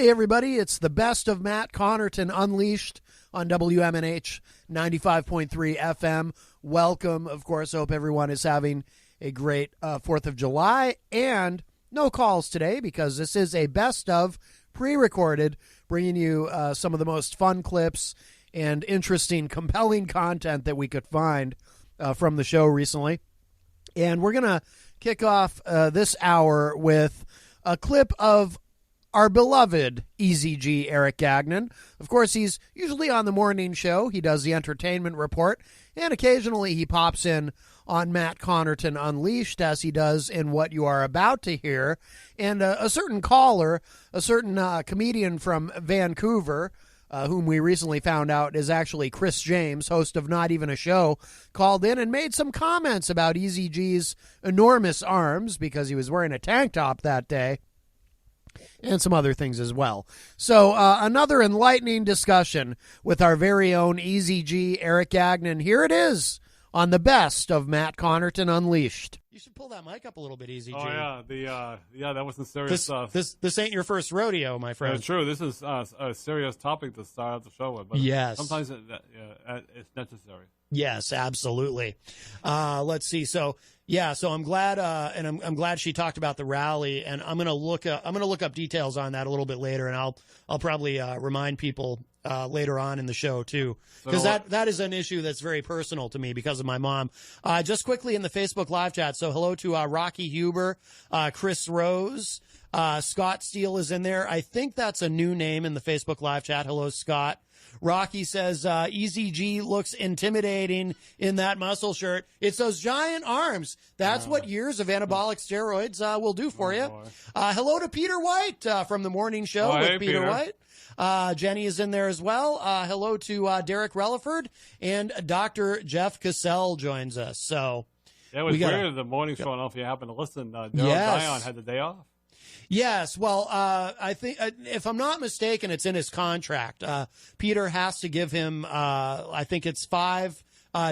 Hey, everybody, it's the best of Matt Connarton Unleashed on WMNH 95.3 FM. Welcome, of course. Hope everyone is having a great 4th of July. And no calls today because this is a best of pre-recorded, bringing you some of the most fun clips and interesting, compelling content that we could find from the show recently. And we're going to kick off this hour with a clip of our beloved EZG Eric Gagnon. Of course, he's usually on the morning show. He does the entertainment report, and occasionally he pops in on Matt Connarton Unleashed, as he does in what you are about to hear. And a certain caller, a certain comedian from Vancouver, whom we recently found out is actually Chris James, host of Not Even a Show, called in and made some comments about EZG's enormous arms because he was wearing a tank top that day, and some other things as well. So another enlightening discussion with our very own EZG Eric Gagnon. Here it is on the best of Matt Connarton Unleashed. You should pull that mic up a little bit, EZG. Oh yeah, that wasn't serious stuff. This ain't your first rodeo, my friend. It's true. This is a serious topic to start out the show with. But yes, sometimes it's necessary. Yes, absolutely. Let's see. So I'm glad, and I'm glad she talked about the rally, and I'm gonna look up details on that a little bit later, and I'll probably remind people later on in the show too, because that is an issue that's very personal to me because of my mom. Just quickly in the Facebook live chat. So hello to Rocky Huber, Chris Rose, Scott Steele is in there. I think that's a new name in the Facebook live chat. Hello, Scott. Rocky says, EZG looks intimidating in that muscle shirt. It's those giant arms. That's what years of anabolic steroids will do for you. Hello to Peter White from the morning show with Peter White. Jenny is in there as well. Hello to Derek Relaford, and Dr. Jeff Cassell joins us. So it was weird, the morning show. I don't know if you happen to listen. Daryl Dion had the day off. Yes, well, I think, if I'm not mistaken, it's in his contract. Peter has to give him, I think it's 5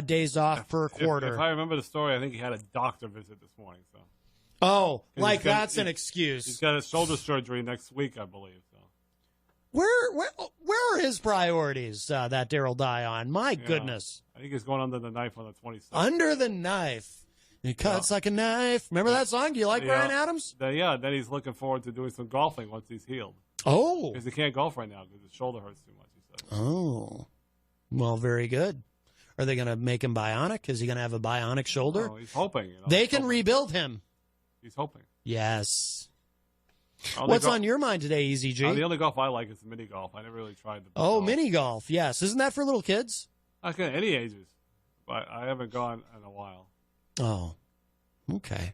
days off per quarter. If I remember the story, I think he had a doctor visit this morning. So. Oh, like that's an excuse. He's got a shoulder surgery next week, I believe. So. Where are his priorities, that Daryl Dion? My goodness. I think he's going under the knife on the 26th. Under the knife. It cuts like a knife. Remember that song? Do you like Bryan Adams? Then he's looking forward to doing some golfing once he's healed. Oh. Because he can't golf right now because his shoulder hurts too much, he says. Oh. Well, very good. Are they going to make him bionic? Is he going to have a bionic shoulder? No, he's hoping. They can rebuild him. He's hoping. Yes. What's on your mind today, EZG? The only golf I like is mini golf. I never really tried the mini golf, yes. Isn't that for little kids? Okay, any ages. But I haven't gone in a while. Oh, okay.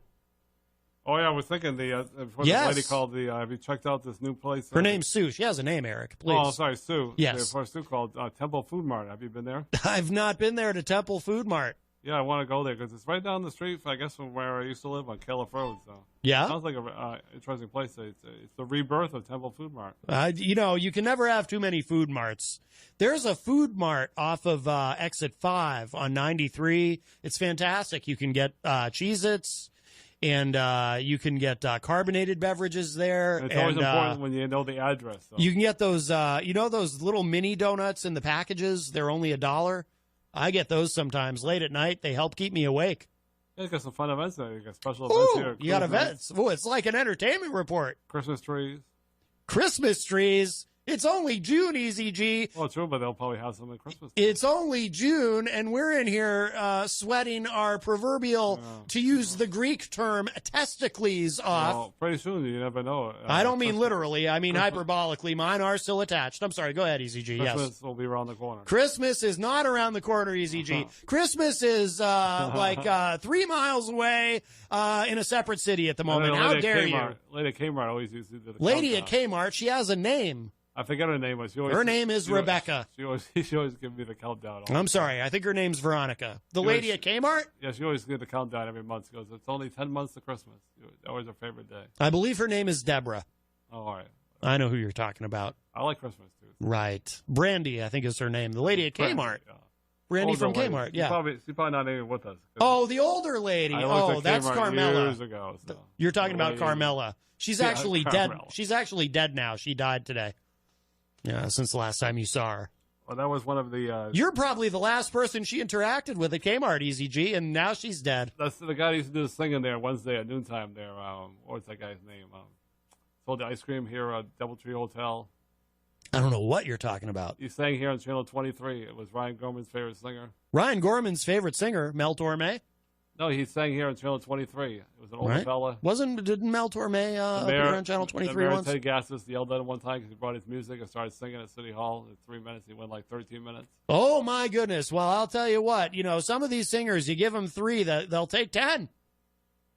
Oh, yeah, I was thinking the lady called have you checked out this new place? Her name's Sue. She has a name, Eric, please. Oh, sorry, Sue. Yes. Sue called Temple Food Mart. Have you been there? I've not been there to Temple Food Mart. Yeah, I want to go there because it's right down the street, I guess, from where I used to live on Calif Road. So yeah, sounds like an interesting place. It's the rebirth of Temple Food Mart. You can never have too many food marts. There's a food mart off of Exit 5 on 93. It's fantastic. You can get Cheez-Its, and you can get carbonated beverages there. And it's always important when you know the address. So. You can get those, those little mini donuts in the packages. They're only $1. I get those sometimes late at night. They help keep me awake. Yeah, you got some fun events there. You got special events here. You got events. Oh, it's like an entertainment report. Christmas trees. Christmas trees. It's only June, EZG. Well, true, but they'll probably have some at Christmas. It's only June, and we're in here sweating our proverbial, to use the Greek term, testicles off. Well, pretty soon, you never know. I don't mean literally. I mean hyperbolically. Mine are still attached. I'm sorry. Go ahead, EZG. Christmas will be around the corner. Christmas is not around the corner, EZG. Christmas is like 3 miles away in a separate city at the moment. How dare you? Lady at Kmart always used to do the Lady at Kmart, she has a name. I forget her name. Her name is Rebecca. She always gives me the countdown. I'm sorry. I think her name's Veronica. The lady at Kmart? Yeah, she always gives the countdown every month. She goes, it's only 10 months to Christmas. Always her favorite day. I believe her name is Deborah. Oh, all right. I know who you're talking about. I like Christmas, too. Right. Brandy, I think is her name. The lady at Kmart. Yeah. Brandy from lady. Kmart. She's probably not even with us. Oh, the older lady. Oh, that's Carmela. Years ago, so. You're talking about Carmela. She's actually dead. She's actually dead now. She died today. Yeah, since the last time you saw her. Well, that was one of the... You're probably the last person she interacted with at Kmart, EZG, and now she's dead. That's the guy who used to do the singing there Wednesday at noontime there. What's that guy's name? Sold the ice cream here at Doubletree Hotel. I don't know what you're talking about. He sang here on Channel 23. It was Ryan Gorman's favorite singer. Ryan Gorman's favorite singer, Mel Torme? No, he sang here on Channel 23. It was an old fella. Didn't Mel Torme appear on Channel 23 once? Ted Gassis yelled at him one time because he brought his music and started singing at City Hall. In 3 minutes, he went like 13 minutes. Oh, my goodness. Well, I'll tell you what. Some of these singers, you give them 3, they'll take 10.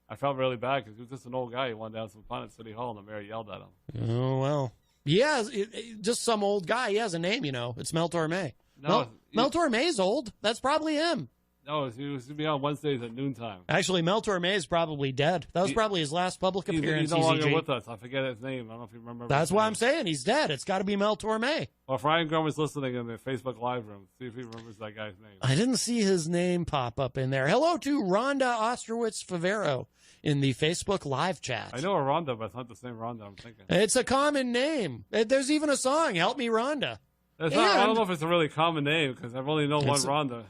I felt really bad because he was just an old guy. He wanted to have some fun at City Hall, and the mayor yelled at him. Oh, well. Yeah, just some old guy. He has a name, It's Mel Torme. No, Mel Torme's old. That's probably him. No, he was to be on Wednesdays at noontime. Actually, Mel Torme is probably dead. That was probably his last public appearance. He's no longer with us. I forget his name. I don't know if you remember. That's why I'm saying he's dead. It's got to be Mel Torme. Well, if Ryan Gorman's listening in the Facebook Live room, see if he remembers that guy's name. I didn't see his name pop up in there. Hello to Rhonda Ostrowitz-Favero in the Facebook Live chat. I know a Rhonda, but it's not the same Rhonda I'm thinking. It's a common name. There's even a song, Help Me, Rhonda. I don't know if it's a really common name because I've only known one Rhonda.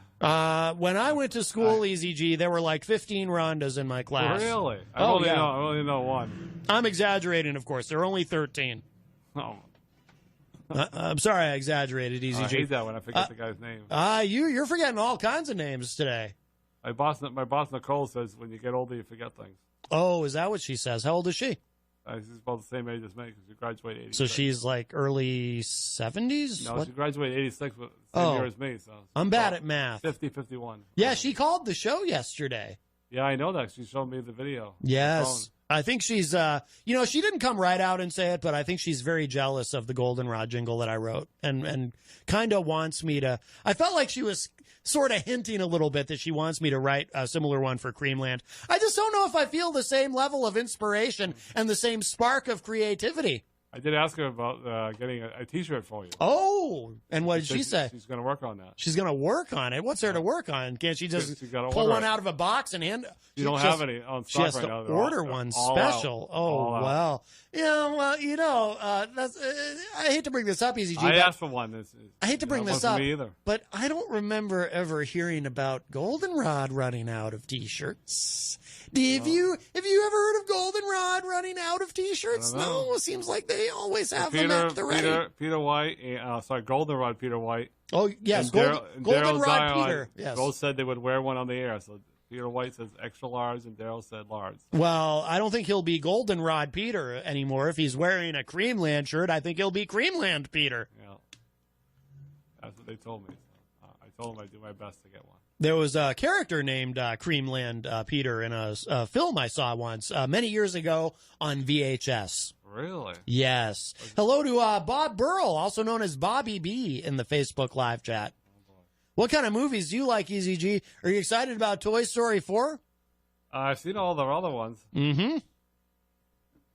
When I went to school, EZG, there were like 15 Rhondas in my class. Really? I only know one. I'm exaggerating, of course. There are only 13. Oh. I'm sorry I exaggerated, EZG. I hate that when I forget the guy's name. You're forgetting all kinds of names today. My boss Nicole says when you get older, you forget things. Oh, is that what she says? How old is she? She's about the same age as me because she graduated 86. So she's like early 70s? No, she graduated 86, but same year as me. So I'm bad at math. 50, 51. Yeah, she called the show yesterday. Yeah, I know that. She showed me the video. Yes. I think she's, she didn't come right out and say it, but I think she's very jealous of the Goldenrod jingle that I wrote and kind of wants me to. I felt like she was sort of hinting a little bit that she wants me to write a similar one for Creamland. I just don't know if I feel the same level of inspiration and the same spark of creativity. I did ask her about getting a T-shirt for you. Oh, and what did she say? She's going to work on that. She's going to work on it? What's there to work on? Can't she just pull one out of a box and hand? You don't have any on stock right now. She has to order one special. Oh, well. Yeah, well, that's. I hate to bring this up, EZG. I asked for one. I hate to bring this up, me either. But I don't remember ever hearing about Goldenrod running out of T-shirts. Have you ever heard of Goldenrod running out of T-shirts? No, it seems like they always have them at the ready. Peter White, Goldenrod Peter White. Oh, yes, Goldenrod Peter. Yes. Both said they would wear one on the air, so Peter White says extra large, and Daryl said large. Well, I don't think he'll be Goldenrod Peter anymore. If he's wearing a Creamland shirt, I think he'll be Creamland Peter. Yeah. That's what they told me. So, I told them I'd do my best to get one. There was a character named Creamland Peter in a film I saw once, many years ago on VHS. Really? Yes. Hello to Bob Burrell, also known as Bobby B, in the Facebook Live chat. What kind of movies do you like, EZG? Are you excited about Toy Story 4? I've seen all the other ones. Mm-hmm.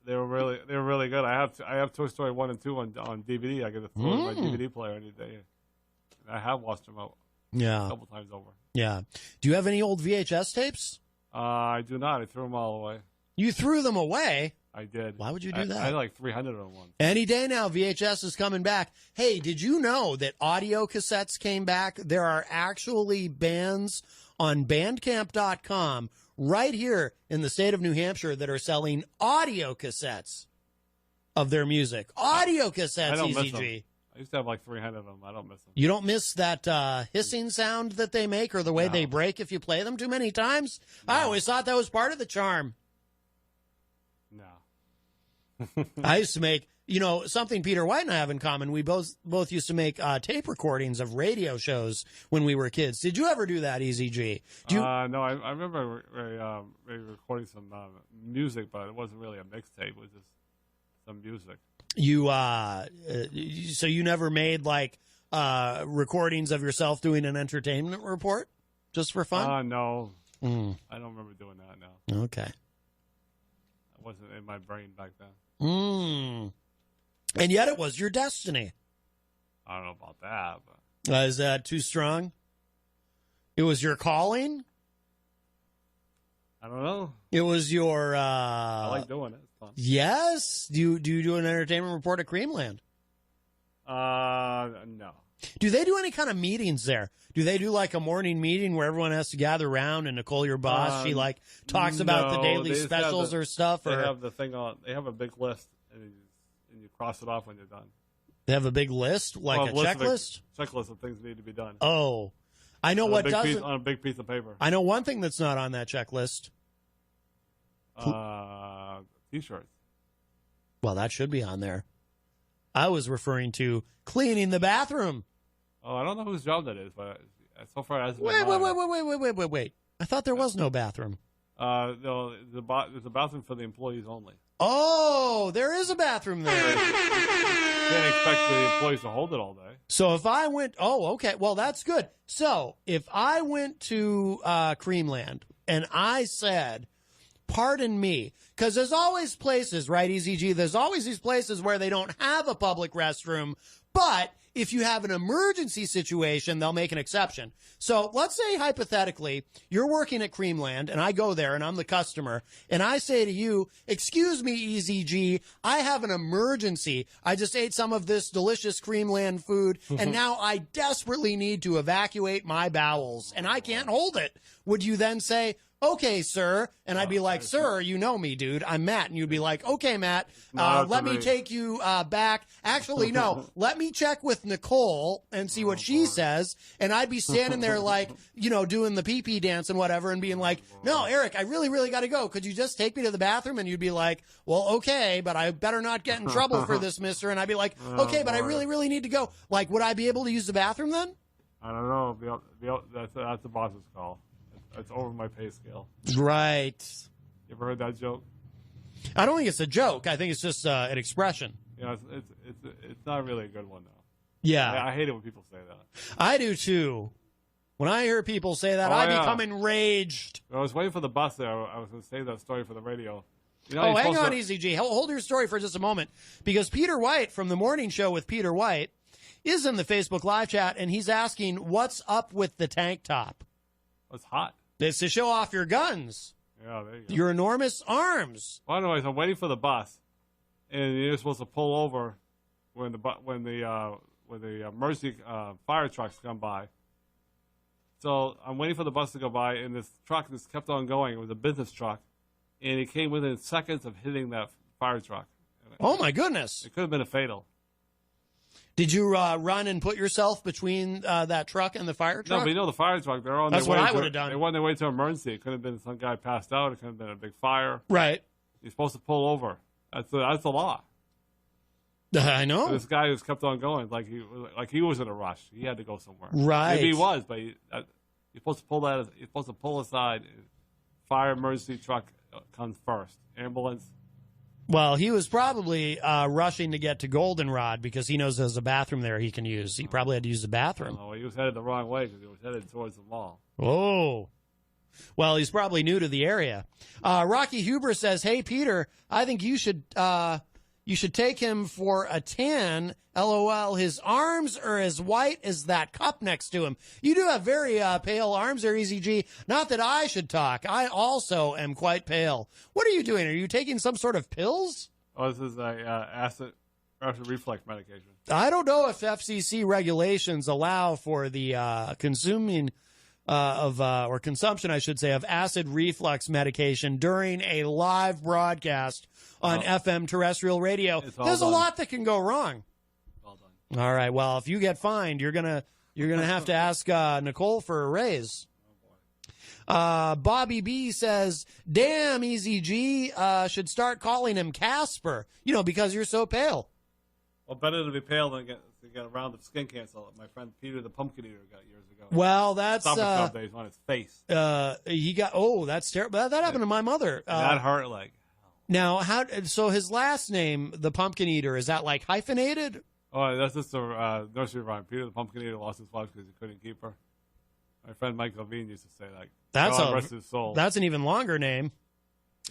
They were really good. I have Toy Story 1 and 2 on DVD. I get to throw in my DVD player any day. I have watched them out a couple times over. Yeah. Do you have any old VHS tapes? I do not. I threw them all away. You threw them away? I did. Why would you do that? I had like 300 of them once. Any day now, VHS is coming back. Hey, did you know that audio cassettes came back? There are actually bands on Bandcamp.com right here in the state of New Hampshire that are selling audio cassettes of their music. Audio cassettes, I don't EZG. miss them. I used to have like 300 of them. I don't miss them. You don't miss that hissing sound that they make or the way they break if you play them too many times? No. I always thought that was part of the charm. No. I used to make, something Peter White and I have in common. We both used to make tape recordings of radio shows when we were kids. Did you ever do that, EZG? No, I remember recording some music, but it wasn't really a mixtape. It was just some music. So you never made like recordings of yourself doing an entertainment report just for fun? No. I don't remember doing that now. Okay. It wasn't in my brain back then. And yet it was your destiny. I don't know about that, but is that too strong? It was your calling? I don't know. It was your... I like doing it. It's fun. Yes? Do you do an entertainment report at Creamland? No. Do they do any kind of meetings there? Do they do like a morning meeting where everyone has to gather around and Nicole, your boss, she like talks about the daily specials or stuff? They have the thing on. They have a big list, and you cross it off when you're done. They have a big list, like a checklist? Checklist of things that need to be done. Oh. I know what doesn't. On a big piece of paper. I know one thing that's not on that checklist. T-shirts. Well, that should be on there. I was referring to cleaning the bathroom. Oh, I don't know whose job that is, but so far it hasn't been Wait. I thought there was no bathroom. No, there's a bathroom for the employees only. Oh, there is a bathroom there. You can't expect the employees to hold it all day. So if I went, okay, well, that's good. So if I went to Creamland and I said, pardon me, because there's always places, right, EZG, there's always these places where they don't have a public restroom, but if you have an emergency situation, they'll make an exception. So let's say, hypothetically, you're working at Creamland, and I go there, and I'm the customer, and I say to you, excuse me, EZG, I have an emergency. I just ate some of this delicious Creamland food, and now I desperately need to evacuate my bowels, and I can't hold it. Would you then say, okay, sir? And I'd be like, sir, you know me, dude. I'm Matt. And you'd be like, okay, Matt, let me take you back. Actually, no, let me check with Nicole and see what she says. And I'd be standing there like, doing the pee-pee dance and whatever and being like, no, Eric, I really, really got to go. Could you just take me to the bathroom? And you'd be like, well, okay, but I better not get in trouble for this, mister. And I'd be like, okay, but I really, really need to go. Like, would I be able to use the bathroom then? I don't know. That's the boss's call. It's over my pay scale. Right. You ever heard that joke? I don't think it's a joke. I think it's just an expression. Yeah, it's not really a good one, though. Yeah. I hate it when people say that. I do, too. When I hear people say that, I become enraged. I was waiting for the bus there. I was going to save that story for the radio. Hang on, EZG. Hold your story for just a moment. Because Peter White from The Morning Show with Peter White is in the Facebook live chat, and he's asking, what's up with the tank top? It's hot. It's to show off your guns. Yeah, there you go. Your enormous arms. Well, anyways, I'm waiting for the bus, and you're supposed to pull over when the emergency fire trucks come by. So I'm waiting for the bus to go by, and this truck just kept on going. It was a business truck, and it came within seconds of hitting that fire truck. Oh my goodness! It could have been a fatal. Did you run and put yourself between that truck and the fire truck? No, but the fire truck, they're on That's their way. That's what I would have done. They were on their way to emergency. It could have been some guy passed out. It could have been a big fire. Right. You're supposed to pull over. That's the law. I know. So this guy just kept on going like he was in a rush. He had to go somewhere. Right. Maybe he was, but you're supposed to pull that. You're supposed to pull aside. Fire emergency truck comes first. Ambulance. Well, he was probably rushing to get to Goldenrod because he knows there's a bathroom there he can use. He probably had to use the bathroom. Oh, he was headed the wrong way because he was headed towards the mall. Oh. Well, he's probably new to the area. Rocky Huber says, hey, Peter, I think you should take him for a tan. LOL, his arms are as white as that cup next to him. You do have very pale arms there, EZG. Not that I should talk. I also am quite pale. What are you doing? Are you taking some sort of pills? Oh, this is acid reflux medication. I don't know if FCC regulations allow for the consuming or consumption, I should say, of acid reflux medication during a live broadcast on FM terrestrial radio. There's a lot that can go wrong. Well done. All right. Well, if you get fined, you're gonna have to ask Nicole for a raise. Bobby B says, "Damn, EZG should start calling him Casper. Because you're so pale." Well, better to be pale than get a round of skin cancer like my friend Peter the Pumpkin Eater got years ago. Well, that's Stop days on his face. He got. Oh, that's terrible. That happened to my mother. That hurt like. Now, so his last name, the Pumpkin Eater, is that like hyphenated? Oh, that's just a nursery rhyme. Peter the Pumpkin Eater lost his wife because he couldn't keep her. My friend Mike Levine used to say that. God rest his soul. That's an even longer name.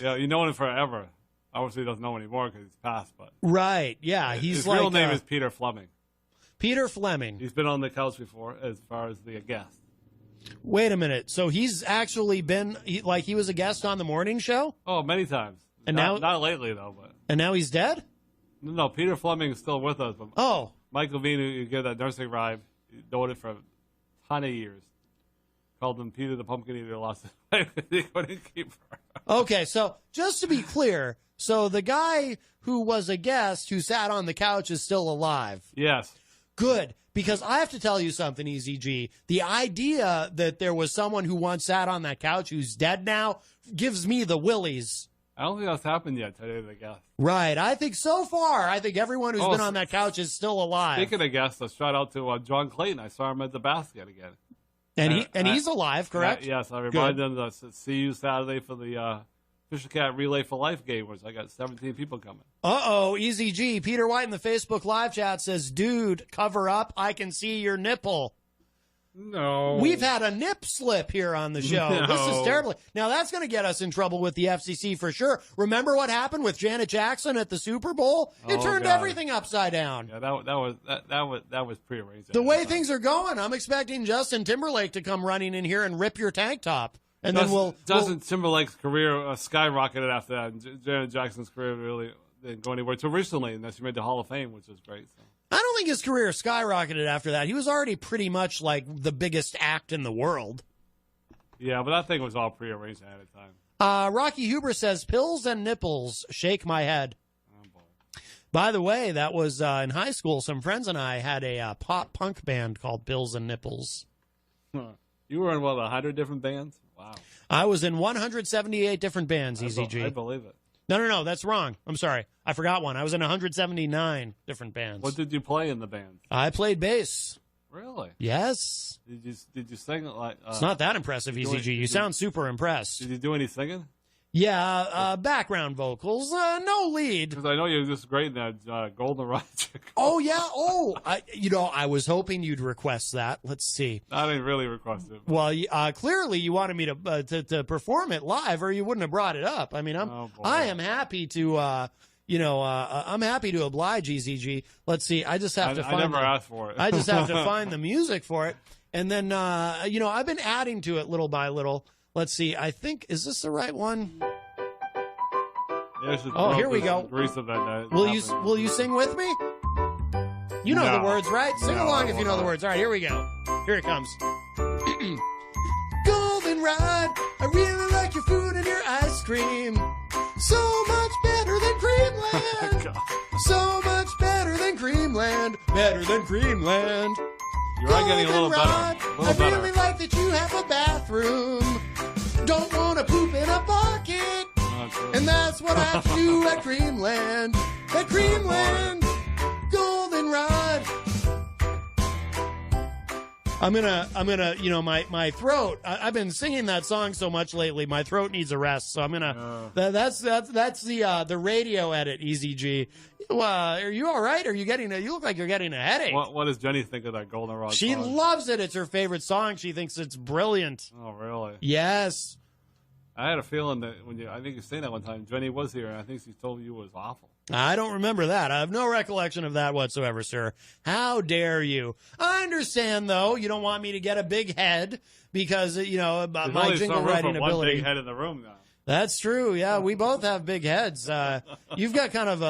Yeah, you know him forever. Obviously, he doesn't know anymore because he's passed. But right, yeah, his real name is Peter Fleming. Peter Fleming. He's been on the couch before, as far as the guest. Wait a minute. So he's actually been he was a guest on the morning show, Oh, many times. And not, now- not lately though, but and now he's dead. no. Peter Fleming is still with us, but Oh, Mike Levine, who gave that nursing ride, he doing it for a ton of years. Called him Peter the Pumpkin Eater. Lost it. He couldn't keep her. okay. So just to be clear, so the guy who was a guest who sat on the couch is still alive. Yes. Good, because I have to tell you something, EZG. The idea that there was someone who once sat on that couch who's dead now gives me the willies. I don't think that's happened yet today, I guess. Right. I think so far, I think everyone who's been on that couch is still alive. Speaking of guests, a shout out to John Clayton. I saw him at the basket again. And he's alive, correct? Yes, I reminded him to see you Saturday for the Fisher Cat Relay for Life game, where I got 17 people coming. Uh-oh, EZG. Peter White in the Facebook live chat says, dude, cover up. I can see your nipple. No. We've had a nip slip here on the show. No. This is terrible. Now, that's going to get us in trouble with the FCC for sure. Remember what happened with Janet Jackson at the Super Bowl? It turned God. everything upside down. Yeah, that was prearranged. The way things are going, I'm expecting Justin Timberlake to come running in here and rip your tank top. And then Justin Timberlake's career skyrocketed after that. And Janet Jackson's career really didn't go anywhere until recently, and then she made the Hall of Fame, which was great. So. I don't think his career skyrocketed after that. He was already pretty much like the biggest act in the world. Yeah, but that thing was all prearranged ahead of time. Rocky Huber says, pills and nipples shake my head. Oh, boy. By the way, that was in high school. Some friends and I had a pop punk band called Pills and Nipples. You were in, 100 different bands? Wow. I was in 178 different bands, EZG. I believe it. No, that's wrong. I'm sorry. I forgot one. I was in 179 different bands. What did you play in the band? I played bass. Really? Yes. Did you sing like? It's not that impressive, EZG. You sound super impressed. Did you do any singing? Yeah, background vocals, no lead. Because I know you're just great in that Golden Rod Chick. Oh, yeah. Oh, I was hoping you'd request that. Let's see. I didn't really request it. Well, clearly you wanted me to perform it live, or you wouldn't have brought it up. I mean, I am happy to, I'm happy to oblige EZG. Let's see. I just have to find. I never asked for it. I just have to find the music for it, and then I've been adding to it little by little. Let's see. I think, is this the right one? Oh, here we go. Will you sing with me? You know the words, right? Sing along if you know the words. All right, here we go. Here it comes. Goldenrod, I really like your food and your ice cream. So much better than Creamland. So much better than Creamland. Better than Creamland. You are getting a little better. I really like that you have a bathroom. Don't want to poop in a bucket. And that's what I do at Creamland. At Creamland, Goldenrod. I'm gonna, my throat. I've been singing that song so much lately. My throat needs a rest. So I'm gonna. That's the radio edit. EZG. Are you all right? You look like you're getting a headache. What does Jenny think of that Goldenrod song? She loves it. It's her favorite song. She thinks it's brilliant. Oh, really? Yes. I had a feeling that I think you saying that one time, Jenny was here, and I think she told you it was awful. I don't remember that. I have no recollection of that whatsoever, sir. How dare you? I understand, though, you don't want me to get a big head because, my jingle writing ability. One big head in the room now. That's true. Yeah, we both have big heads. You've got kind of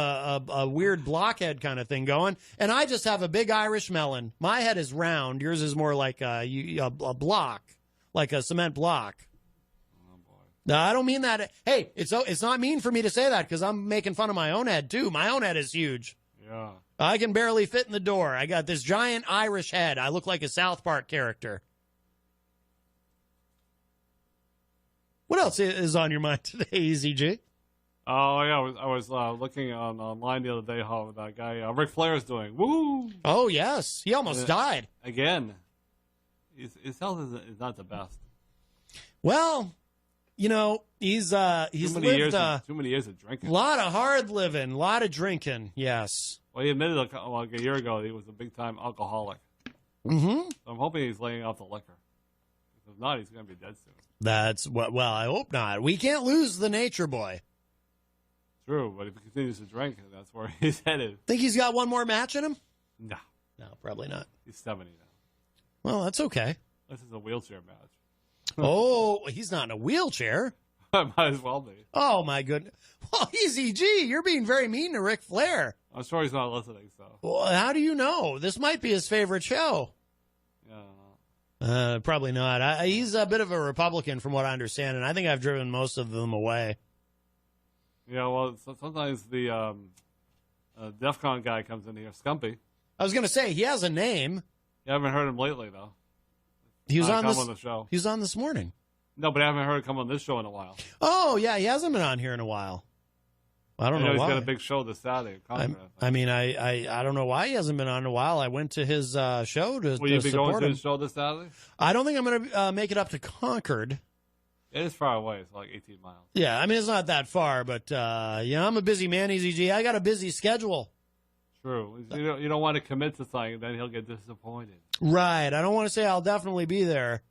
a weird blockhead kind of thing going, and I just have a big Irish melon. My head is round. Yours is more like a block, like a cement block. No, I don't mean that. Hey, it's not mean for me to say that because I'm making fun of my own head, too. My own head is huge. Yeah. I can barely fit in the door. I got this giant Irish head. I look like a South Park character. What else is on your mind today, EZG? Oh, yeah. I was looking online the other day how that guy, Ric Flair, is doing. Woo! Oh, yes. He almost died. Again. His health is not the best. Well... he's lived too many years of drinking. A lot of hard living, a lot of drinking. Yes. Well, he admitted like a year ago that he was a big time alcoholic. Mm-hmm. So I'm hoping he's laying off the liquor. If not, he's going to be dead soon. That's what. Well, I hope not. We can't lose the nature boy. True, but if he continues to drink, that's where he's headed. Think he's got one more match in him? No, probably not. He's 70 now. Well, that's okay. This is a wheelchair match. Oh, he's not in a wheelchair. Might as well be. Oh, my goodness. Well, Easy G, you're being very mean to Ric Flair. I'm sure he's not listening, so. Well, how do you know? This might be his favorite show. Yeah. Probably not. He's a bit of a Republican, from what I understand, and I think I've driven most of them away. Yeah, well, sometimes the DEF CON guy comes in here, Scumpy. I was going to say, he has a name. You haven't heard him lately, though. He was on the show. He was on this morning. No, but I haven't heard him come on this show in a while. Oh, yeah, he hasn't been on here in a while. I don't know he's why. got a big show this Saturday. I mean, I don't know why he hasn't been on in a while. I went to his show to Will you be support going to him. his show this Saturday? I don't think I'm going to make it up to Concord. It is far away. It's like 18 miles. Yeah, I mean, it's not that far, but, I'm a busy man, Easy G. I got a busy schedule. True. You don't want to commit to something, then he'll get disappointed. Right. I don't want to say I'll definitely be there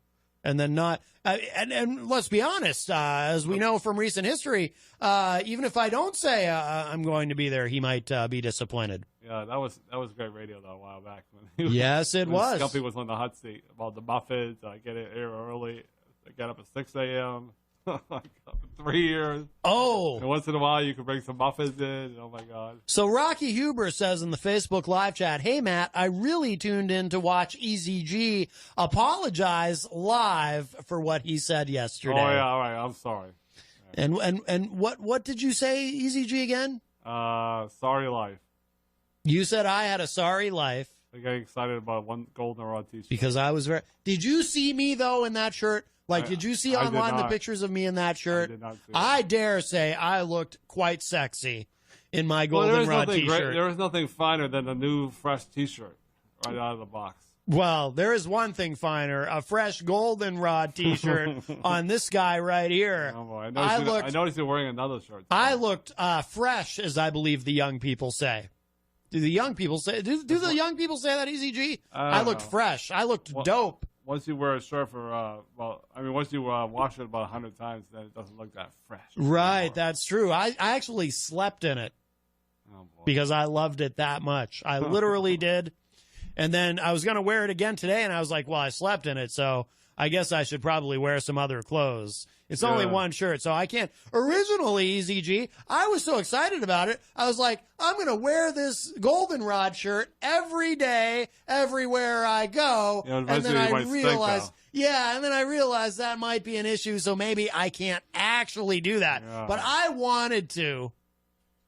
and then not. And let's be honest, as we know from recent history, even if I don't say I'm going to be there, he might be disappointed. Yeah, that was great radio, though, a while back. Yes, it was. Scumpy was on the hot seat about the muffins. I get it here early. I get up at 6 a.m. 3 years. Oh. And once in a while, you can bring some muffins in. Oh, my God. So Rocky Huber says in the Facebook live chat, "Hey, Matt, I really tuned in to watch Easy G apologize live for what he said yesterday." Oh, yeah, all right. I'm sorry. And what did you say, Easy G, again? Sorry life. You said I had a sorry life. I got excited about one goldenrod t-shirt. Because I was very... Did you see me, though, in that shirt? Did you see online the pictures of me in that shirt? I did not see it. I dare say I looked quite sexy in my goldenrod t-shirt. There is nothing finer than a new, fresh t-shirt right out of the box. Well, there is one thing finer, a fresh goldenrod t-shirt on this guy right here. Oh, boy. I noticed you're wearing another shirt. I looked fresh, as I believe the young people say. Do the young people say? Do the young people say that, Easy G? I looked fresh. I looked dope. Once you wear a shirt for, once you wash it about 100 times, then it doesn't look that fresh. Right, anymore. that's true. I actually slept in it because I loved it that much. I literally did. And then I was going to wear it again today, and I was like, well, I slept in it, so I guess I should probably wear some other clothes. It's only one shirt, so I can't. Originally, Easy G, I was so excited about it. I was like, I'm going to wear this goldenrod shirt every day, everywhere I go. Yeah, and then I realized, and then I realized that might be an issue, so maybe I can't actually do that. Yeah. But I wanted to.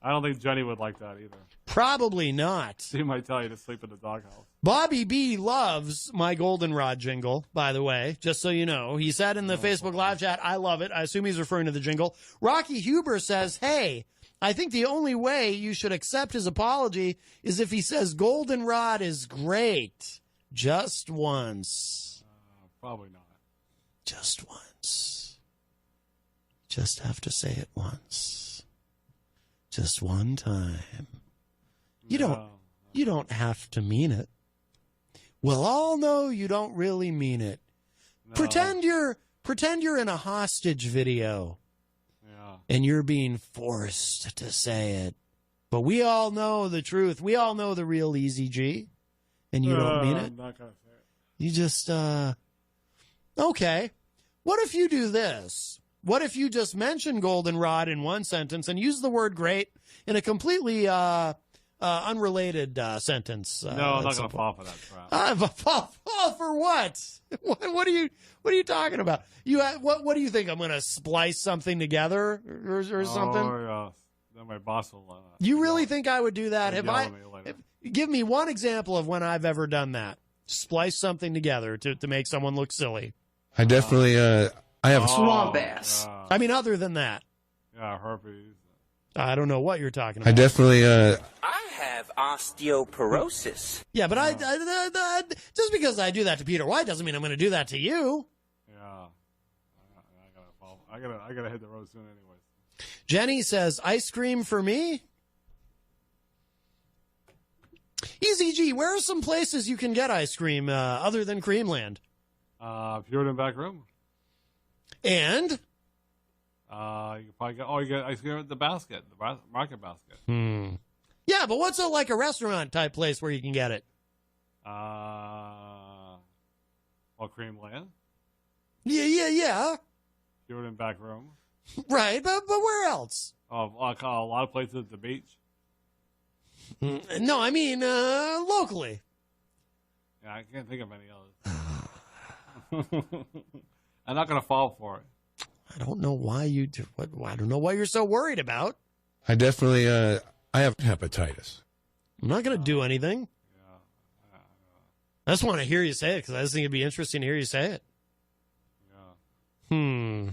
I don't think Jenny would like that either. Probably not. She might tell you to sleep in the doghouse. Bobby B loves my goldenrod jingle, by the way, just so you know. He said in the Facebook live chat, I love it. I assume he's referring to the jingle. Rocky Huber says, hey, I think the only way you should accept his apology is if he says goldenrod is great. Just once. Probably not. Just once. Just have to say it once. Just one time. You don't have to mean it. We'll all know you don't really mean it. No. Pretend you're in a hostage video. Yeah. And you're being forced to say it. But we all know the truth. We all know the real Easy G. And you don't mean it. I'm not gonna say it. You just okay. What if you do this? What if you just mention goldenrod in one sentence and use the word great in a completely unrelated sentence? No, I'm not going to fall for that trap. Fall for what? What are you talking about? What do you think? I'm going to splice something together or something? Oh, yes. Then my boss will. You really think I would do that? Give me one example of when I've ever done that. Splice something together to make someone look silly. I definitely. I have a swamp ass. I mean, other than that. Yeah, herpes. I don't know what you're talking about. I definitely. I have osteoporosis. Yeah, but I just because I do that to Peter White doesn't mean I'm going to do that to you. Yeah, I gotta hit the road soon, anyways. Jenny says, "Ice cream for me." Easy G, where are some places you can get ice cream other than Creamland? Puritan Back Room. And? You can probably get ice cream at the basket, the market basket. Yeah, but what's like a restaurant type place where you can get it? Or Creamland. Yeah. Puritan back room. Right, but where else? A lot of places at the beach. No, I mean locally. Yeah, I can't think of any others. I'm not going to fall for it. I don't know why you do. I don't know what you're so worried about. I definitely, I have hepatitis. I'm not going to do anything. I just want to hear you say it because I just think it'd be interesting to hear you say it. Yeah.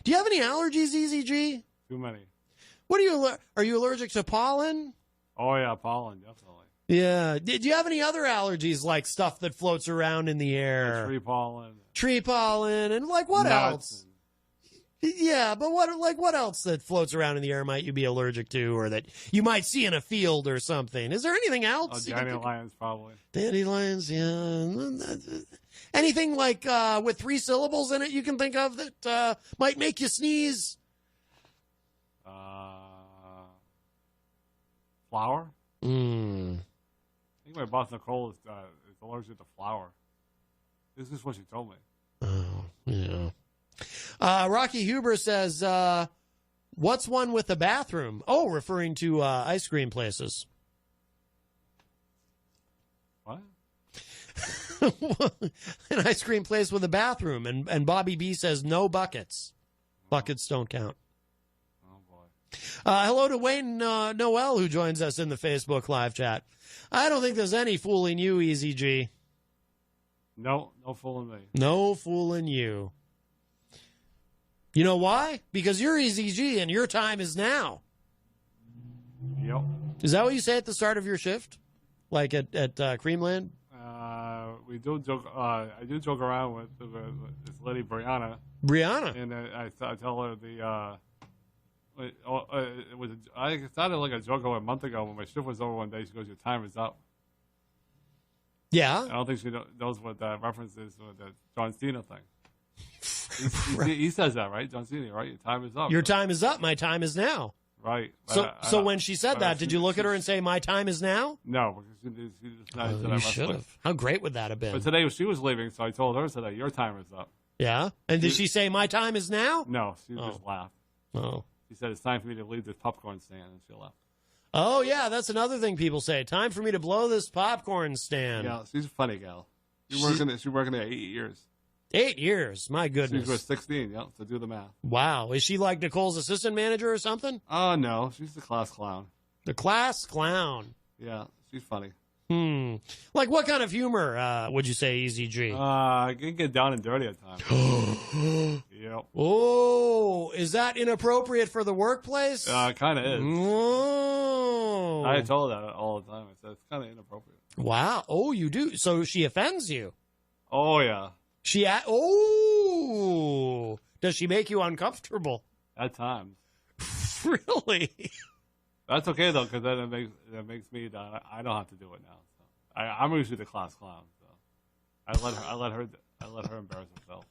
Do you have any allergies, EZG? Too many. What are you allergic to pollen? Oh, yeah, pollen, definitely. Yeah. Did you have any other allergies like stuff that floats around in the air? Tree pollen. And like what else? And Yeah, but what else that floats around in the air might you be allergic to or that you might see in a field or something? Is there anything else? dandelions, probably. Dandelions, yeah. Anything like with 3 syllables in it you can think of that might make you sneeze? Flour? I I think my boss Nicole is allergic to flour. This is what she told me. Oh, yeah. Rocky Huber says, what's one with a bathroom? Oh, referring to ice cream places. What? An ice cream place with a bathroom. And Bobby B says no buckets. Buckets don't count. Oh, boy. Hello to Wayne Noel, who joins us in the Facebook live chat. I don't think there's any fooling you, EZG. No fooling me. No fooling you. You know why? Because you're EZG and your time is now. Yep. Is that what you say at the start of your shift? Like at Creamland? We do joke. I do joke around with this lady Brianna. And I tell her I started like a joke a month ago when my shift was over one day. She goes, "Your time is up." Yeah. I don't think she knows what that reference is with the John Cena thing. He says that, right? John Cena, right? Your time is up. Your time is up. My time is now. Right. So when she said that, did you look at her and say, "My time is now"? No, because she just not You should have. How great would that have been? But today she was leaving, so I told her today, "Your time is up." Yeah. And did she say, "My time is now"? No, she just laughed. Oh. She said, "It's time for me to leave this popcorn stand," and she left. Oh, yeah, that's another thing people say. Time for me to blow this popcorn stand. Yeah, she's a funny gal. She's working there 8 years. 8 years, my goodness. She was 16, yeah, so do the math. Wow. Is she like Nicole's assistant manager or something? Oh, no, she's the class clown. The class clown. Yeah, she's funny. Like what kind of humor would you say, EZG? I can get down and dirty at times. Yep. Oh, is that inappropriate for the workplace? Kind of is. Oh. I told her that all the time. I said, it's kind of inappropriate. Wow. Oh, you do? So she offends you? Oh, yeah. Does she make you uncomfortable? At times. Really? That's okay, though, because then it makes me, I don't have to do it now. So. I'm usually the class clown, so I let her embarrass herself.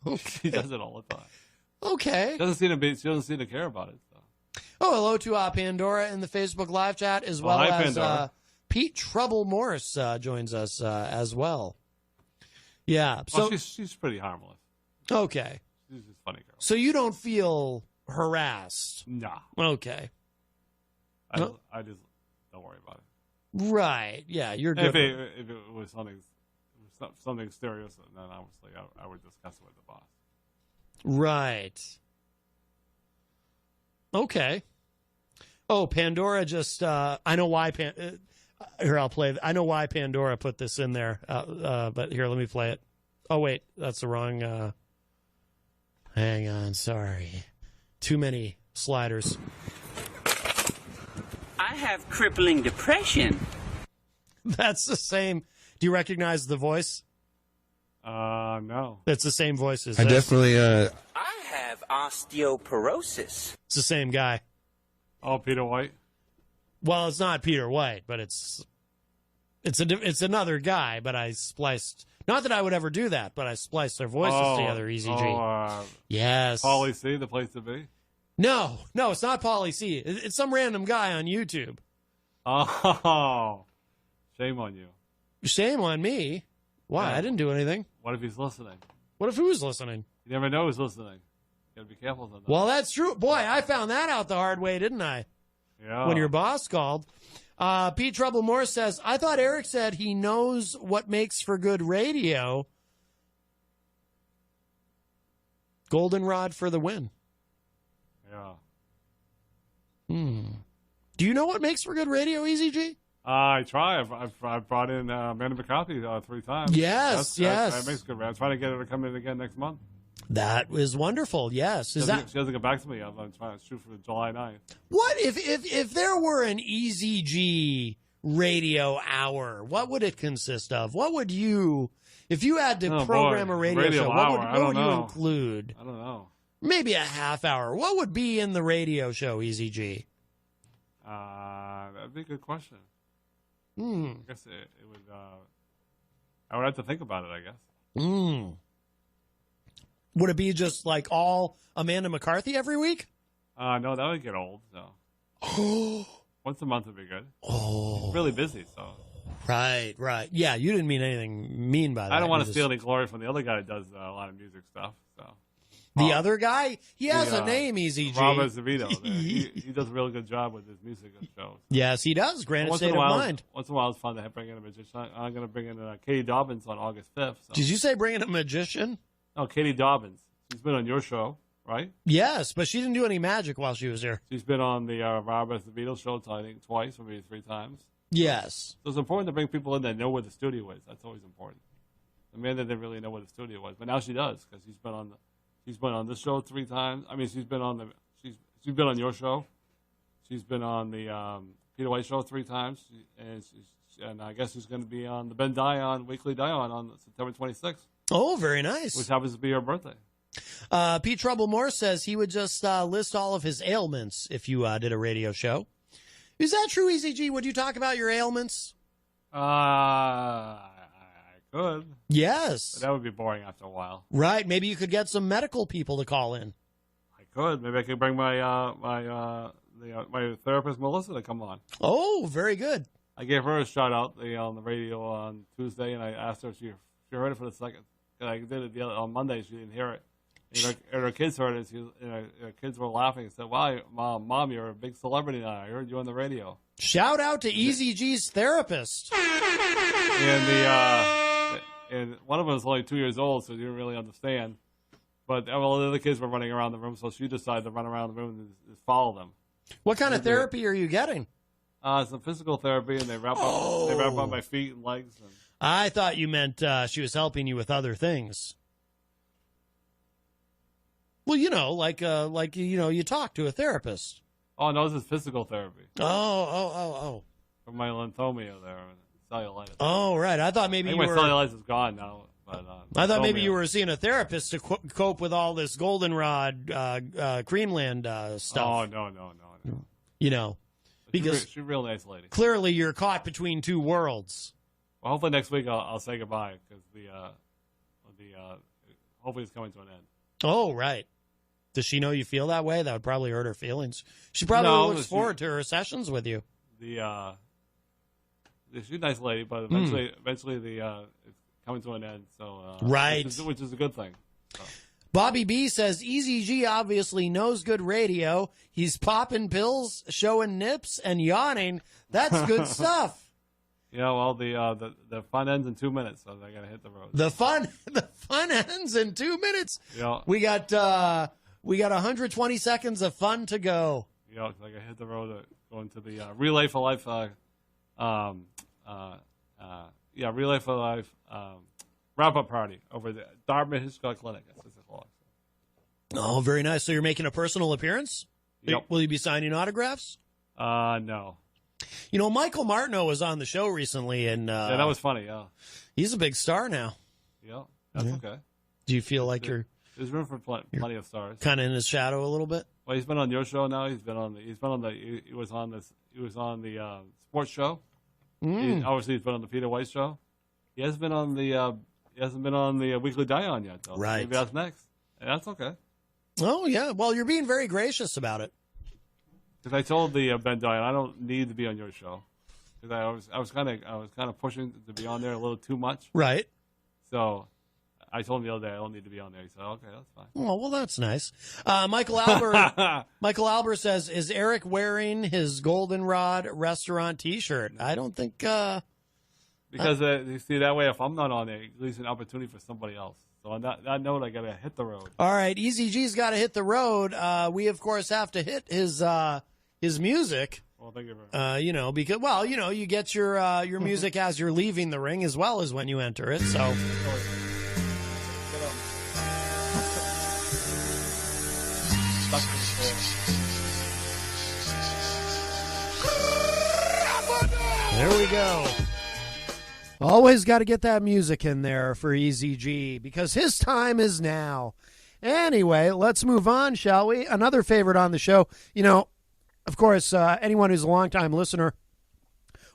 Okay. She does it all the time. Okay. She doesn't seem to care about it. So. Oh, hello to Pandora in the Facebook live chat, as well hi, as Pete Trouble Morse joins us as well. Yeah. So she's pretty harmless. Okay. She's just a funny girl. So you don't feel harassed? Nah. Okay. I just don't worry about it. Right. Yeah, you're good. If it was something serious, then obviously I would discuss it with the boss. Right. Okay. Oh, Pandora just I know why here, I'll play. I know why Pandora put this in there. But here, let me play it. Oh, wait, that's the wrong. Hang on, sorry. Too many sliders. I have crippling depression. That's the same. Do you recognize the voice? No. It's the same voice as I this. definitely, I have osteoporosis. It's the same guy. Oh, Peter White? Well, it's not Peter White, but it's another guy, but I spliced. Not that I would ever do that, but I spliced their voices together, EZG. Yes. Pauly C, the place to be? No, it's not Pauly C. It's some random guy on YouTube. Oh, shame on you. Shame on me. Why? Yeah. I didn't do anything. What if he's listening? What if he was listening? You never know who's listening. You gotta be careful of that. Well, that's true. Boy, I found that out the hard way, didn't I? Yeah. When your boss called. Pete Troublemore says, I thought Eric said he knows what makes for good radio. Goldenrod for the win. Yeah. Do you know what makes for good radio, EZG? I try. I've brought in Amanda McCarthy 3 times. Yes. That makes good. I'm trying to get her to come in again next month. That is wonderful. Yes. She doesn't get back to me. I'm trying to shoot for July 9th. What if there were an EZG radio hour? What would it consist of? What would you, if you had to program a radio show? What would you include? I don't know. Maybe a half hour. What would be in the radio show, EZG? That'd be a good question. I guess it would. I would have to think about it, I guess. Would it be just like all Amanda McCarthy every week? No, that would get old. So once a month would be good. She's really busy, so. Right. Yeah, you didn't mean anything mean by that. I don't want to steal any glory from the other guy that does a lot of music stuff. So. The other guy? He has a name, EZG. Robert Zavito. He does a really good job with his music shows. Yes, he does. Granted State of Mind. Once in a while, it's fun to bring in a magician. I'm going to bring in Katie Dobbins on August 5th. So. Did you say bring in a magician? No, Katie Dobbins. She's been on your show, right? Yes, but she didn't do any magic while she was here. She's been on the Robert Zavito show, I think, twice or maybe 3 times. Yes. So it's important to bring people in that know where the studio is. That's always important. Amanda didn't really know where the studio was, but now she does because she's been on this show 3 times. I mean, she's been on your show. She's been on the Peter White show 3 times, and I guess she's going to be on the Ben Dion Weekly Dion on September 26th. Oh, very nice. Which happens to be her birthday. Pete Troublemore says he would just list all of his ailments if you did a radio show. Is that true, EZG? Would you talk about your ailments? I could. Yes. But that would be boring after a while. Right. Maybe you could get some medical people to call in. I could. Maybe I could bring my my therapist, Melissa, to come on. Oh, very good. I gave her a shout out on the radio on Tuesday, and I asked her if she heard it for the second. And I did it on Monday. She didn't hear it. And her kids heard it. Her kids were laughing and said, "Wow, Mom, you're a big celebrity now. I heard you on the radio." Shout out to EZG's therapist. And one of them was only 2 years old, so she didn't really understand. But the other kids were running around the room, so she decided to run around the room and just follow them. What kind of therapy are you getting? Some physical therapy, and they wrap up my feet and legs. And I thought you meant she was helping you with other things. Well, you talk to a therapist. Oh, no, this is physical therapy. Oh. For my lymphomia there, cellulitis. Oh, right. I thought maybe my cellulitis is gone now. But, I thought maybe you were seeing a therapist to cope with all this goldenrod, Creamland stuff. Oh, no. Because she's a real nice lady. Clearly, you're caught between two worlds. Well, hopefully next week I'll say goodbye because hopefully it's coming to an end. Oh, right. Does she know you feel that way? That would probably hurt her feelings. She probably looks forward to her sessions with you. She's a nice lady, but eventually it's coming to an end. So right, which is a good thing. So. Bobby B says EZG obviously knows good radio. He's popping pills, showing nips, and yawning. That's good stuff. Yeah, well, the fun ends in 2 minutes, so I gotta hit the road. The fun ends in 2 minutes. Yeah, we got 120 seconds of fun to go. Yeah, I gotta hit the road going to the Relay for Life. Relay for Life wrap-up party over the Dartmouth Hitchcock Clinic. Oh, very nice. So you're making a personal appearance? Yep. Will you be signing autographs? No. Michael Martineau was on the show recently, and yeah, that was funny. Yeah, he's a big star now. Yeah, that's okay. Do you feel like there's room for plenty of stars? Kind of in his shadow a little bit. Well, he's been on your show now. He was on the sports show. Obviously, he's been on the Peter White show. He hasn't been on the Weekly Dion yet, though. Right. Maybe that's next, and that's okay. Oh yeah. Well, you're being very gracious about it. Because I told the Ben Dion, I don't need to be on your show. because I was kind of pushing to be on there a little too much. Right. So I told him the other day I don't need to be on there. He said, "Okay, that's fine." Oh, well, that's nice. Michael Albert says, "Is Eric wearing his Goldenrod restaurant T-shirt?" I don't think. Because you see, that way, if I'm not on there, it leaves an opportunity for somebody else. So on that note, I got to hit the road. All right, Easy G's got to hit the road. We of course have to hit his music. Well, thank you very much. Because you get your music as you're leaving the ring as well as when you enter it. So. There we go. Always got to get that music in there for Easy G because his time is now. Anyway, let's move on, shall we? Another favorite on the show. Of course, anyone who's a longtime listener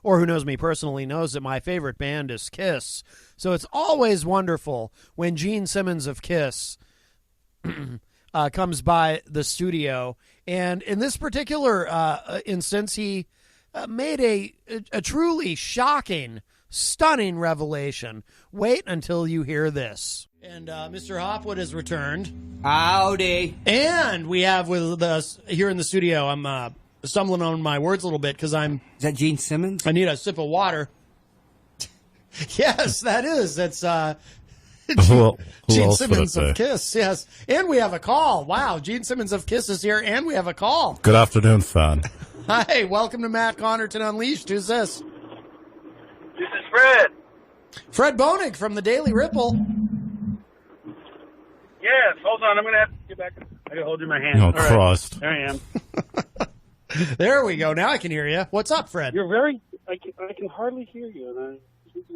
or who knows me personally knows that my favorite band is Kiss. So it's always wonderful when Gene Simmons of Kiss comes by the studio. And in this particular instance, he made a truly shocking, stunning revelation. Wait until you hear this. And Mr. Hopwood has returned. Howdy. And we have with us here in the studio, I'm stumbling on my words a little bit because Is that Gene Simmons? I need a sip of water. Yes, that is. That's Who Gene else would it Simmons of be? Kiss, yes. And we have a call. Wow, Gene Simmons of Kiss is here, and we have a call. Good afternoon, fan. Hi, welcome to Matt Connarton Unleashed. Who's this? This is Fred. Fred Bonig from the Daily Ripple. Yes, hold on. I'm going to have to get back. I got to hold you in my hand. Oh, All right. Christ. There I am. There we go. Now I can hear you. What's up, Fred? You're very. I can hardly hear you, and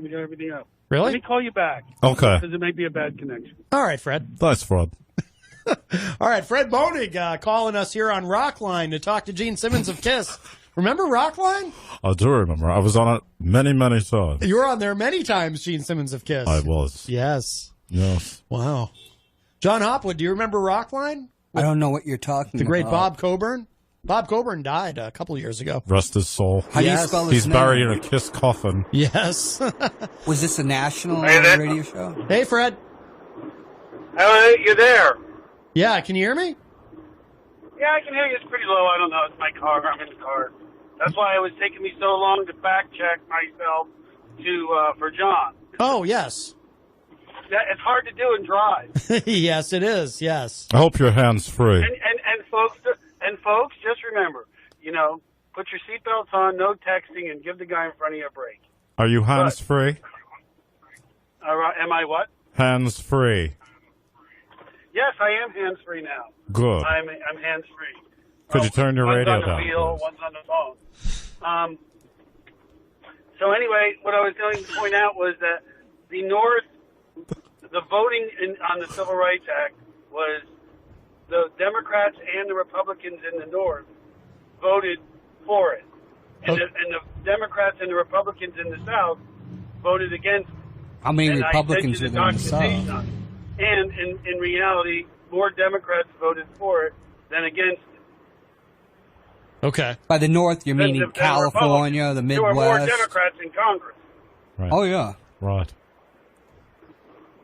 I got everything up. Really? Let me call you back. Okay. Because it might be a bad connection. All right, Fred. Thanks, Fred. All right, Fred Bonig calling us here on Rockline to talk to Gene Simmons of Kiss. Remember Rockline? I do remember. I was on it many, many times. You were on there many times, Gene Simmons of Kiss. I was. Yes. Yes. Wow. John Hopwood, do you remember Rockline? I don't know what you're talking about. The great Bob Coburn? Bob Coburn died a couple of years ago. Rest his soul. How do you Yes. spell his He's name? buried in a Kiss coffin. Yes. Was this a national Hey there. radio show? Hey, Fred. You there? Yeah, can you hear me? Yeah, I can hear you. It's pretty low. I don't know. It's my car. I'm in the car. That's why it was taking me so long to fact check myself for John. Oh, yes. It's hard to do and drive. Yes, it is. Yes. I hope your hand's free. And folks, just remember, put your seatbelts on, no texting, and give the guy in front of you a break. Are you hands free? Am I what? Hands free. Yes, I am hands free now. Good. I'm hands free. Could you turn your radio one's on down, the wheel, please? one's on the phone. So anyway, what I was going to point out was that the North, the voting on the Civil Rights Act was the Democrats and the Republicans in the North voted for it. And, and the Democrats and the Republicans in the South voted against it. How many And Republicans I are sent there you in the documentation South? on it. And in reality, more Democrats voted for it than against it. Okay. By the North, you're Than meaning the California, the Republicans. There were more Midwest. Democrats in Congress. Right. Oh, yeah. Right.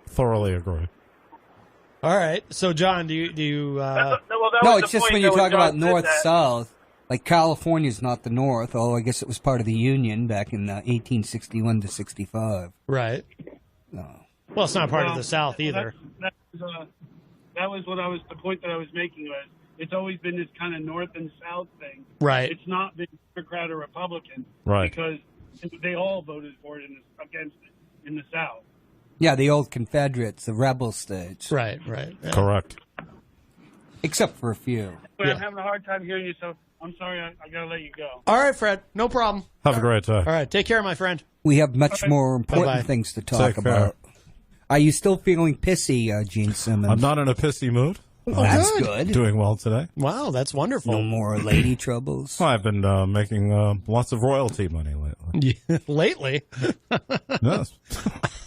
Thoroughly agree. All right. So, John, do you That No, was it's the just point when you that talk John about said North that. South, like California's not the North, although I guess it was part of the Union back in 1861 to 65. right? No. Well, it's not part of Well, the South either. That was the point that I was making. Was it's always been this kind of North and South thing. Right. It's not been Democrat or Republican. Right. Because they all voted for it against it in the South. Yeah, the old Confederates, the rebel states. Right. Right. Yeah. Correct. Except for a few. But Yeah. I'm having a hard time hearing you, so I'm sorry. I got to let you go. All right, Fred. No problem. Have a great day. All right. Take care, my friend. We have much more important Bye-bye. things to talk Take care. about. Are you still feeling pissy, Gene Simmons? I'm not in a pissy mood. Well, that's good. good. Doing well today. Wow, that's wonderful. No more lady troubles. Well, I've been making lots of royalty money lately. Lately. Yes.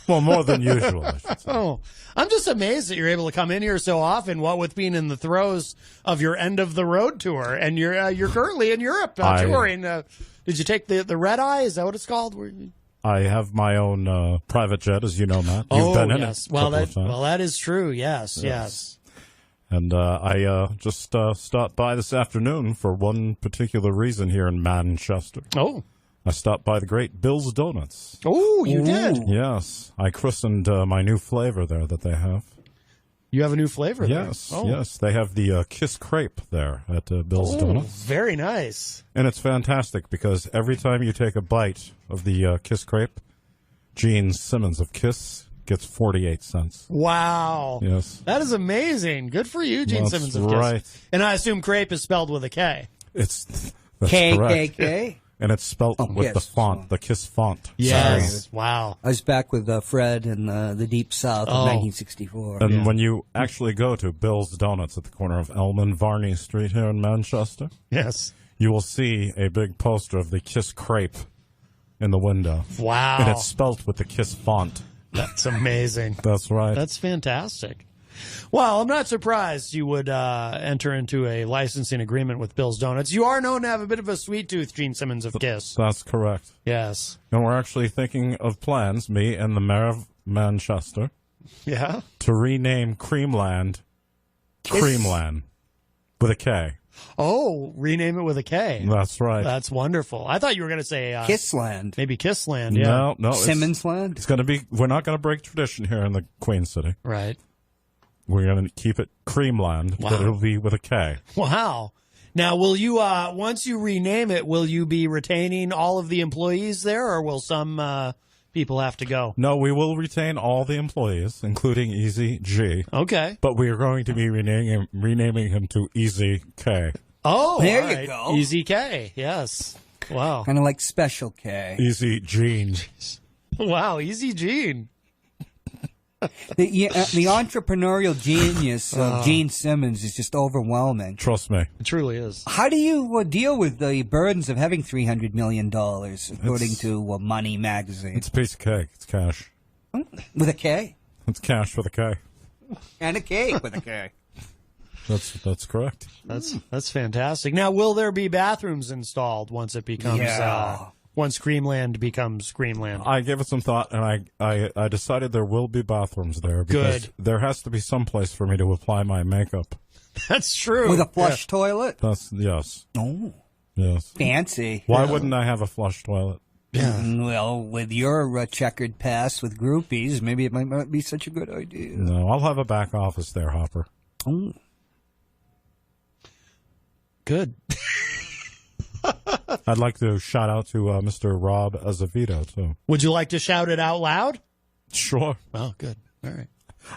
Well, more than usual, I should say. Oh, I'm just amazed that you're able to come in here so often. What with being in the throes of your end of the road tour, and you're currently in Europe touring Did you take the red eye? Is that what it's called? I have my own private jet, as you know, Matt. You've been in it. Well, that is true. Yes. And I just stopped by this afternoon for one particular reason here in Manchester. Oh. I stopped by the great Bill's Donuts. Oh, you did? Yes. I christened my new flavor there that they have. You have a new flavor there? Yes, yes. They have the Kiss Crepe there at Bill's Donuts. Very nice. And it's fantastic because every time you take a bite of the Kiss Crepe, Gene Simmons of Kiss gets 48 cents. Wow. Yes. That is amazing. Good for you, Gene Simmons of Kiss. Right. And I assume crepe is spelled with a K. That's KKK? correct. And it's spelled with the font, the Kiss font. Yes. Sorry. Wow. I was back with Fred in the Deep South in 1964. And when you actually go to Bill's Donuts at the corner of Elm and Varney Street here in Manchester, yes, you will see a big poster of the Kiss Crepe in the window. Wow. And it's spelled with the Kiss font. That's amazing. That's right. That's fantastic. Well, I'm not surprised you would enter into a licensing agreement with Bill's Donuts. You are known to have a bit of a sweet tooth, Gene Simmons of Kiss. That's correct. Yes. And we're actually thinking of plans, me and the mayor of Manchester, Yeah? to rename Creamland Creamland with a K. Oh, rename it with a K. That's right. That's wonderful. I thought you were going to say Kissland. maybe Kissland. Yeah. No. Simmonsland? It's going to be. We're not going to break tradition here in the Queen City. Right. We're going to keep it Creamland, but it'll be with a K. Wow. Now, will you, once you rename it, will you be retaining all of the employees there, or will some people have to go? No, we will retain all the employees, including Easy G. Okay. But we are going to be renaming him to Easy K. Oh, There all you right. go. Easy K. Yes. Wow. Kind of like Special K. Easy Gene. Wow. Easy Gene. The entrepreneurial genius of Gene Simmons is just overwhelming. Trust me. It truly is. How do you deal with the burdens of having $300 million, according to Money Magazine? It's a piece of cake. It's cash. With a K? It's cash with a K. And a cake with a K. That's correct. That's fantastic. Now, will there be bathrooms installed once it becomes once Creamland becomes Creamland? I gave it some thought, and I decided there will be bathrooms there because Good. there has to be some place for me to apply my makeup. That's true. With a flush toilet? Yes. Oh, Yes. fancy. Why wouldn't I have a flush toilet? Well, with your checkered past with groupies, maybe it might not be such a good idea. No, I'll have a back office there, Hopper. Oh. Good. I'd like to shout out to Mr. Rob Azevedo, too. Would you like to shout it out loud? Sure. Oh, good. All right.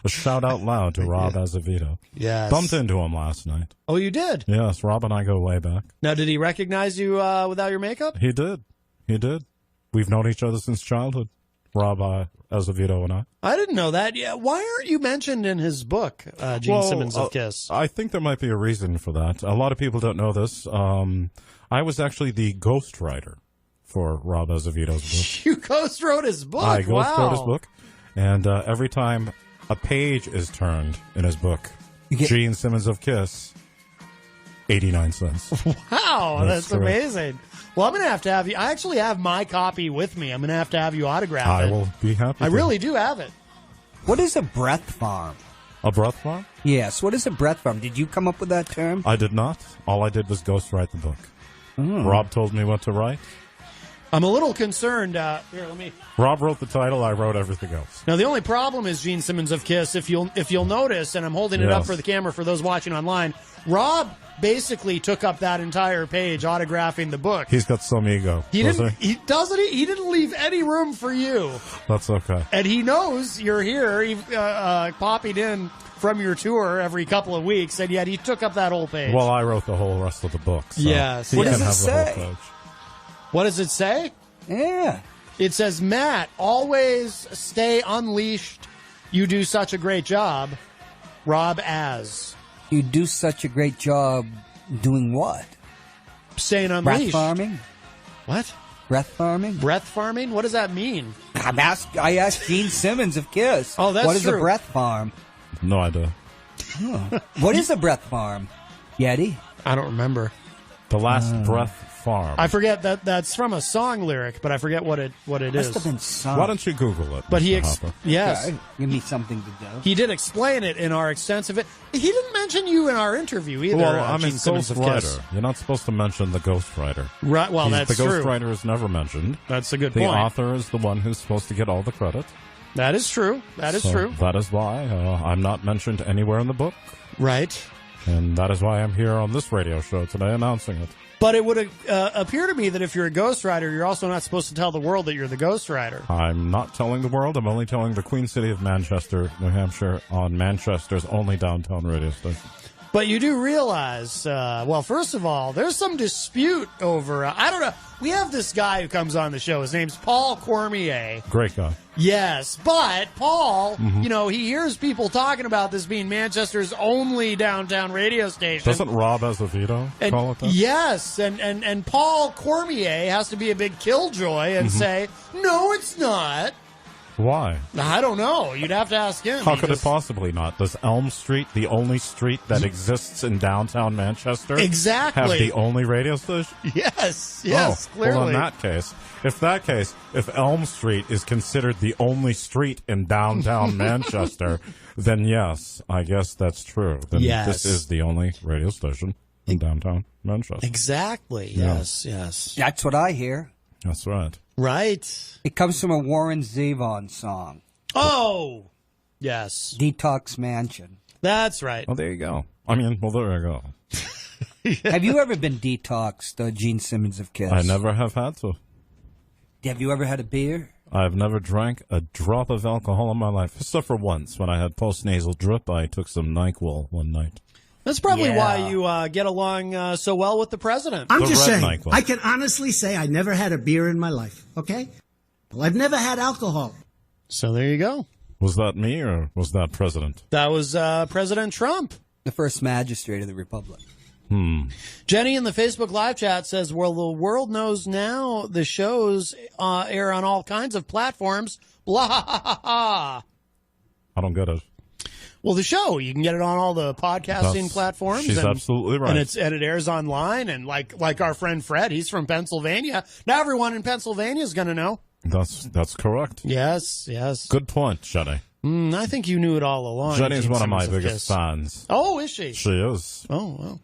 A shout out loud to Rob Azevedo. Yes. Bumped into him last night. Oh, you did? Yes, Rob and I go way back. Now, did he recognize you without your makeup? He did. We've known each other since childhood, Rob Azevedo and I. I didn't know that. Yeah. Why aren't you mentioned in his book, Gene Simmons of Kiss? I think there might be a reason for that. A lot of people don't know this. I was actually the ghostwriter for Rob Azevedo's book. You ghost wrote his book? I ghost wrote his Wow. book. And every time a page is turned in his book, Gene Simmons of Kiss, 89 cents. Wow, that's correct. amazing. Well, I'm going to have you. I actually have my copy with me. I'm going to have you autograph it. I will be happy I to. really do have it. What is a breath farm? A breath farm? Yes, what is a breath farm? Did you come up with that term? I did not. All I did was ghostwrite the book. Rob told me what to write. I'm a little concerned. Here, let me. Rob wrote the title. I wrote everything else. Now, the only problem is Gene Simmons of Kiss. If you'll notice, and I'm holding it up Yes. for the camera for those watching online, Rob basically took up that entire page autographing the book. He's got some ego. He doesn't didn't. He doesn't. He didn't leave any room for you, That's okay. and he knows you're here, popping in from your tour every couple of weeks, and yet he took up that whole page. Well, I wrote the whole rest of the book. So Yes. he What can does it have say? the whole page. What does it say? Yeah. It says, Matt, always stay unleashed. You do such a great job. Rob Az. You do such a great job doing what? Staying Breath unleashed. farming? What? Breath farming? Breath farming? What does that mean? I asked Gene Simmons of Kiss. Oh, that's What is true. a breath farm? No idea. What is a breath farm? Yeti? I don't remember. The last breath farm. I forget that's from a song lyric, but I forget what it Must is. have been sung. Why don't you Google it? But Mr. Hopper? yes, Yeah, give me something to do. he did explain it in our extensive. He didn't mention you in our interview either. Well, I'm a Gene Simmons of Kiss. ghostwriter. You're not supposed to mention the ghostwriter. Right. Well, that's the true. ghostwriter is never mentioned. That's a good The point. author is the one who's supposed to get all the credit. That is true. That is So true. That is why I'm not mentioned anywhere in the book, Right. and that is why I'm here on this radio show today announcing it. But it would appear to me that if you're a ghostwriter, you're also not supposed to tell the world that you're the ghostwriter. I'm not telling the world. I'm only telling the Queen City of Manchester, New Hampshire, on Manchester's only downtown radio station. But you do realize, well, first of all, there's some dispute over, I don't know, we have this guy who comes on the show. His name's Paul Cormier. Great guy. Yes, but Paul, he hears people talking about this being Manchester's only downtown radio station. Doesn't Rob Azevedo call it that? Yes, and Paul Cormier has to be a big killjoy and say, no, it's not. Why? I don't know. You'd have to ask him. How could it possibly not? Does Elm Street, the only street that exists in downtown Manchester, Exactly. have the only radio station? Yes, clearly. Well, in that case, if Elm Street is considered the only street in downtown Manchester, then yes, I guess that's true. Then Yes. this is the only radio station in downtown Manchester. Exactly. Yes, yes. That's what I hear. That's right. Right. It comes from a Warren Zevon song, Oh, yes. Detox Mansion. That's right. Well, there you go. There you go. Have you ever been detoxed, Gene Simmons of Kiss? I never have had to. Have you ever had a beer? I've never drank a drop of alcohol in my life, except for once when I had postnasal drip. I took some NyQuil one night. That's probably Yeah. why you get along so well with the president. I'm The just red saying, NyQuil. I can honestly say I never had a beer in my life, okay? Well, I've never had alcohol. So there you go. Was that me or was that President? That was President Trump. The first magistrate of the Republic. Jenny in the Facebook live chat says, well, the world knows now the shows air on all kinds of platforms. Blah, ha, ha, ha. I don't get it. Well, the show, you can get it on all the podcasting platforms. She's absolutely right. And it airs online. And like our friend Fred, he's from Pennsylvania. Now everyone in Pennsylvania is going to know. That's correct. Yes, yes. Good point, Jenny. I think you knew it all along. Jenny's Gene one of my Simmons biggest Kiss. fans. Oh, is she? She is. Oh, well.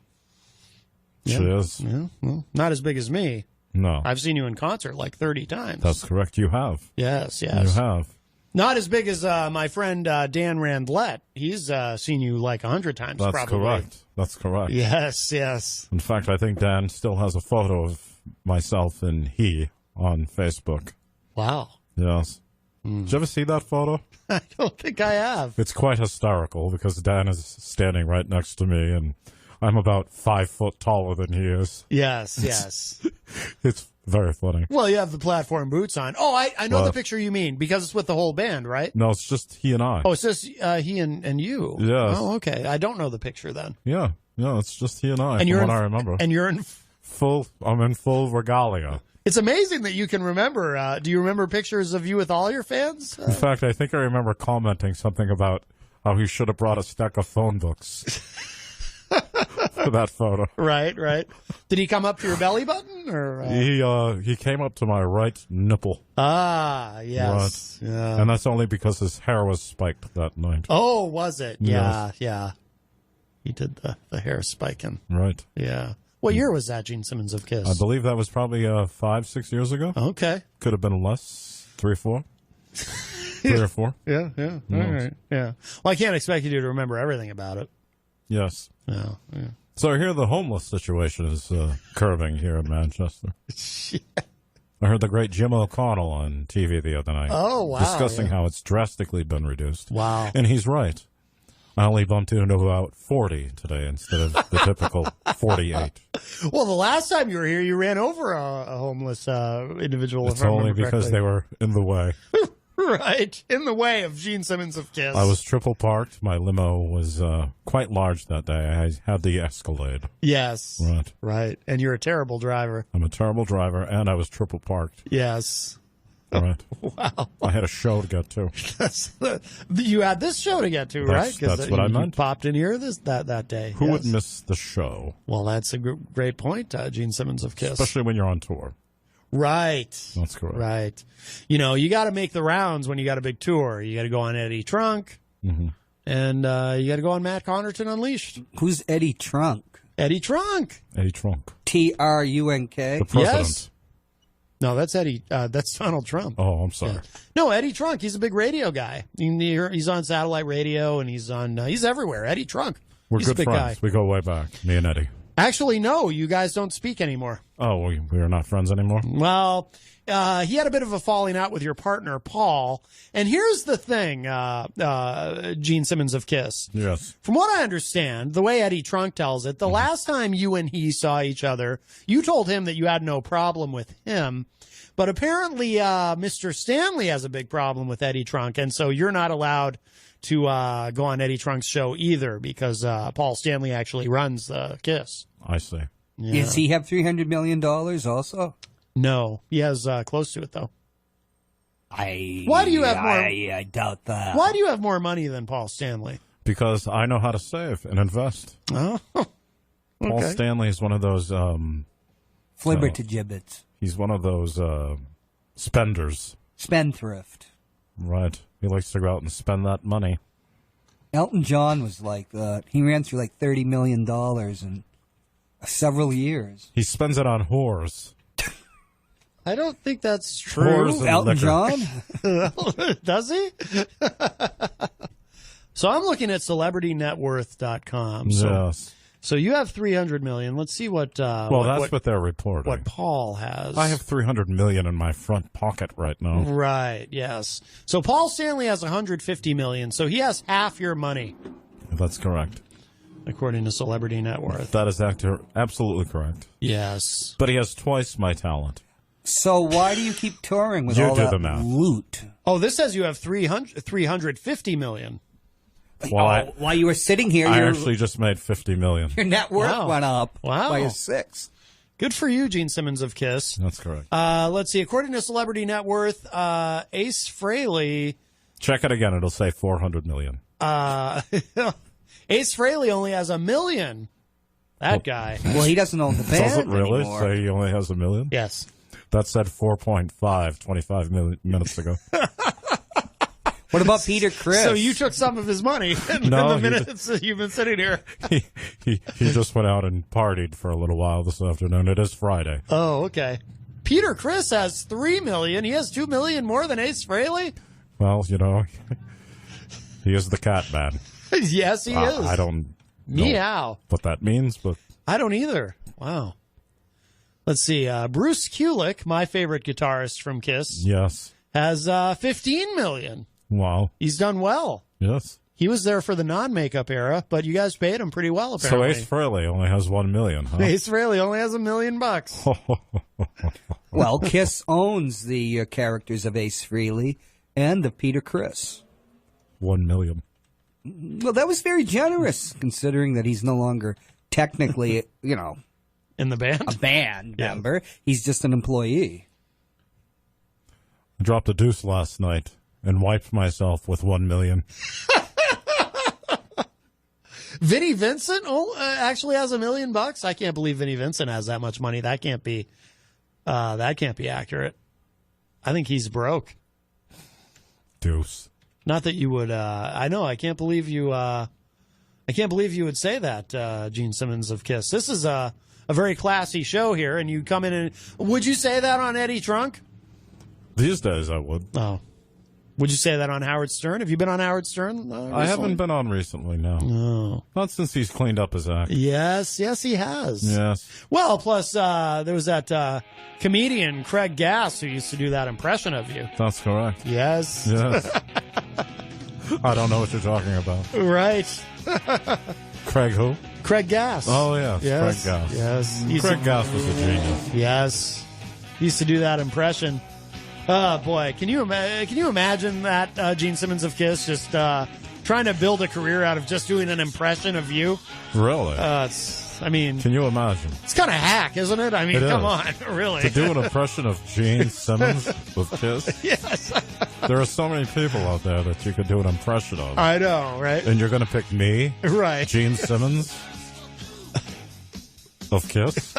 She is. Yeah, well, not as big as me. No, I've seen you in concert like 30 times. that's correct. You have. Yes, You yes. have. Not as big as my friend Dan Randlett. He's seen you like 100 times, That's probably. correct. That's correct. Yes, yes. In fact, I think Dan still has a photo of myself and he on Facebook. Wow. Yes. Did you ever see that photo? I don't think I have. It's quite hysterical because Dan is standing right next to me and I'm about 5 foot taller than he is. Yes, yes. It's very funny. Well, you have the platform boots on. Oh, I know the picture you mean because it's with the whole band, right? No, it's just he and I. Oh, it says he and you. Yes. Oh, okay. I don't know the picture then. Yeah, it's just he and I. And from you're what in, I remember. And you're in. I'm in full regalia. It's amazing that you can remember. Do you remember pictures of you with all your fans? In fact, I think I remember commenting something about how he should have brought a stack of phone books for that photo. Right, right. Did he come up to your belly button, or He came up to my right nipple, Ah, yes. Right. Yeah. and that's only because his hair was spiked that night. Oh, was it? Yeah, Yes. yeah. He did the hair spiking. Right. Yeah. What year was that, Gene Simmons of Kiss? I believe that was probably 5-6 years ago. Okay. Could have been less, 3 or 4. 3 or 4. Yeah, yeah. All right. Yeah. Well, I can't expect you to remember everything about it. Yes. No. Yeah. So I hear the homeless situation is curbing here in Manchester. I heard the great Jim O'Connell on TV the other night. Oh, wow, discussing yeah. how it's drastically been reduced. Wow. And he's right. I only bumped into about 40 today instead of the typical 48. Well, the last time you were here, you ran over a homeless individual. It's if I only remember because correctly. they were in the way. Right. In the way of Gene Simmons of Kiss. I was triple parked. My limo was quite large that day. I had the Escalade. Yes. Right. Right. And you're a terrible driver. I'm a terrible driver, and I was triple parked. Yes. Right. Wow. I had a show to get to. You had this show to get to, right? That's what I meant. You popped in here that day. Who yes. would miss the show? Well, that's a great point, Gene Simmons of KISS. Especially when you're on tour. Right. That's correct. Right. You know, you got to make the rounds when you got a big tour. You got to go on Eddie Trunk, and you got to go on Matt Connarton Unleashed. Who's Eddie Trunk? Eddie Trunk. Eddie Trunk. Trunk? The president. Yes. No, that's Eddie. That's Donald Trump. Oh, I'm sorry. Yeah. No, Eddie Trunk. He's a big radio guy. He's on satellite radio, and he's everywhere. Eddie Trunk. We're he's good a big friends. guy. We go way back, me and Eddie. Actually, no, you guys don't speak anymore. Oh, we are not friends anymore? Well, he had a bit of a falling out with your partner, Paul. And here's the thing, Gene Simmons of KISS. Yes. From what I understand, the way Eddie Trunk tells it, the last time you and he saw each other, you told him that you had no problem with him. But apparently, Mr. Stanley has a big problem with Eddie Trunk. And so you're not allowed to go on Eddie Trunk's show either because Paul Stanley actually runs KISS. I see. Yeah. Does he have $300 million also? No, he has close to it though. Why do you have more? I doubt that. Why do you have more money than Paul Stanley? Because I know how to save and invest. Oh, Paul okay. Stanley is one of those... Flibber to gibbets. He's one of those spenders. Spendthrift. Right. He likes to go out and spend that money. Elton John was like that. He ran through like $30 million in several years. He spends it on whores. I don't think that's true. Whores and Elton liquor. John? Does he? So I'm looking at celebritynetworth.com. So you have 300 million. Let's see what. Well, that's what they're reporting. What Paul has. I have 300 million in my front pocket right now. Right. Yes. So Paul Stanley has 150 million. So he has half your money, That's correct. according to Celebrity Net Worth. That is absolutely correct. Yes. But he has twice my talent. So why do you keep touring with You all do that the math. loot? Oh, this says you have 350 million. Well, While you were sitting here, I your actually just made 50 million. net worth Wow. went up Wow. by a sixth. Good for you, Gene Simmons of KISS. That's correct. Let's see. According to Celebrity Net Worth, Ace Frehley. Check it again. It'll say 400 million. Ace Frehley only has $1 million. That guy. Well, he doesn't own the band Does it really anymore. say he only has $1 million? Yes. That said 4.5 25 minutes ago. What about Peter Criss? So you took some of his money in No, the he minutes that you've been sitting here. he just went out and partied for a little while this afternoon. It is Friday. Oh, okay. Peter Criss has $3 million. He has $2 million more than Ace Frehley. Well, you know, he is the cat man. Yes, he is. I don't know Meow. what that means, but I don't either. Wow. Let's see. Bruce Kulick, my favorite guitarist from KISS, yes. has $15 million. Wow. He's done well. Yes. He was there for the non-makeup era, but you guys paid him pretty well, apparently. So Ace Frehley only has 1 million, huh? Ace Frehley only has $1 million. Well, Kiss owns the characters of Ace Frehley and of Peter Criss. 1 million. Well, that was very generous, considering that he's no longer technically, In the band? a band member. He's just an employee. I dropped a deuce last night and wiped myself with 1 million. Vinnie Vincent actually has $1 million. I can't believe Vinnie Vincent has that much money. That can't be accurate. I think he's broke. Deuce. Not that you would. I know. I can't believe you. I can't believe you would say that, Gene Simmons of KISS. This is a very classy show here, and you come in and would you say that on Eddie Trunk? These days I would. Oh, would you say that on Howard Stern? Have you been on Howard Stern? Recently? I haven't been on recently, no. Oh. Not since he's cleaned up his act. Yes, he has. Yes. Well, plus there was that comedian Craig Gass who used to do that impression of you. That's correct. Yes. Yes. I don't know what you're talking about. Right. Craig who? Craig Gass. Oh, yes. Yes. Craig Gass. Yes. Craig Gass was a genius. Yes. He used to do that impression. Oh, boy. Can you imagine that, Gene Simmons of KISS, just trying to build a career out of just doing an impression of you? Really? It's I mean, Can you imagine? it's kind of hack, isn't it? I mean, It come is. on, really. To do an impression of Gene Simmons with Kiss? Yes. There are so many people out there that you could do an impression of. I know, right? And you're going to pick me, Right. Gene Simmons, of Kiss?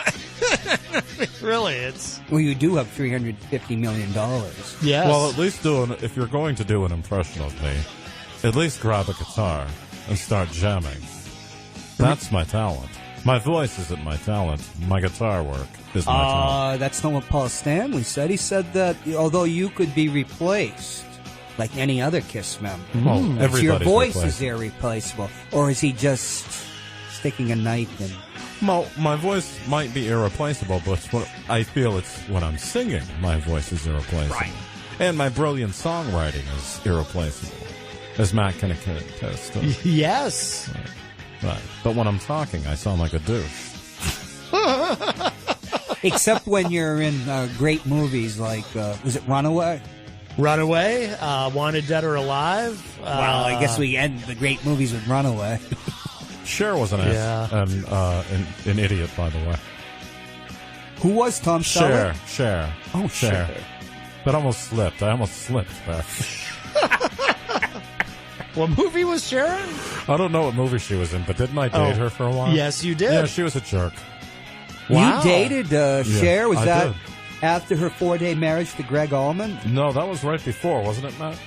Really, it's... Well, you do have $350 million. Yes. Well, at least if you're going to do an impression of me, at least grab a guitar and start jamming. That's my talent. My voice isn't my talent. My guitar work is my talent. That's not what Paul Stanley said. He said that although you could be replaced like any other Kiss member, Well, your everybody's voice replaceable. is irreplaceable. Or is he just sticking a knife in? Well, my voice might be irreplaceable, but I feel it's when I'm singing, my voice is irreplaceable. Right. And my brilliant songwriting is irreplaceable, as Matt can attest to. Yes. Right. But when I'm talking, I sound like a douche. Except when you're in great movies like, was it Runaway? Runaway, Wanted Dead or Alive. Well, I guess we end the great movies with Runaway. Cher was an ass and an idiot, by the way. Who was Tom Selleck? Cher. Oh, Cher. That almost slipped. I almost slipped there. What movie was Sharon? I don't know what movie she was in, but didn't I date her for a while? Yes, you did. Yeah, she was a jerk. Wow. You dated Cher? Was I that did. after her 4-day marriage to Greg Allman? No, that was right before, wasn't it, Matt?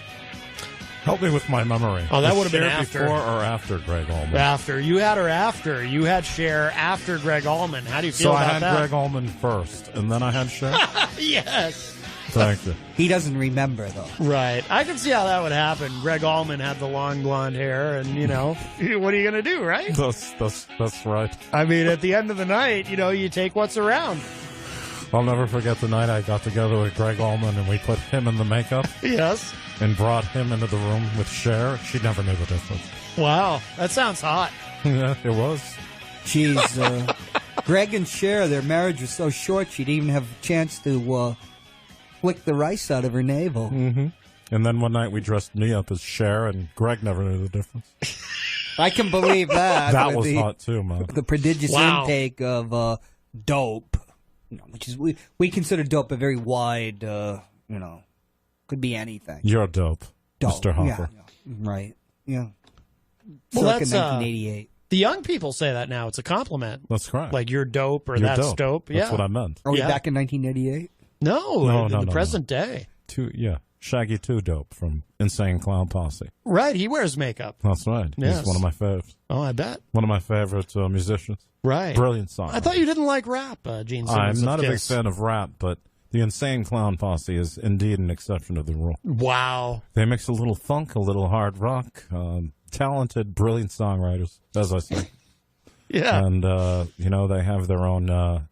Help me with my memory. Oh, that Was would have been Cher after. before or after Greg Allman? After. You had her after. You had Cher after Greg Allman. How do you feel So I about had that? Greg Allman first, and then I had Cher? Yes. Thank you. He doesn't remember, though. Right. I can see how that would happen. Greg Allman had the long blonde hair, and, you know, what are you going to do, right? That's right. I mean, at the end of the night, you know, you take what's around. I'll never forget the night I got together with Greg Allman and we put him in the makeup Yes. and brought him into the room with Cher. She never knew the difference. Wow. That sounds hot. Yeah, it was. Jeez, Greg and Cher, their marriage was so short she didn't even have a chance to flick the rice out of her navel. Mm-hmm. And then one night we dressed me up as Cher, and Greg never knew the difference. I can believe that. That with was the, hot too, man. The prodigious Wow. intake of dope, you know, which is we consider dope a very wide, could be anything. You're dope, Dope. Mr. Hopper. Yeah, right. Yeah. Well, Circa that's 1988. the young people say that now. It's a compliment. That's correct. Like you're dope or You're that's dope. That's Yeah. what I meant. Are we Yeah. back in 1988? No, No, the no. present day. Shaggy 2 Dope from Insane Clown Posse. Right. He wears makeup. That's right. Yes. He's one of my faves. Oh, I bet. One of my favorite musicians. Right. Brilliant song. I thought you didn't like rap, Gene Simmons. I'm not of a big Kiss. fan of rap, but the Insane Clown Posse is indeed an exception to the rule. Wow. They mix a little funk, a little hard rock. Talented, brilliant songwriters, as I say. Yeah. And, they have their own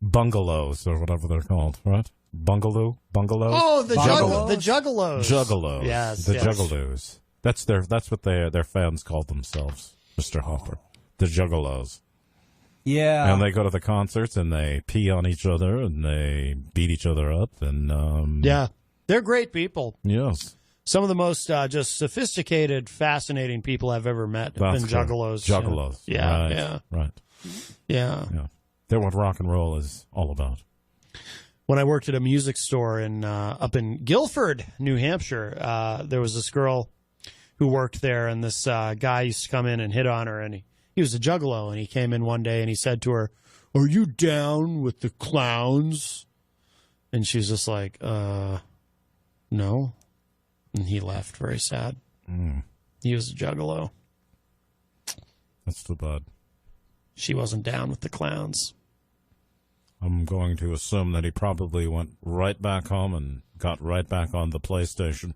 bungalows or whatever they're called, right? Bungalows? Oh, the Juggalos? Juggalos. Juggalos. Yes. The yes. Juggalos. That's what their fans call themselves, Mr. Hopper. The Juggalos. Yeah. And they go to the concerts and they pee on each other and they beat each other up and Yeah. They're great people. yes. Some of the most just sophisticated, fascinating people I've ever met have been That's cool. juggalos. Juggalos. Yeah. Right. Yeah. Right. Yeah. Yeah. They're what rock and roll is all about. When I worked at a music store up in Guilford, New Hampshire, there was this girl who worked there, and this guy used to come in and hit on her, and he was a juggalo, and he came in one day and he said to her, "Are you down with the clowns?" And she's just like, no. And he left very sad. He was a juggalo. That's too bad. She wasn't down with the clowns. I'm going to assume that he probably went right back home and got right back on the PlayStation.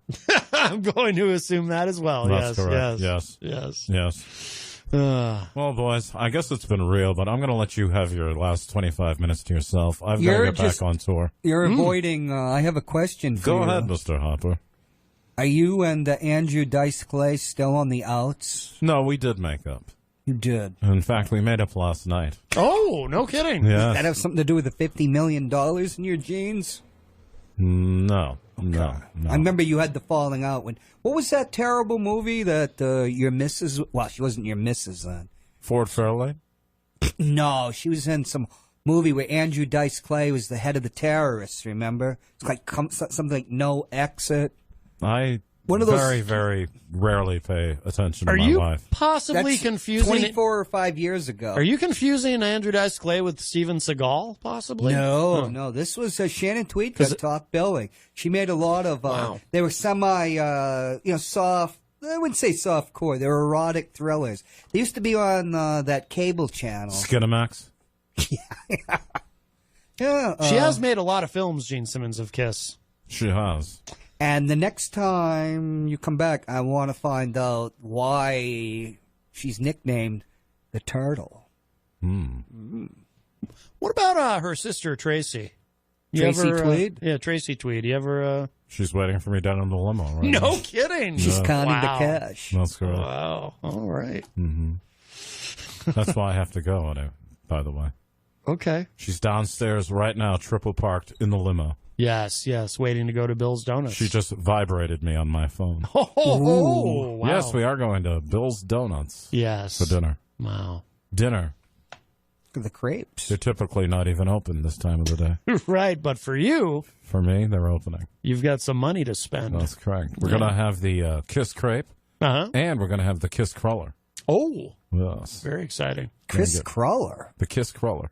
I'm going to assume that as well. That's yes, correct. yes, Yes. yes. Yes. Well, boys, I guess it's been real, but I'm going to let you have your last 25 minutes to yourself. I've got to You're get just- back on tour. You're avoiding. I have a question for Go you. ahead, Mr. Hopper. Are you and Andrew Dice Clay still on the outs? No, we did make up. You did. In fact, we made up last night. Oh, no kidding. Yeah. That have something to do with the $50 million in your jeans? No. No. I remember you had the falling out when. What was that terrible movie that your missus? Well, she wasn't your missus then. Ford Fairlane? No, she was in some movie where Andrew Dice Clay was the head of the terrorists, remember? It's like something like No Exit. I One of those- very, very rarely pay attention to Are my you wife. possibly That's confusing? 24 or 5 years ago. Are you confusing Andrew Dice Clay with Steven Seagal? Possibly. No. This was Shannon Tweed got top billing. She made a lot of. Wow. They were semi, soft. I wouldn't say soft core. They were erotic thrillers. They used to be on that cable channel. Skinamax? Yeah, She has made a lot of films, Gene Simmons of Kiss. She has. And the next time you come back, I want to find out why she's nicknamed the Turtle. What about her sister Tracy? Tracy Tweed? Yeah, Tracy Tweed. You ever? She's waiting for me down in the limo right No now. kidding. She's counting Wow. the cash. That's correct. Wow. All right. That's why I have to go, by the way. Okay. She's downstairs right now, triple parked in the limo. Yes. Waiting to go to Bill's Donuts. She just vibrated me on my phone. Oh, wow. Yes, we are going to Bill's Donuts Yes. for dinner. Wow. Dinner. Look at the crepes. They're typically not even open this time of the day. Right, but for you, For me, they're opening. you've got some money to spend. That's correct. We're going to have the Kiss Crepe, Uh-huh. and we're going to have the Kiss Cruller. Oh, Yes. very exciting. Chris Crawler. The Kiss Cruller.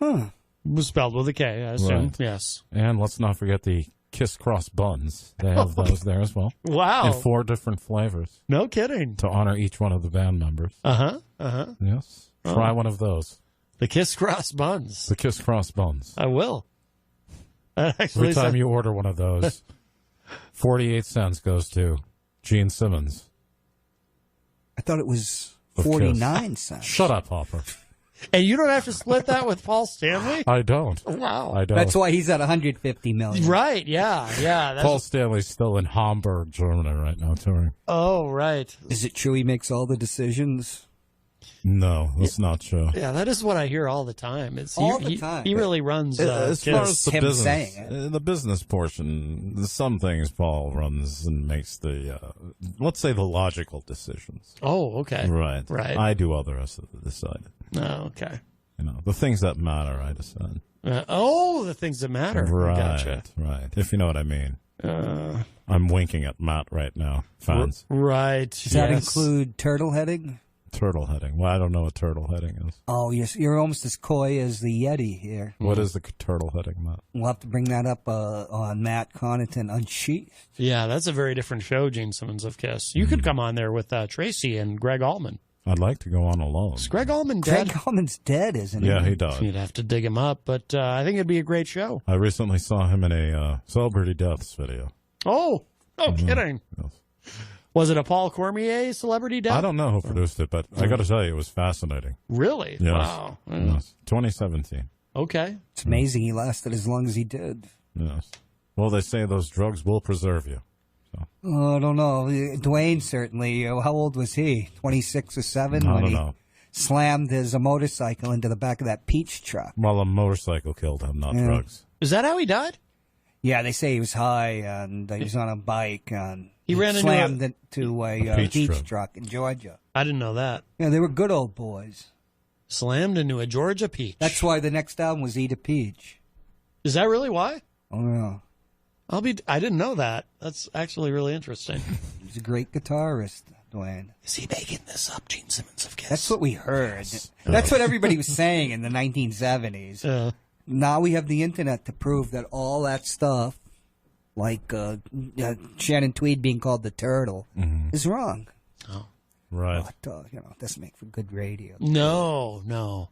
It was spelled with a K, I assume. Right. Yes. And let's not forget the Kiss Cross Buns. They have those there as well. Wow. In 4 different flavors No kidding. to honor each one of the band members. Uh-huh. Yes. Try one of those. The Kiss Cross Buns. The Kiss Cross Buns. I will. That Every actually time sounds- you order one of those, 48 cents goes to Gene Simmons. I thought it was Of 49 cents. Shut up, Hopper. And you don't have to split that with Paul Stanley? I don't. Wow. I don't. That's why he's at 150 million. Right, yeah. That's, Paul Stanley's still in Hamburg, Germany right now touring. oh, right. Is it true he makes all the decisions? No, that's not true. Yeah, that is what I hear all the time. It's All the time. He really runs As Kiss. far as the him business, saying it. the business portion, some things Paul runs and makes the, let's say, the logical decisions. Oh, okay. Right. I do all the rest of the deciding. Oh, okay. You know, the things that matter, I decide. The things that matter. Right. Gotcha. Right. If you know what I mean. I'm winking at Matt right now, fans. Right. Does that include turtle heading? Turtle heading. Well, I don't know what turtle heading is. Oh, you're almost as coy as the Yeti here. What is the turtle heading, Matt? We'll have to bring that up on Matt Connarton Unsheathed. Yeah, that's a very different show, Gene Simmons of Kiss. You could come on there with Tracy and Greg Allman. I'd like to go on alone. Is Greg Allman dead? Greg Allman's dead, isn't he? Yeah, he died. You'd have to dig him up, but I think it'd be a great show. I recently saw him in a Celebrity Deaths video. Oh, no kidding. Yes. Was it a Paul Cormier celebrity death? I don't know who produced it, but I got to tell you, it was fascinating. Really? Yes. Wow. Yes. 2017. Okay. It's amazing he lasted as long as he did. Yes. Well, they say those drugs will preserve you. Oh, I don't know. Dwayne certainly. How old was he? 26 or 7? I when don't he know. slammed his motorcycle into the back of that peach truck. Well, a motorcycle killed him, not drugs. Is that how he died? Yeah, they say he was high and he was on a bike and He ran into slammed into a peach peach truck. truck in Georgia. I didn't know that. Yeah, they were good old boys. Slammed into a Georgia peach. That's why the next album was Eat a Peach. Is that really why? Oh, yeah. I didn't know that. That's actually really interesting. He's a great guitarist, Dwayne. Is he making this up, Gene Simmons of Kiss? That's what we heard. That's what everybody was saying in the 1970s. Now we have the internet to prove that all that stuff, like Shannon Tweed being called the Turtle, is wrong. Right. But, it doesn't make for good radio. No. No.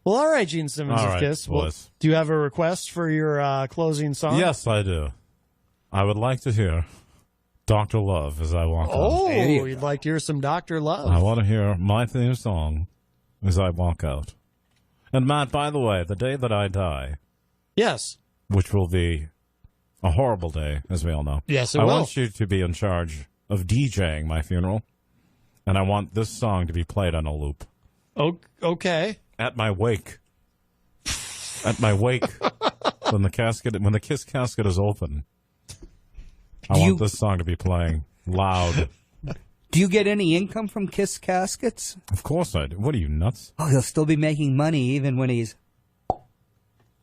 Well, all right, Gene Simmons All of right, Kiss. Well, boys. do you have a request for your closing song? Yes, I do. I would like to hear Dr. Love as I walk out. Oh, There you you'd like to hear some Dr. Love. I want to hear my theme song as I walk out. And Matt, by the way, the day that I die, Yes. which will be a horrible day, as we all know. Yes, it I will. want you to be in charge of DJing my funeral, and I want this song to be played on a loop. Okay. At my wake. At my wake, when the Kiss casket is open, I want this song to be playing loud. Do you get any income from Kiss caskets? Of course I do. What are you, nuts? Oh, he'll still be making money even when he's...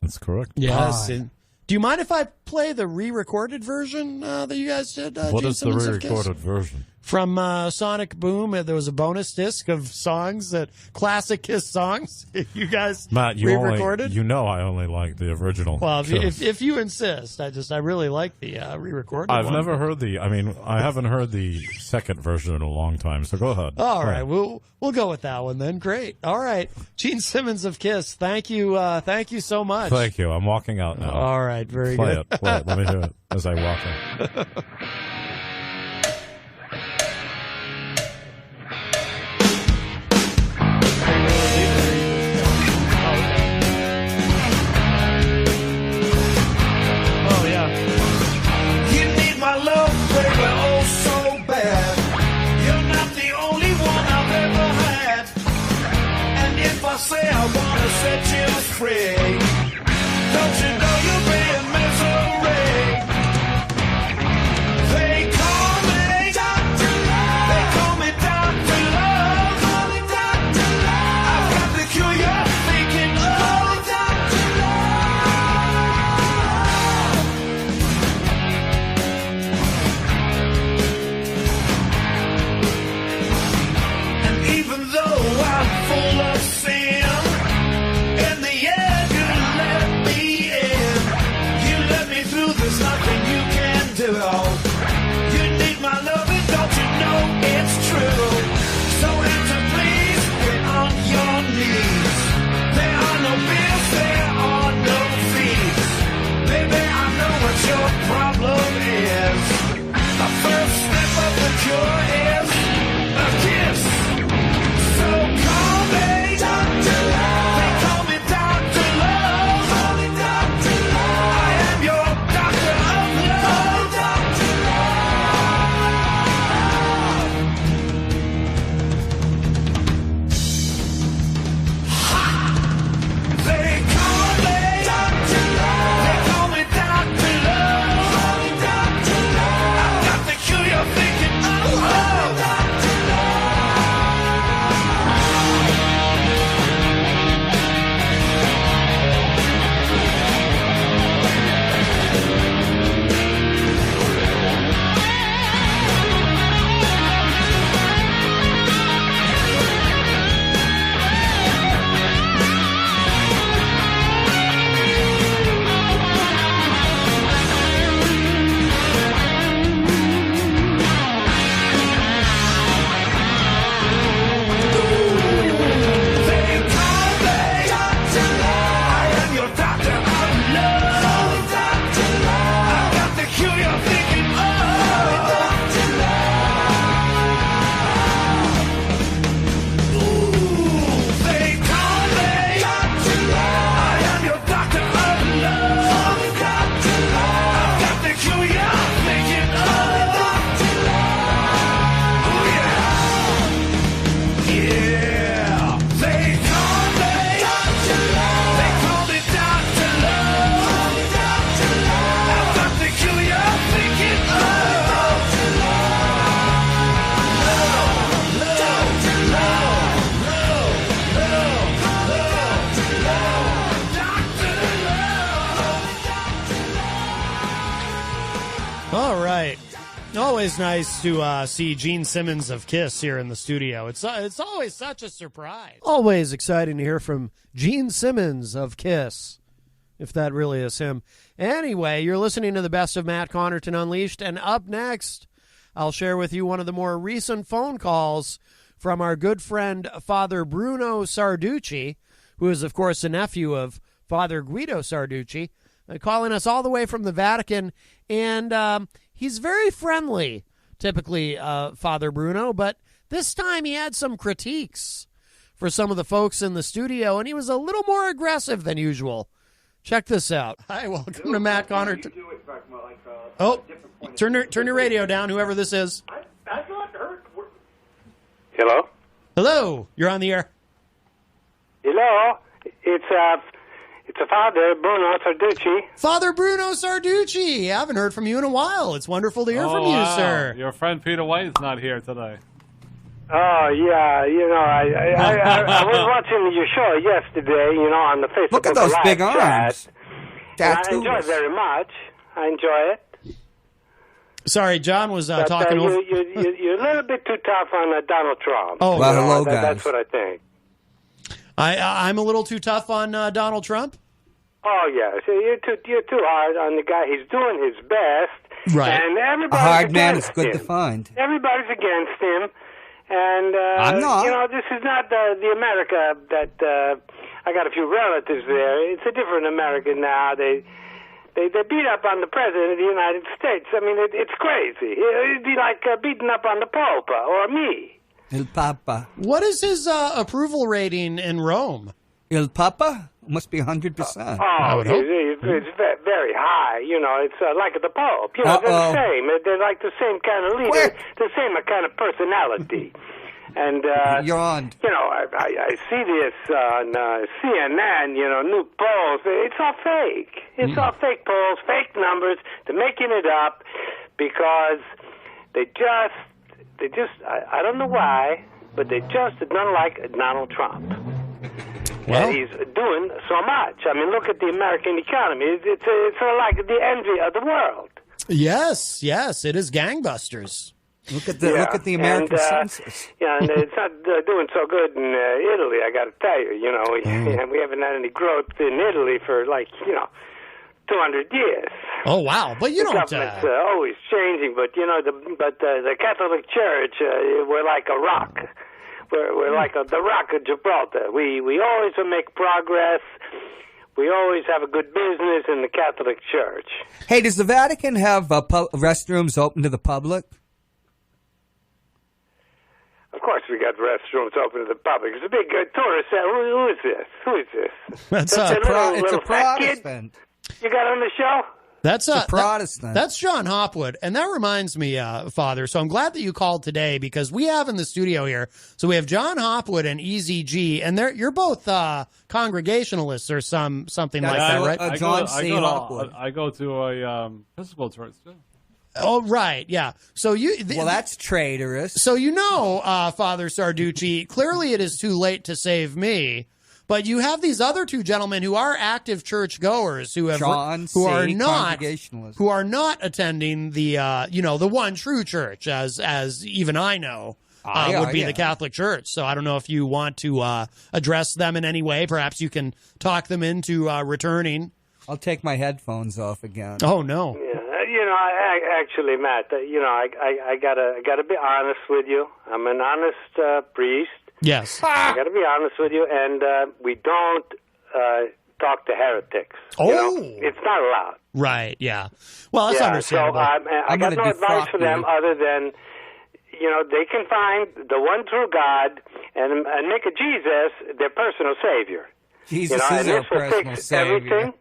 That's correct. Yes. And do you mind if I play the re-recorded version that you guys did? What Gene is the Simmons of Kiss? re-recorded version? From Sonic Boom, there was a bonus disc of songs, classic Kiss songs. You guys Matt, re-recorded. I only like the original. Well, Kiss. if you insist, I really like the re-recorded. I've one. never heard I haven't heard the second version in a long time. So go ahead. All right, we'll go with that one then. Great. All right, Gene Simmons of Kiss. Thank you so much. Thank you. I'm walking out now. All right, very Play good. it. Play it. Let me hear it as I walk in. Say I wanna set you free. Don't you know you'll be in misery? They call me Dr. Love. They call me Dr. Love. I've got the cure you're thinking of. Dr. Love. And even though I'm full of sin, there's nothing you can do. You need my loving, don't you know it's true? So answer please, get on your knees. There are no bills, there are no fees. Baby, I know what your problem is. The first step of the cure is a kiss. So call me Dr. Love. They call me Dr. Love. Call me Dr. Love. I am your doctor of love. Dr. Love. Ha! They call me Dr. Love. They call me Dr. Love. Call me Dr. Love. I've got the cure you're thinking of. Dr. All right. Always nice to see Gene Simmons of Kiss here in the studio. It's always such a surprise. Always exciting to hear from Gene Simmons of Kiss, if that really is him. Anyway, you're listening to the best of Matt Connarton Unleashed, and up next, I'll share with you one of the more recent phone calls from our good friend Father Bruno Sarducci, who is, of course, a nephew of Father Guido Sarducci, calling us all the way from the Vatican. And he's very friendly, typically, Father Bruno, but this time he had some critiques for some of the folks in the studio, and he was a little more aggressive than usual. Check this out. Hi, welcome to Matt Connarton. Oh, turn your radio down, whoever this is. Hello? Hello, you're on the air. Hello? It's a Father Bruno Sarducci. Father Bruno Sarducci. I haven't heard from you in a while. It's wonderful to hear from you, wow. sir. Your friend Peter White is not here today. Oh yeah, I was watching your show yesterday. On the Facebook. Look at those Live big chat, arms. and I Tattoos. enjoy it very much. I enjoy it. Sorry, John was But, talking over. you're a little bit too tough on Donald Trump. Oh, Well, hello, That's guys. what I think. I'm a little too tough on Donald Trump. Oh yeah, so you're too hard on the guy. He's doing his best, Right. And A everybody's hard man is against good him. to find. Everybody's against him, and I'm not. This is not the America that I got a few relatives there. It's a different America now. They beat up on the president of the United States. I mean, it's crazy. It'd be like beating up on the Pope or me. El Papa. What is his approval rating in Rome? El Papa must be 100%. Oh, would hope. it's very high. It's like the Pope. They're the Uh-oh. same. They're like the same kind of leader, Quick. the same kind of personality. And You're on. I see this on CNN. New polls. It's all fake. It's all fake polls, fake numbers. They're making it up because they just. I don't know why, but they just don't like Donald Trump. Well, And he's doing so much. I mean, look at the American economy. It's sort of like the envy of the world. yes, it is gangbusters. Look at the American census. Yeah, and it's not doing so good in Italy, I got to tell you. We haven't had any growth in Italy for 200 years. Oh wow! But you The don't. government's always changing, but the Catholic Church, we're like a rock. We're like the Rock of Gibraltar. We always make progress. We always have a good business in the Catholic Church. Hey, does the Vatican have restrooms open to the public? Of course, we got restrooms open to the public. It's a big tourist. Who is this? Who is this? That's That's a a It's a little fat kid Protestant. you got on the show? That's a Protestant. That's John Hopwood, and that reminds me, Father. So I'm glad that you called today because we have in the studio here. So we have John Hopwood and EZG, and you're both Congregationalists or something like that, right? John C. Hopwood. I go to a Episcopal church too. Oh, right, yeah. So Well, that's traitorous. So Father Sarducci, clearly it is too late to save me. But you have these other two gentlemen who are active church goers who have John who C. are not Congregationalist. who are not attending the the one true church as even I know would be the Catholic Church. So I don't know if you want to address them in any way. Perhaps you can talk them into returning. I'll take my headphones off again. Oh no. Yeah, actually, Matt, I gotta be honest with you. I'm an honest priest. Yes. I got to be honest with you, and we don't talk to heretics. Oh. It's not allowed. Right. Yeah. Well, that's understandable. So I got no advice for them other than, they can find the one true God and make a Jesus their personal savior. Jesus and is this our will personal fix savior. everything.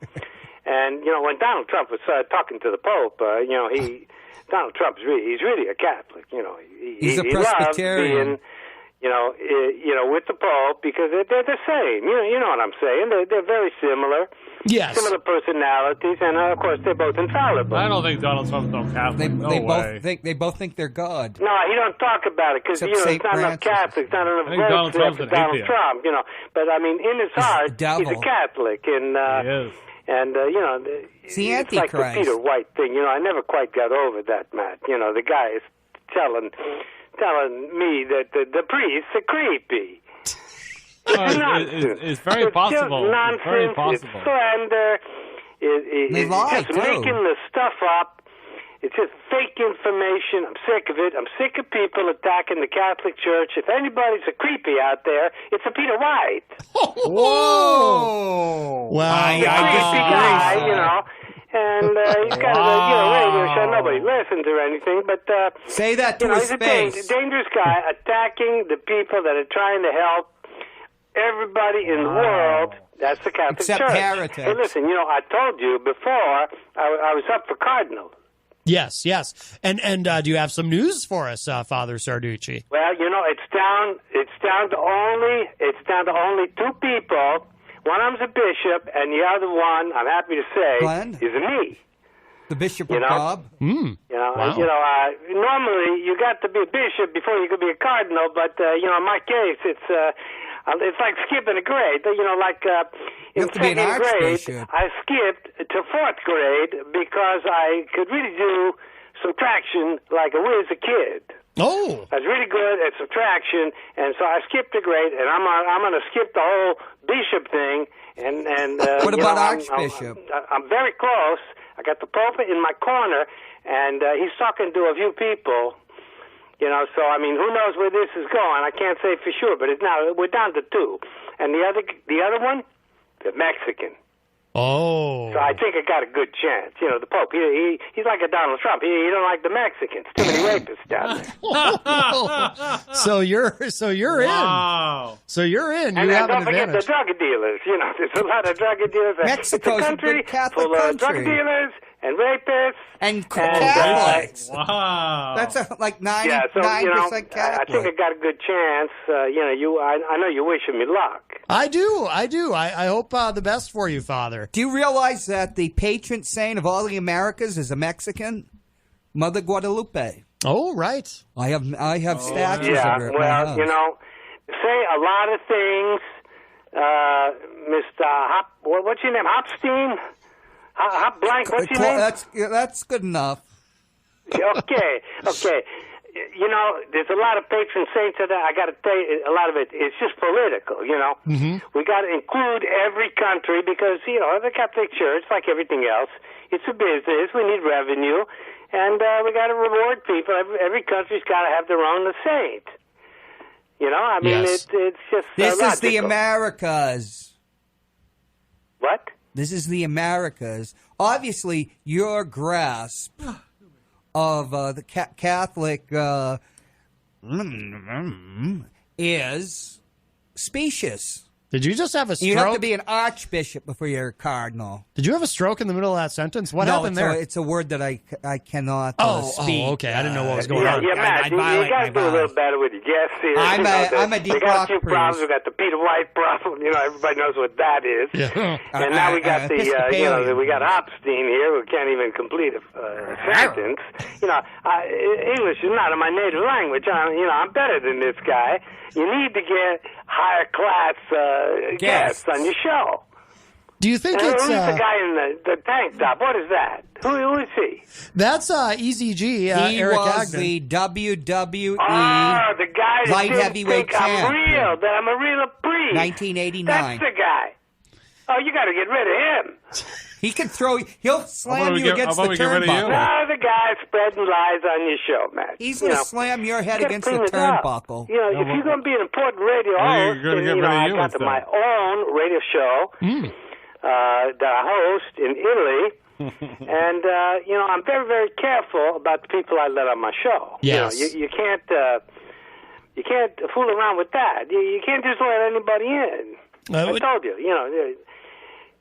And when Donald Trump was talking to the Pope, Donald Trump's he's really a Catholic. He's a he loves Presbyterian. being, with the Pope because they're the same. You know what I'm saying? They're very similar. Yes. Similar personalities, and of course they're both infallible. I don't think Donald Trump's no Catholic. They both think they're God. No, he don't talk about it because Except it's Saint not enough Francis. Catholics, not enough I think Donald votes Trump's for an Donald atheist. Trump. But I mean, in his heart, he's devil. a Catholic, and He is. It's the it's like the Antichrist. Peter White thing. I never quite got over that, Matt. The guy is telling me that the priests are creepy. It's very possible. Just nonsense. It's very possible. It's slander. They lie, just too. making the stuff up. It's just fake information. I'm sick of it. I'm sick of people attacking the Catholic Church. If anybody's a creepy out there, it's a Peter White. Whoa! Wow. I Creepy guy, disagree. And he's got a radio show. Nobody listens or anything, but Say that to his he's a face. dangerous guy attacking the people that are trying to help everybody in the world. That's the Catholic Except Church. heretics. Hey, listen, I told you before I was up for cardinal. Yes. And do you have some news for us, Father Sarducci? Well, it's down to only two people. One of them's a bishop, and the other one, I'm happy to say, Glenn? is a me. The Bishop You of know? Cobb. You know, Wow. normally you got to be a bishop before you could be a cardinal, but in my case, it's like skipping a grade. You know, like You in have to be an second grade, archbishop. I skipped to fourth grade because I could really do subtraction like a whiz a kid. Oh, I was really good at subtraction, and so I skipped a grade, and I'm going to skip the whole bishop thing. And What you about know, archbishop? I'm very close. I got the pulpit in my corner, and he's talking to a few people. You know, so I mean, who knows where this is going? I can't say for sure, but we're down to 2, and the other one, the Mexican. oh. So I think I got a good chance. You know, the Pope, he's like a Donald Trump. He don't like the Mexicans. Too many rapists down there. So you're in. Wow. So you're in. And You have don't an forget the advantage. drug dealers. You know, there's a lot of drug dealers. Mexico's it's a a country big Catholic full of drug country. dealers and rapists. And And, Catholics. Wow. That's like 99% Yeah, so, you know, Catholic. I think I got a good chance. I know you're wishing me luck. I do. I hope the best for you, Father. Do you realize that the patron saint of all the Americas is a Mexican? Mother Guadalupe. Oh, right. I have statues Yeah, of her at my well, house. you know, say a lot of things, Mr. What's your name? Hopstein? Hop blank, what's your name? That's good enough. Okay. You know, there's a lot of patron saints of that. I got to tell you, a lot of it is just political, you know. Mm-hmm. We got to include every country because, you know, the Catholic Church, like everything else, it's a business. We need revenue, and we got to reward people. Every country's got to have their own saint. You know, I mean, Yes. it's just This is the logical. Americas. What? This is the Americas. Obviously, your grasp of the Catholic is specious. Did you just have a stroke? You have to be an archbishop before you're a cardinal. Did you have a stroke in the middle of that sentence? What no, happened it's there? It's a word that I cannot Oh, speak. okay. I didn't know what was going Yeah, on. yeah, Matt, I'd you violate got my to do a little vows. better with your guests here. I'm You know, I'm a deep we got rock a few priest. problems. We got the Peter White problem. You know, everybody knows what that is. Yeah. And now we got we got Hopstein here who can't even complete a sentence. You know, English is not my native language. I'm better than this guy. You need to get higher class guests on your show. Do you think And it's who's the guy in the tank top? What is that? Who is he? that's Easy G? He Eric was Agnew. the WWE Oh, the guy that light didn't heavyweight think I'm champ. real, that I'm a real priest. 1989. That's the guy. Oh, you got to get rid of him. He can throw. He'll slam you against the get rid of you? turnbuckle. No, the guy spreading lies on your show, Matt. He's going to slam your head you gotta against the clean it up. turnbuckle. You know, if you're going to be an important radio host, you're gonna and, get rid of I you got instead. my own radio show that I host in Italy. And I'm very, very careful about the people I let on my show. Yes. You can't fool around with that. You can't just let anybody in. I told you.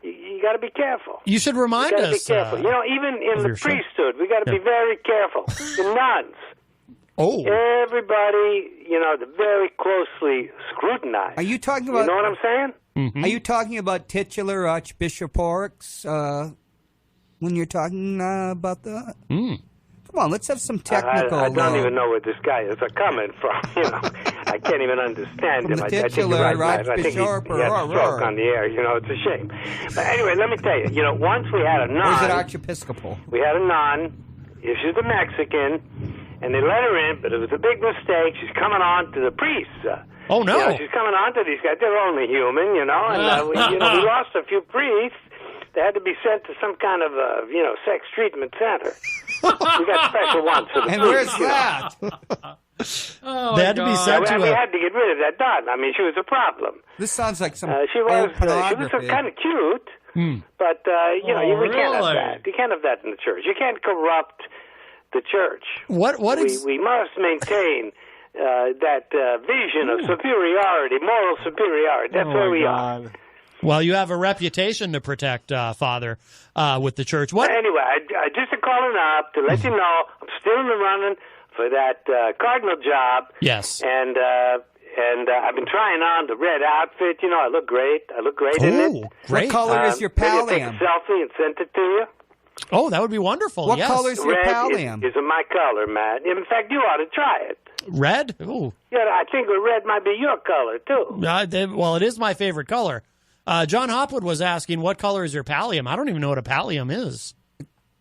You got to be careful. You should remind You got to be us. careful. Even in of the your show. priesthood, we got to be very careful. The nuns, Oh, everybody, they're very closely scrutinized. Are you talking You about? know what I'm saying? Are you talking about titular archbishoprics when you're talking about that? Come on, let's have some technical. I don't even know where this guy is coming from. I can't even understand him. the I think titular you're right, Matt. I think he archbishop had a stroke on the air. It's a shame. But anyway, let me tell you. Once we had a Or is it nun. archiepiscopal? We had a nun. She's a Mexican, and they let her in, but it was a big mistake. She's coming on to the priests. oh no! She's coming on to these guys. They're only human, and we lost a few priests. They had to be sent to some kind of sex treatment center. We got special ones for the And priests, where's that? They had to be sent to We a. had to get rid of that nun. I mean, she was a problem. This sounds like some She was old pornography. kind of cute, but we can't have really? that. You can't have that in the church. You can't corrupt the church. What is? We must maintain that vision of superiority, moral superiority. That's where we are. Well, you have a reputation to protect, Father, with the church. What? Anyway, I just calling up to let you know I'm still in the running for that cardinal job. Yes. And I've been trying on the red outfit. I look great. I look great in it. Oh, great! What color is your Maybe I'll take a pallium? selfie and send it to you. Oh, that would be wonderful. What yes. color's your Red pallium? is my color, Matt. In fact, you ought to try it. Red? Ooh. Yeah, I think red might be your color, too. Well, it is my favorite color. John Hopwood was asking, what color is your pallium? I don't even know what a pallium is.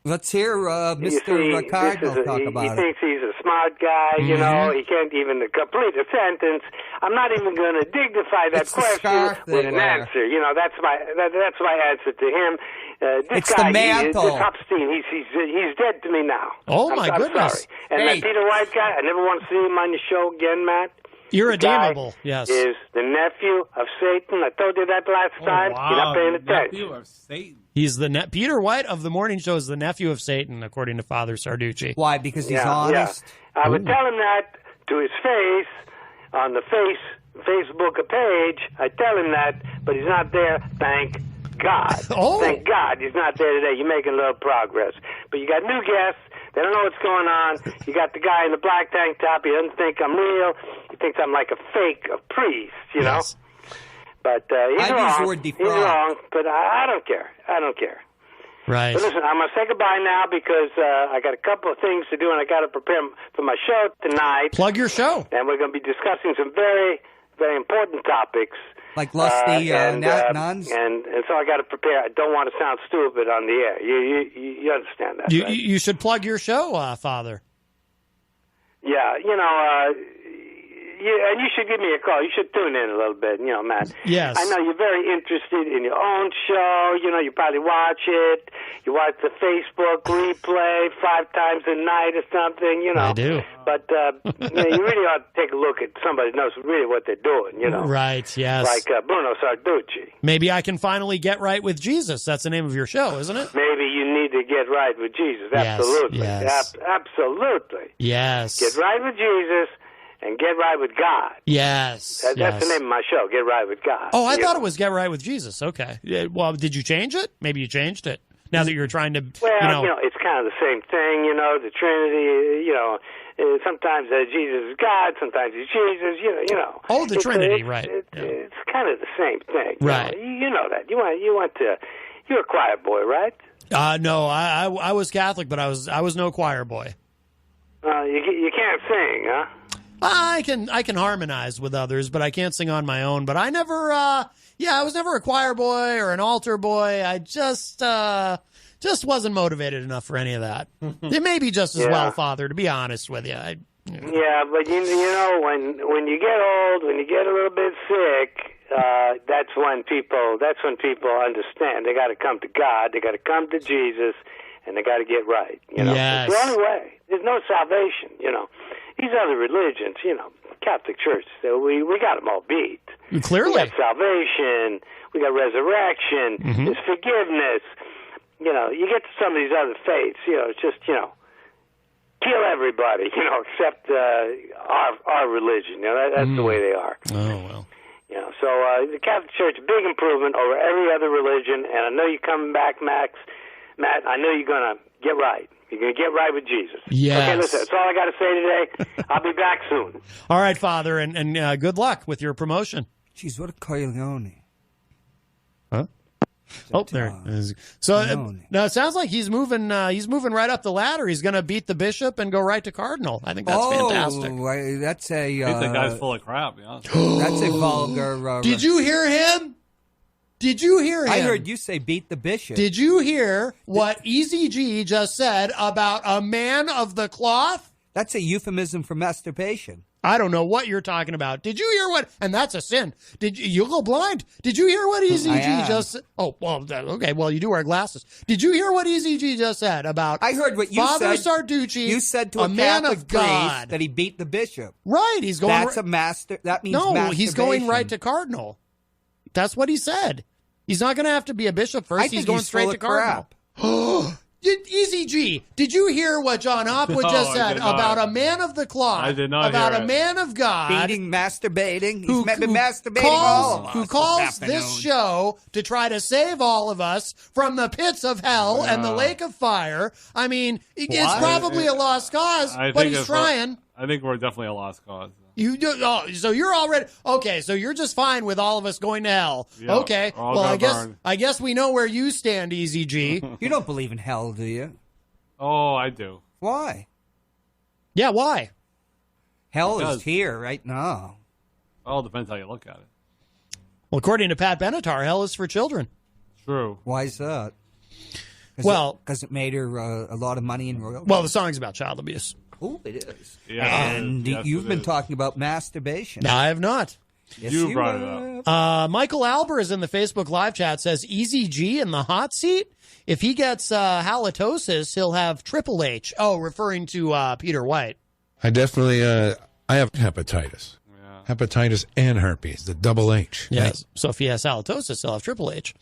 Let's hear You Mr. see, Cardinal talk he about it. thinks he's a smart guy, you know. He can't even complete a sentence. I'm not even going to dignify that It's the question scarf with they an wear. answer. You know, that's my answer to him. This It's the guy, mantle. this Hopstein, he's dead to me now. Oh, I'm my goodness. sorry. And Hey. that Peter White guy, I never want to see him on your show again, Matt. Irredeemable, Guy yes. is the nephew of Satan. I told you that last time. You're not paying attention. Nephew of Satan. He's the Peter White of the morning show is the nephew of Satan, according to Father Sarducci. Why? Because he's Yeah, honest? yeah. I would tell him that to his face on the Facebook page. I tell him that, but he's not there. Thank God. Oh. Thank God he's not there today. You're making a little progress. But you got new guests. They don't know what's going on. You got the guy in the black tank top. He doesn't think I'm real. He thinks I'm like a fake priest, you know? Yes. But he's I'd wrong. use the word He's defraud. wrong, but I don't care. I don't care. Right. But listen, I'm going to say goodbye now because I got a couple of things to do, and I got to prepare for my show tonight. Plug your show. And we're going to be discussing some very, very important topics. Like lusty nuns? And so I got to prepare. I don't want to sound stupid on the air. You understand that, right? You should plug your show, Father. Yeah, you know, and you should give me a call. You should tune in a little bit, you know, Matt. Yes. I know you're very interested in your own show. You know, you probably watch it. You watch the Facebook replay 5 times a night or something, you know. I do. But you know, you really ought to take a look at somebody who knows really what they're doing, you know. Right, yes. Like Bruno Sarducci. Maybe I can finally get right with Jesus. That's the name of your show, isn't it? Maybe you need to get right with Jesus. Yes, Absolutely. yes. Absolutely. Yes. Get right with Jesus and get right with God. Yes. That's yes. the name of my show, Get Right with God. Oh, I You thought know? it was Get Right with Jesus. Okay. Yeah, well, did you change it? Maybe you changed it. Now that you're trying to, Well, it's kind of the same thing, you know, the Trinity, you know. Sometimes Jesus is God, sometimes he's Jesus, you know. Oh, the Trinity, right. It's kind of the same thing. Right. You know that. You're a choir boy, right? No, I was Catholic, but I was no choir boy. You can't sing, huh? I can harmonize with others, but I can't sing on my own. But I never, I was never a choir boy or an altar boy. I just wasn't motivated enough for any of that. It may be just as well, Father, to be honest with you. Yeah, but you know, when you get old, when you get a little bit sick, that's when people understand. They got to come to God. They got to come to Jesus, and they got to get right. You know, Yes. it's the only way. There's no salvation. You know, these other religions, you know, Catholic Church, so we got them all beat. Clearly, we got salvation. We got resurrection. There's forgiveness. You know, you get to some of these other faiths. You know, it's just kill everybody. You know, except our religion. You know, that's the way they are. Oh well. You know, so the Catholic Church, big improvement over every other religion, and I know you're coming back, Matt. I know you're gonna get right. You're gonna get right with Jesus. Yes. Okay, listen. That's all I got to say today. I'll be back soon. All right, Father, and good luck with your promotion. Jeez, what a coglione. Huh? Oh, there it is. So now it sounds like he's moving right up the ladder. He's going to beat the bishop and go right to cardinal. I think that's fantastic. That's a. I think that guy's full of crap. Yeah. That's a vulgar. Did you hear him? Did you hear him? I heard you say beat the bishop. Did you hear what Easy G just said about a man of the cloth? That's a euphemism for masturbation. I don't know what you're talking about. Did you hear what? And that's a sin. You go blind? Did you hear what Easy G just said? Oh, well, okay. Well, you do wear glasses. Did you hear what Easy G just said about? I heard what you Father said. Sarducci. You said to a a man Catholic of God priest that he beat the bishop. Right. He's going. That's a master. That means no. masturbation. He's going right to cardinal. That's what he said. He's not going to have to be a bishop first. He's going straight to cardinal. Easy G, did you hear what John Hopwood just said about a man of the cloth? I did not about hear a it. man of God Beating, masturbating. who He's been masturbating all of us. who calls this show to try to save all of us from the pits of hell and the lake of fire. I mean, it's probably a lost cause, but he's trying. I think we're definitely a lost cause. So you're already okay. So you're just fine with all of us going to hell. Yeah, Okay. all Well, gonna I guess we know where you stand, Easy G. You don't believe in hell, do you? Oh, I do. Why? Yeah. Why? Hell Because- is here right now. Well, it depends how you look at it. Well, according to Pat Benatar, hell is for children. True. Why is that? Because it made her a lot of money in royalties. Well, the song's about child abuse. Oh, it is. Yeah, And yes, you've it been is. talking about masturbation. No, I have not. Yes, You brought it have. Michael Alber is in the Facebook live chat. Says Easy G in the hot seat. If he gets halitosis, he'll have Triple H. Oh, referring to Peter White. I definitely, I have hepatitis. Hepatitis and herpes, the double H. Yes. So if he has halitosis, he'll have Triple H.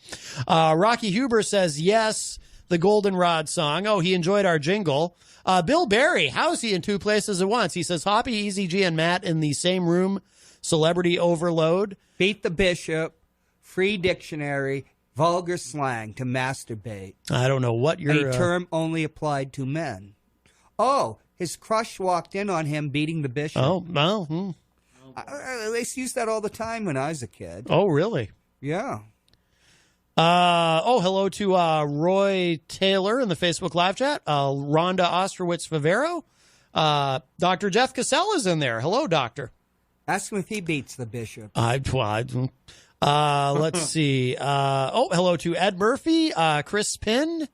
Rocky Huber says, yes, the Goldenrod song. Oh, he enjoyed our jingle. Bill Barry, how is he in two places at once? He says, Hoppy, Easy G, and Matt in the same room. Celebrity overload. Beat the bishop. Free dictionary. Vulgar slang to masturbate. I don't know what you're... A term only applied to men. Oh, his crush walked in on him beating the bishop. Oh, well... I used to use that all the time when I was a kid. Oh, really? Yeah. Hello to Roy Taylor in the Facebook live chat. Rhonda Ostrowitz-Favero. Dr. Jeff Cassella's in there. Hello, doctor. Ask him if he beats the bishop. Let's see. Hello to Ed Murphy, Chris Pinn.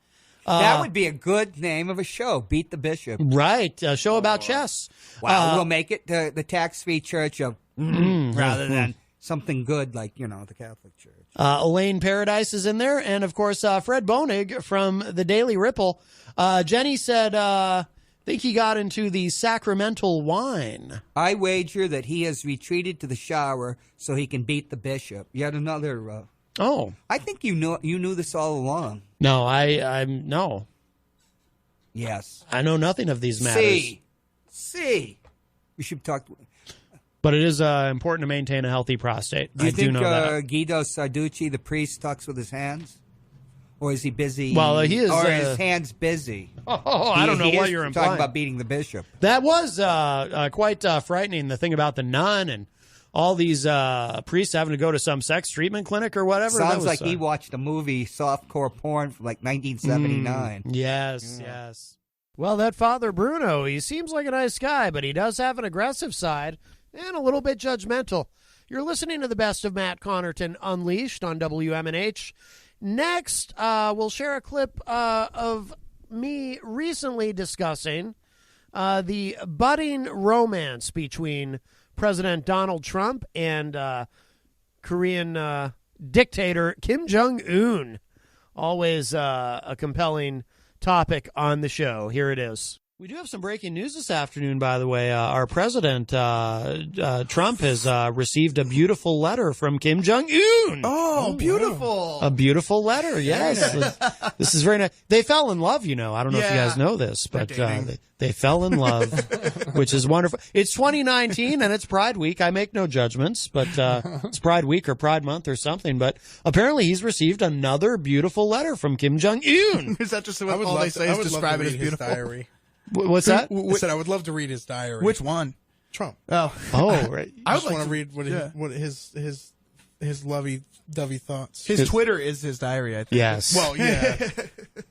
That would be a good name of a show, Beat the Bishop. Right. A show about chess. Wow, we'll make it the tax-free church of rather than something good like, the Catholic Church. Elaine Paradise is in there. And, of course, Fred Bonig from the Daily Ripple. Jenny said, think he got into the sacramental wine. I wager that he has retreated to the shower so he can beat the bishop. Yet another... I think you knew this all along. No, I'm no. Yes. I know nothing of these matters. See. We should talk... But it is important to maintain a healthy prostate. Do you think know that. Guido Sarducci, the priest, talks with his hands? Or is he busy? Well, he is... Or his hands busy? I don't know what you're implying. Talking about beating the bishop. That was quite frightening, the thing about the nun and all these priests having to go to some sex treatment clinic or whatever. Sounds like he watched a movie, softcore porn, from like 1979. Yes. Well, that Father Bruno, he seems like a nice guy, but he does have an aggressive side and a little bit judgmental. You're listening to the best of Matt Connarton Unleashed on WMNH. Next, we'll share a clip of me recently discussing the budding romance between President Donald Trump and Korean dictator Kim Jong-un. Always a compelling topic on the show. Here it is. We do have some breaking news this afternoon, by the way. Our president, Trump, has received a beautiful letter from Kim Jong-un. Oh, beautiful. A beautiful letter, yes. This is very nice. They fell in love, I don't know if you guys know this, but they fell in love, which is wonderful. It's 2019, and it's Pride Week. I make no judgments, but it's Pride Week or Pride Month or something. But apparently he's received another beautiful letter from Kim Jong-un. Is that just what all they say is describe it as beautiful? Diary. What's that? I said I would love to read his diary. Which one? Trump. Oh, right. I just want to read what his lovey-dovey thoughts. His Twitter is his diary, I think. Yes. Well, yeah.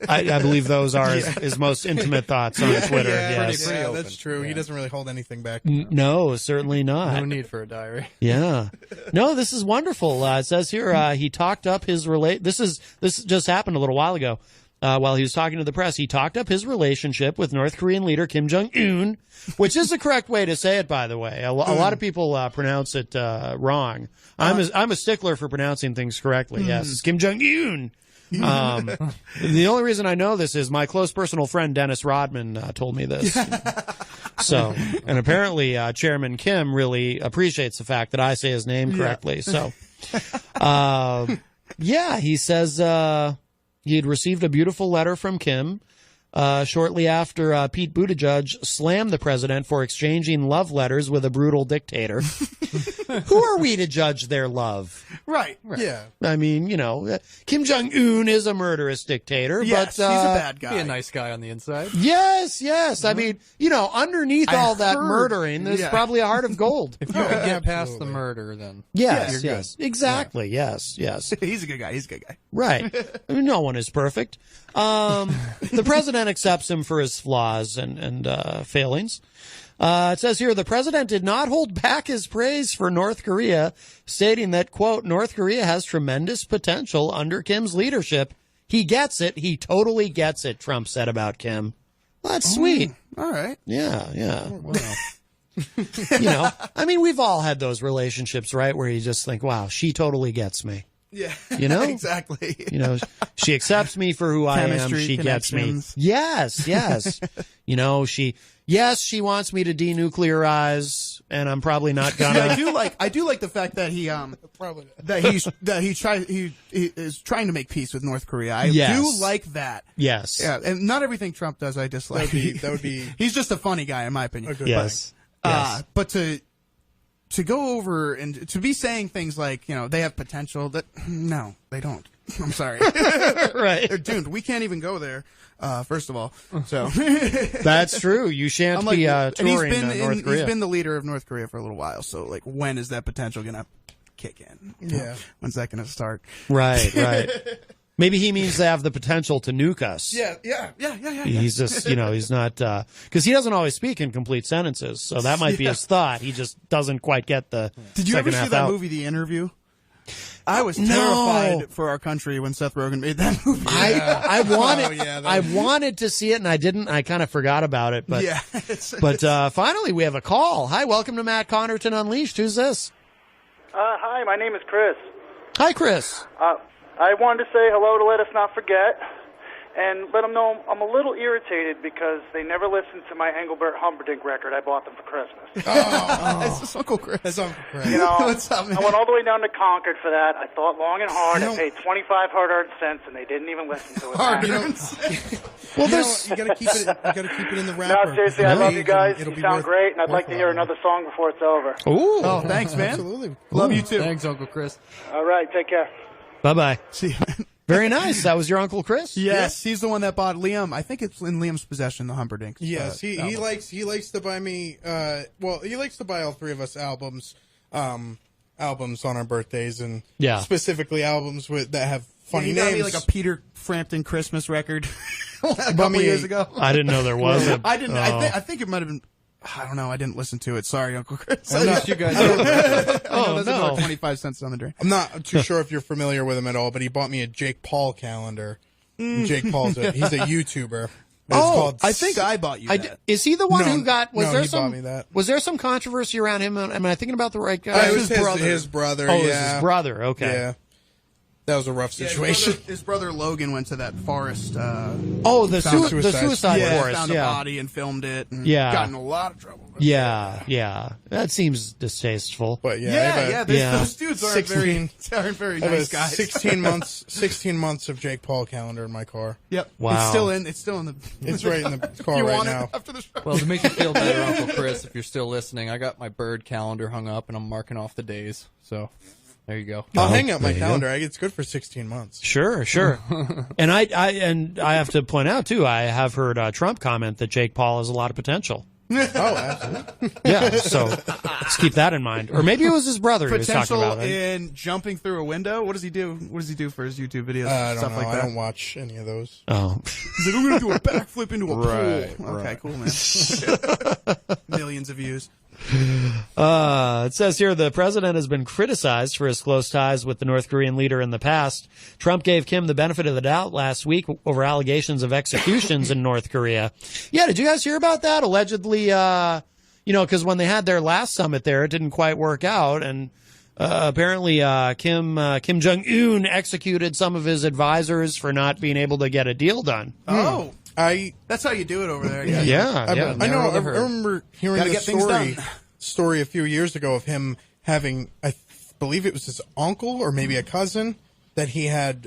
I believe those are his most intimate thoughts on Twitter. Yes. Pretty that's true. Yeah. He doesn't really hold anything back. No, certainly not. No need for a diary. Yeah. No, this is wonderful. It says here he talked up his This just happened a little while ago. While he was talking to the press, he talked up his relationship with North Korean leader Kim Jong-un, which is the correct way to say it, by the way. A lot of people pronounce it wrong. I'm a stickler for pronouncing things correctly. Yes, it's Kim Jong-un. The only reason I know this is my close personal friend Dennis Rodman told me this. So, and apparently Chairman Kim really appreciates the fact that I say his name correctly. So, he says he had received a beautiful letter from Kim. shortly after Pete Buttigieg slammed the president for exchanging love letters with a brutal dictator. Who are we to judge their love? Right. Yeah. I mean, Kim Jong-un is a murderous dictator, Yes, but he's a bad guy. Be a nice guy on the inside. Yes. I mean, underneath all that murdering, there's probably a heart of gold. If you can get past the murder, then Yes, you're yes, exactly. Yes. He's a good guy. Right. I mean, no one is perfect. The president accepts him for his flaws and failings. It says here, the president did not hold back his praise for North Korea, stating that, quote, North Korea has tremendous potential under Kim's leadership. He gets it. He totally gets it, Trump said about Kim. Well, that's sweet. All right. Yeah. Wow. I mean, we've all had those relationships, right, where you just think, wow, she totally gets me. Yeah. Exactly. She accepts me for who I am. Chemistry, She gets me. connections. Yes. She wants me to denuclearize, and I'm probably not gonna. I do like the fact that he he is trying to make peace with North Korea. I do like that. Yes. Yeah, and not everything Trump does I dislike. That would be. He's just a funny guy in my opinion. Yes. But to go over and to be saying things like, they have potential that no, they don't. I'm sorry. Right. They're doomed. We can't even go there. First of all, so that's true. You shan't be touring North Korea. He's been the leader of North Korea for a little while. So, when is that potential gonna kick in? Yeah. When's that gonna start? Right. Maybe he means they have the potential to nuke us. Yeah. He's just, he's not, because he doesn't always speak in complete sentences. So that might be his thought. He just doesn't quite get the. Did you ever second see half that out. movie, The Interview? I was terrified for our country when Seth Rogen made that movie. I wanted to see it and I didn't. I kind of forgot about it. But finally we have a call. Hi, welcome to Matt Connarton Unleashed. Who's this? Hi, my name is Chris. Hi, Chris. I wanted to say hello to Let Us Not Forget and let them know I'm a little irritated because they never listened to my Engelbert Humperdinck record I bought them for Christmas. It's just Uncle Chris. That's Uncle Chris. What's up, man? I went all the way down to Concord for that. I thought long and hard. I paid 25 hard-earned cents, and they didn't even listen to it. Well, you gotta keep it. You gotta keep it in the wrapper. No, seriously, I love you guys. You sound great, and I'd like to hear another song before it's over. Ooh. Oh, thanks, man. Absolutely. Love you too. Thanks, Uncle Chris. All right, take care. Bye-bye. See you, man. Very nice. That was your Uncle Chris? Yes, he's the one that bought Liam. I think it's in Liam's possession, the Humperdinck. Yes, he likes to buy me. He likes to buy all three of us albums on our birthdays, and specifically albums that have funny names. Got me like a Peter Frampton Christmas record a couple years ago. I didn't know there was a. I didn't. I think it might have been. I don't know. I didn't listen to it. Sorry, Uncle Chris. I missed you guys. No. 25 cents on the drain. I'm not too sure if you're familiar with him at all, but he bought me a Jake Paul calendar. Jake Paul's he's a YouTuber. I think I bought you that. Is he the one who got? he bought me that. Was there some controversy around him? Am I thinking about the right guy? It was his brother. Oh, it was his brother. Okay. Yeah. That was a rough situation. His brother Logan went to that forest. The suicide forest. Found a body and filmed it. And Yeah. got in a lot of trouble. Yeah. That seems distasteful. But those dudes aren't very nice guys. 16 months of Jake Paul calendar in my car. Yep. Wow. It's still in the. It's right in the car right now. After the show. Well, to make you feel better, Uncle Chris, if you're still listening, I got my bird calendar hung up and I'm marking off the days. So there you go. I'll hang up my calendar. It's good for 16 months. Sure. And I have to point out too. I have heard Trump comment that Jake Paul has a lot of potential. Oh, absolutely. Yeah. So let's keep that in mind. Or maybe it was his brother he was talking about. Potential in jumping through a window. What does he do? What does he do for his YouTube videos? I don't Stuff know. like that. I don't watch any of those. Oh. He's like, I'm going to do a backflip into a pool. Right. Okay, cool, man. Millions of views. It says here the president has been criticized for his close ties with the North Korean leader in the past. Trump gave Kim the benefit of the doubt last week over allegations of executions in North Korea. Yeah, did you guys hear about that? Allegedly, because when they had their last summit there, it didn't quite work out, and apparently Kim Jong-un executed some of his advisors for not being able to get a deal done. Oh. That's how you do it over there. I guess. Yeah. I know. I remember hearing the story a few years ago of him having, I believe it was his uncle or maybe a cousin that he had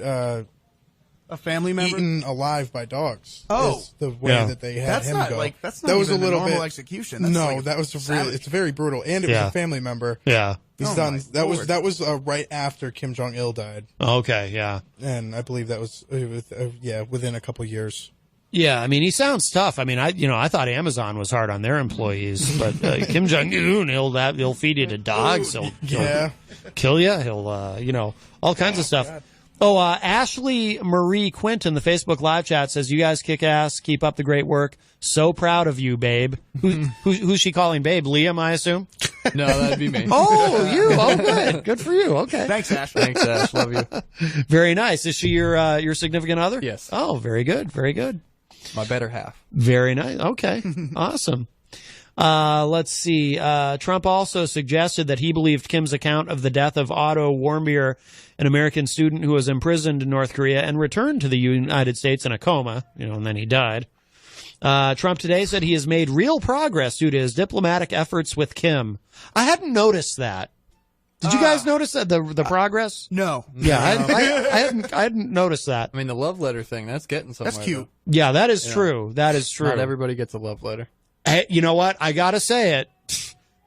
A family member eaten alive by dogs. Oh. Is the way that they had That's him not go. like that's not that was a even little normal bit execution. That's no, like that was savage. it's very brutal, and it was a family member. Yeah. He's Oh done. my That Lord. was right after Kim Jong Il died. Okay, yeah. And I believe that was within a couple years. Yeah, I mean, he sounds tough. I mean, I thought Amazon was hard on their employees, but Kim Jong Un, he'll feed you to dogs. He'll kill you. He'll all kinds of stuff. God. Oh, Ashley Marie Quint in the Facebook live chat says, "You guys kick ass. Keep up the great work. So proud of you, babe." Who's she calling babe? Liam, I assume. No, that'd be me. Oh, you. Oh, good. Good for you. Okay. Thanks, Ash. Thanks, Ash. Love you. Very nice. Is she your significant other? Yes. Oh, very good. Very good. My better half. Very nice. Okay. Awesome. Let's see. Trump also suggested that he believed Kim's account of the death of Otto Warmbier, an American student who was imprisoned in North Korea and returned to the United States in a coma, and then he died. Trump today said he has made real progress due to his diplomatic efforts with Kim. I hadn't noticed that. Did you guys notice that the progress? No. Yeah, I hadn't noticed that. I mean, the love letter thing, that's getting somewhere. That's cute. Yeah, that is true. That is true. Not everybody gets a love letter. Hey, you know what? I gotta say it.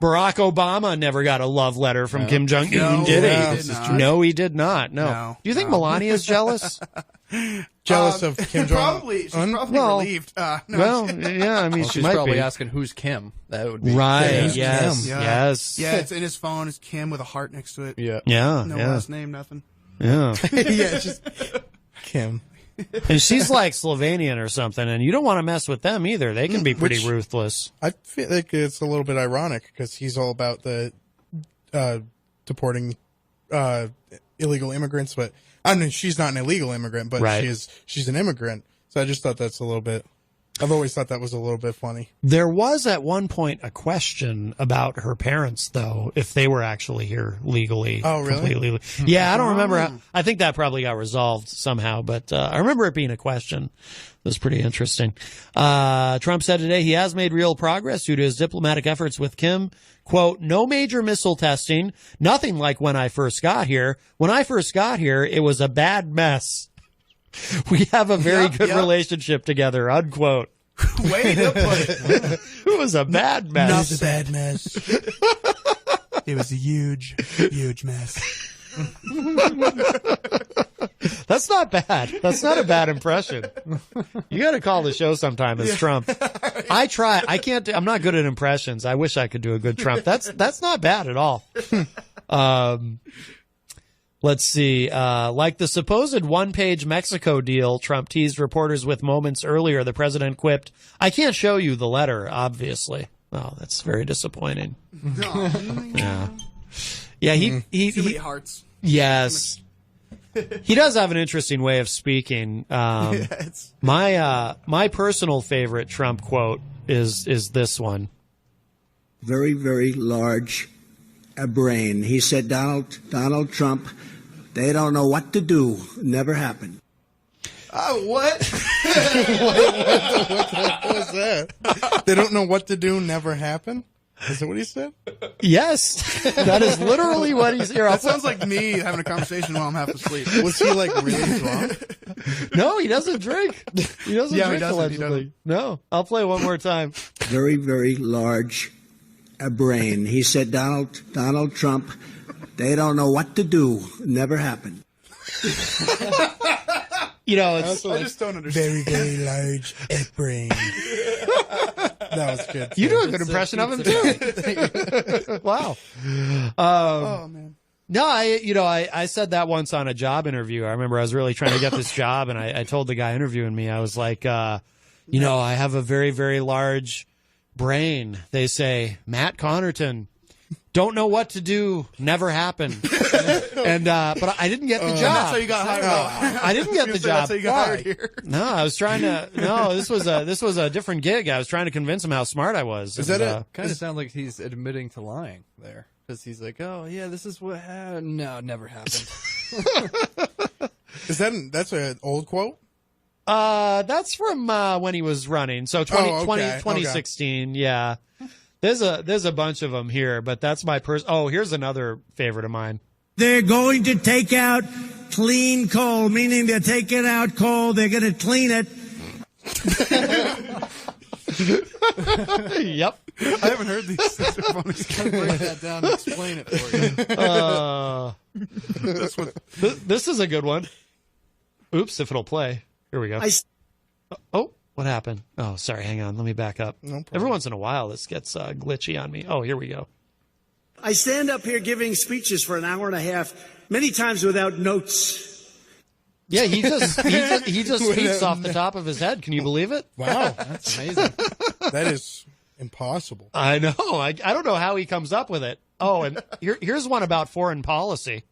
Barack Obama never got a love letter from Kim Jong Un, did he? No, he did not. No. Do you think Melania's jealous? Jealous of Kim Jong Un? She's probably relieved. No, Well, yeah, I mean, she She's might probably be. asking who's Kim. That would be Right, Who's yes, Kim? yes. Yeah, it's in his phone. It's Kim with a heart next to it. Yeah. Yeah, No yeah. last name, nothing. Yeah. Yeah, it's just Kim. And she's like Slovenian or something, and you don't want to mess with them either. They can be pretty Which- ruthless. I feel like it's a little bit ironic because he's all about the deporting illegal immigrants, but I mean she's not an illegal immigrant, but Right. she's an immigrant. So I just thought that's a little bit. I've always thought that was a little bit funny. There was at one point a question about her parents, though, if they were actually here legally. Oh, really? Completely. Yeah, I don't remember. I think that probably got resolved somehow, but I remember it being a question. It was pretty interesting. Trump said today he has made real progress due to his diplomatic efforts with Kim. Quote, "No major missile testing, nothing like when I first got here. When I first got here, it was a bad mess. We have a very good relationship together," unquote. Way to put it. It was a bad mess. Not a bad mess. It was a huge, huge mess. That's not bad. That's not a bad impression. You got to call the show sometime as Trump. I try. I can't. I'm not good at impressions. I wish I could do a good Trump. That's not bad at all. Let's see. Like the supposed one-page Mexico deal Trump teased reporters with moments earlier, the president quipped, "I can't show you the letter, obviously." Oh, that's very disappointing. Yeah. Yeah, Too many hearts. Yes. He does have an interesting way of speaking. My personal favorite Trump quote is this one. Very, very large brain. He said, Donald Trump, they don't know what to do. Never happened. Oh, what? What the hell was that? They don't know what to do. Never happened. Is that what he said? Yes, that is literally what he's here. That sounds like me having a conversation while I'm half asleep. Was he like really drunk? No, he doesn't drink. He doesn't Yeah, he drink doesn't. allegedly. He doesn't. No, I'll play one more time. Very, very large brain. He said, Donald Trump, they don't know what to do. Never happened. You know, it's I just don't understand. Very, very large brain. That was good. You do a good impression of him too. Wow. Oh, man. No, I said that once on a job interview. I remember I was really trying to get this job, and I told the guy interviewing me, I was like, I have a very, very large brain. They say, Matt Connarton, don't know what to do, never happened. And but I didn't get the job. That's how you got hired. I didn't get the job. That's how you got hired here. No, I was trying to. No, this was a different gig. I was trying to convince him how smart I was. Is that it? Kind of sounds like he's admitting to lying there. Because he's like, oh, yeah, this is what happened. No, it never happened. That's an old quote? That's from when he was running. So 2016, yeah. There's a bunch of them here, but that's my here's another favorite of mine. They're going to take out clean coal, meaning they're taking out coal, they're going to clean it. Yep. I haven't heard these ceremonies. Gotta break that down and explain it for you. This is a good one. Oops, if it'll play. Here we go. Oh, what happened? Oh, sorry. Hang on. Let me back up. No problem. Every once in a while, this gets glitchy on me. Oh, here we go. I stand up here giving speeches for an hour and a half, many times without notes. Yeah, he just speaks off the top of his head. Can you believe it? Wow, that's amazing. That is impossible. I know. I don't know how he comes up with it. Oh, and here's one about foreign policy.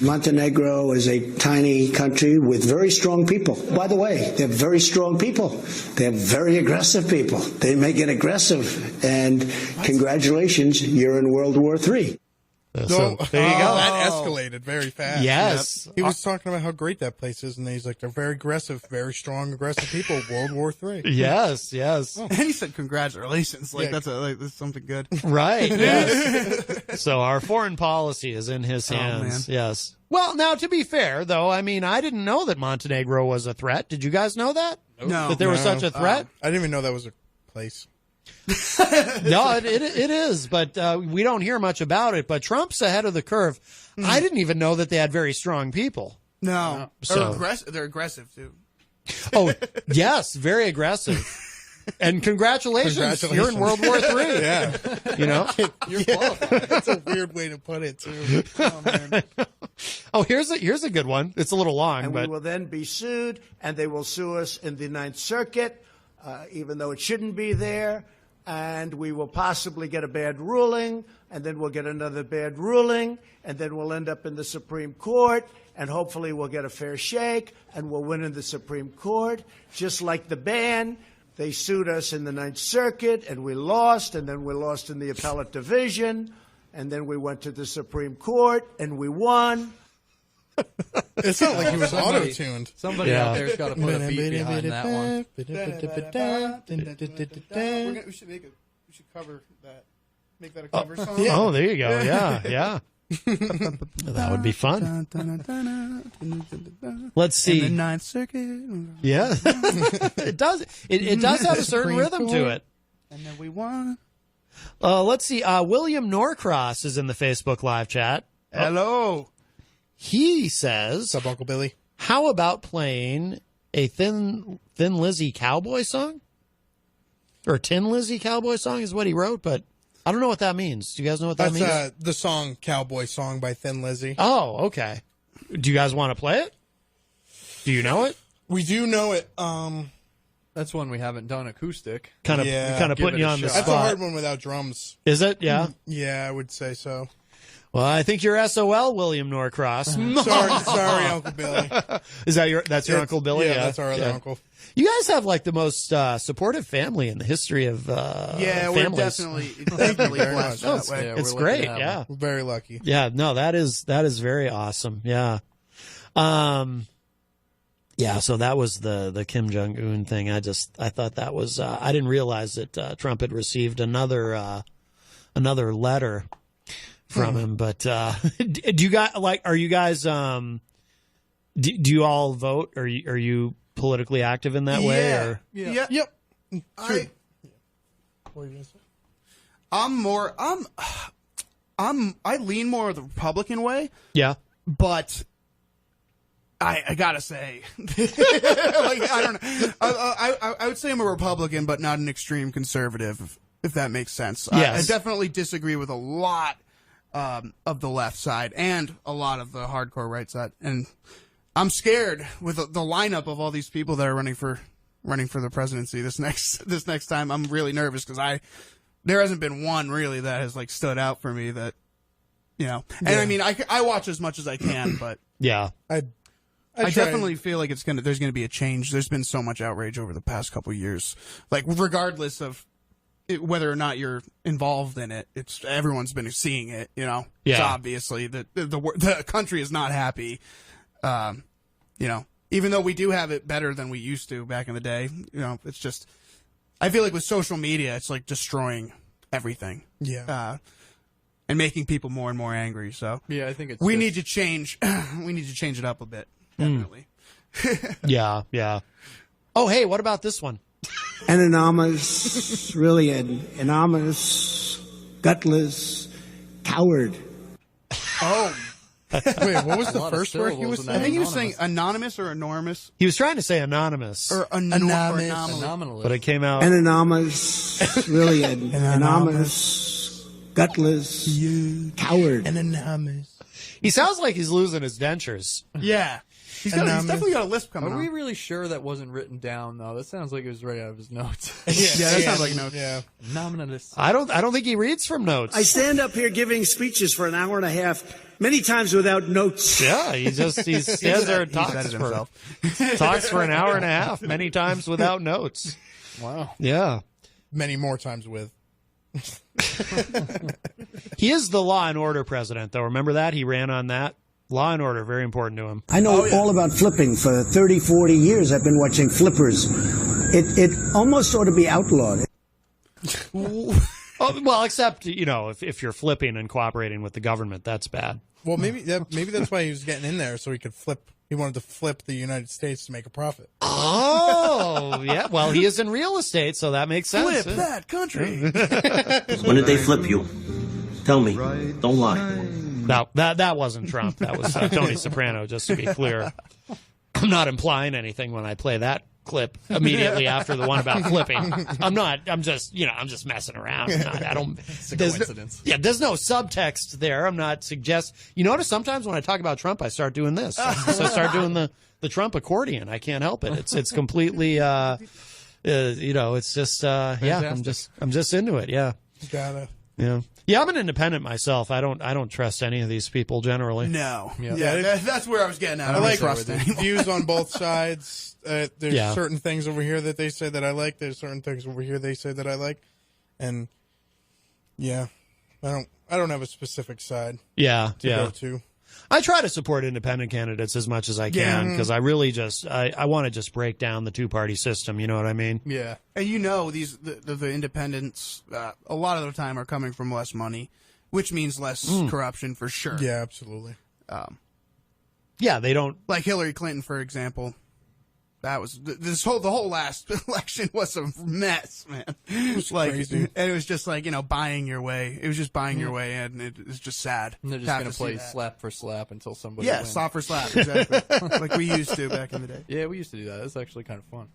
Montenegro is a tiny country with very strong people. By the way, they're very strong people. They're very aggressive people. They may get aggressive. And congratulations, you're in World War III. So there you go. That escalated very fast. Yes. Yep. He was talking about how great that place is, and he's like, they're very aggressive, very strong, aggressive people. World War III. Yes, yes. And he said congratulations. Like, that's something good. Right. Yes. So our foreign policy is in his hands. Man. Yes. Well, now, to be fair, though, I mean, I didn't know that Montenegro was a threat. Did you guys know that? No. That there was such a threat? I didn't even know that was a place. No, it is, but we don't hear much about it. But Trump's ahead of the curve. I didn't even know that they had very strong people. No. So- They're aggressive, too. Oh, yes, very aggressive. And congratulations, you're in World War III. Yeah. You know? You're qualified. That's a weird way to put it, too. Oh, man. Oh, here's a good one. It's a little long, And but we will then be sued, and they will sue us in the Ninth Circuit, even though it shouldn't be there. And we will possibly get a bad ruling, and then we'll get another bad ruling, and then we'll end up in the Supreme Court, and hopefully we'll get a fair shake, and we'll win in the Supreme Court, just like the ban. They sued us in the Ninth Circuit, and we lost, and then we lost in the appellate division, and then we went to the Supreme Court, and we won. It's not like he was auto-tuned. Somebody out there's got to put a beat behind that one. We should cover that. Make that a cover song. yeah. Oh, there you go. Yeah, yeah. That would be fun. Let's see. In the Ninth Circuit. Yeah, it does. It does have a certain rhythm to it. And then we won. Let's see. William Norcross is in the Facebook live chat. Hello. He says, What's up, Uncle Billy? how about playing a Thin Lizzy cowboy song? Or Tin Lizzy cowboy song is what he wrote, but I don't know what that means. Do you guys know what that means? That's the song Cowboy Song by Thin Lizzy. Oh, okay. Do you guys want to play it? Do you know it? We do know it. That's one we haven't done acoustic. Kind of putting you on the spot. That's a hard one without drums. Is it? Yeah. Yeah, I would say so. Well, I think you're SOL, William Norcross. Sorry, Uncle Billy. Is that that's your Uncle Billy? Yeah, that's our other uncle. You guys have like the most supportive family in the history of we're families. definitely blessed that way. Yeah, It's we're lucky great. to have Yeah. We're very lucky. Yeah, no, that is very awesome. Yeah. Yeah, so that was the Kim Jong-un thing. I thought that was I didn't realize that Trump had received another letter from him, but do you guys are you guys do you all vote? Are you politically active in that way or Yeah. Yep. I lean more the Republican way. Yeah. But I gotta say, I don't know. I would say I'm a Republican, but not an extreme conservative, if that makes sense. Yes. I definitely disagree with a lot of the left side and a lot of the hardcore right side, and I'm scared with the lineup of all these people that are running for the presidency this next time. I'm really nervous because there hasn't been one really that has like stood out for me that, you know. And I mean, I watch as much as I can, but yeah, I definitely feel like there's gonna be a change. There's been so much outrage over the past couple years, like regardless of whether or not you're involved in it, everyone's been seeing it. You know, Yeah. It's obviously the country is not happy. You know, even though we do have it better than we used to back in the day, you know, it's just, I feel like with social media, it's like destroying everything. Yeah. and making people more and more angry. So Yeah, I think it's we just- need to change. We need to change it up a bit. Definitely. Yeah, yeah. Oh, hey, what about this one? An enormous, really an enormous, gutless coward. Oh. Wait, what was A the lot of first word he was syllables in saying? I think he was saying anonymous or enormous He was trying to say anonymous, or Anonymous. anomaly. but it came out. An enormous, really an enormous, gutless coward. An anonymous. He sounds like he's losing his dentures. Yeah. He's definitely got a lisp coming Are we on. really sure that wasn't written down though? That sounds like it was right out of his notes. Yeah, that sounds like notes. Yeah. Nominalist. I don't think he reads from notes. I stand up here giving speeches for an hour and a half, many times without notes. Yeah, he stands there and He said talks it for, himself. talks for an hour and a half, many times without notes. Wow. Yeah. Many more times with. He is the law and order president, though. Remember that? He ran on that. Law and order, very important to him. I know all about flipping. For 30, 40 years, I've been watching flippers. It almost ought to be outlawed. Oh, well, except, if you're flipping and cooperating with the government, that's bad. Well, maybe that's why he was getting in there, so he could flip. He wanted to flip the United States to make a profit. Oh, yeah. Well, he is in real estate, so that makes sense. Flip that country. When did they flip you? Tell me. Don't lie. No, that wasn't Trump. That was Tony Soprano, just to be clear. I'm not implying anything when I play that clip immediately after the one about flipping. I'm just messing around. It's a coincidence. There's no subtext there. I'm not you notice sometimes when I talk about Trump, I start doing this. So I start doing the Trump accordian. I can't help it. It's completely, it's just, I'm just into it. Yeah. Gotta. Yeah, I'm an independent myself. I don't trust any of these people generally. No. Yeah, that's where I was getting at. I like trust anymore. views on both sides. There's Yeah. certain things over here that they say that I like. There's certain things over here they say that I like, and I don't have a specific side. Yeah, to yeah. go to. I try to support independent candidates as much as I can because I really I want to just break down the two-party system. You know what I mean? Yeah, and the independents a lot of the time are coming from less money, which means less corruption for sure. Yeah, absolutely. Yeah, they don't like Hillary Clinton, for example. That was the whole last election was a mess, man. It was crazy. And it was just like buying your way. It was just buying your way, and it was just sad. And they're just going to play slap for slap until somebody wins. slap for slap, exactly, like we used to back in the day. Yeah, we used to do that. It's actually kind of fun.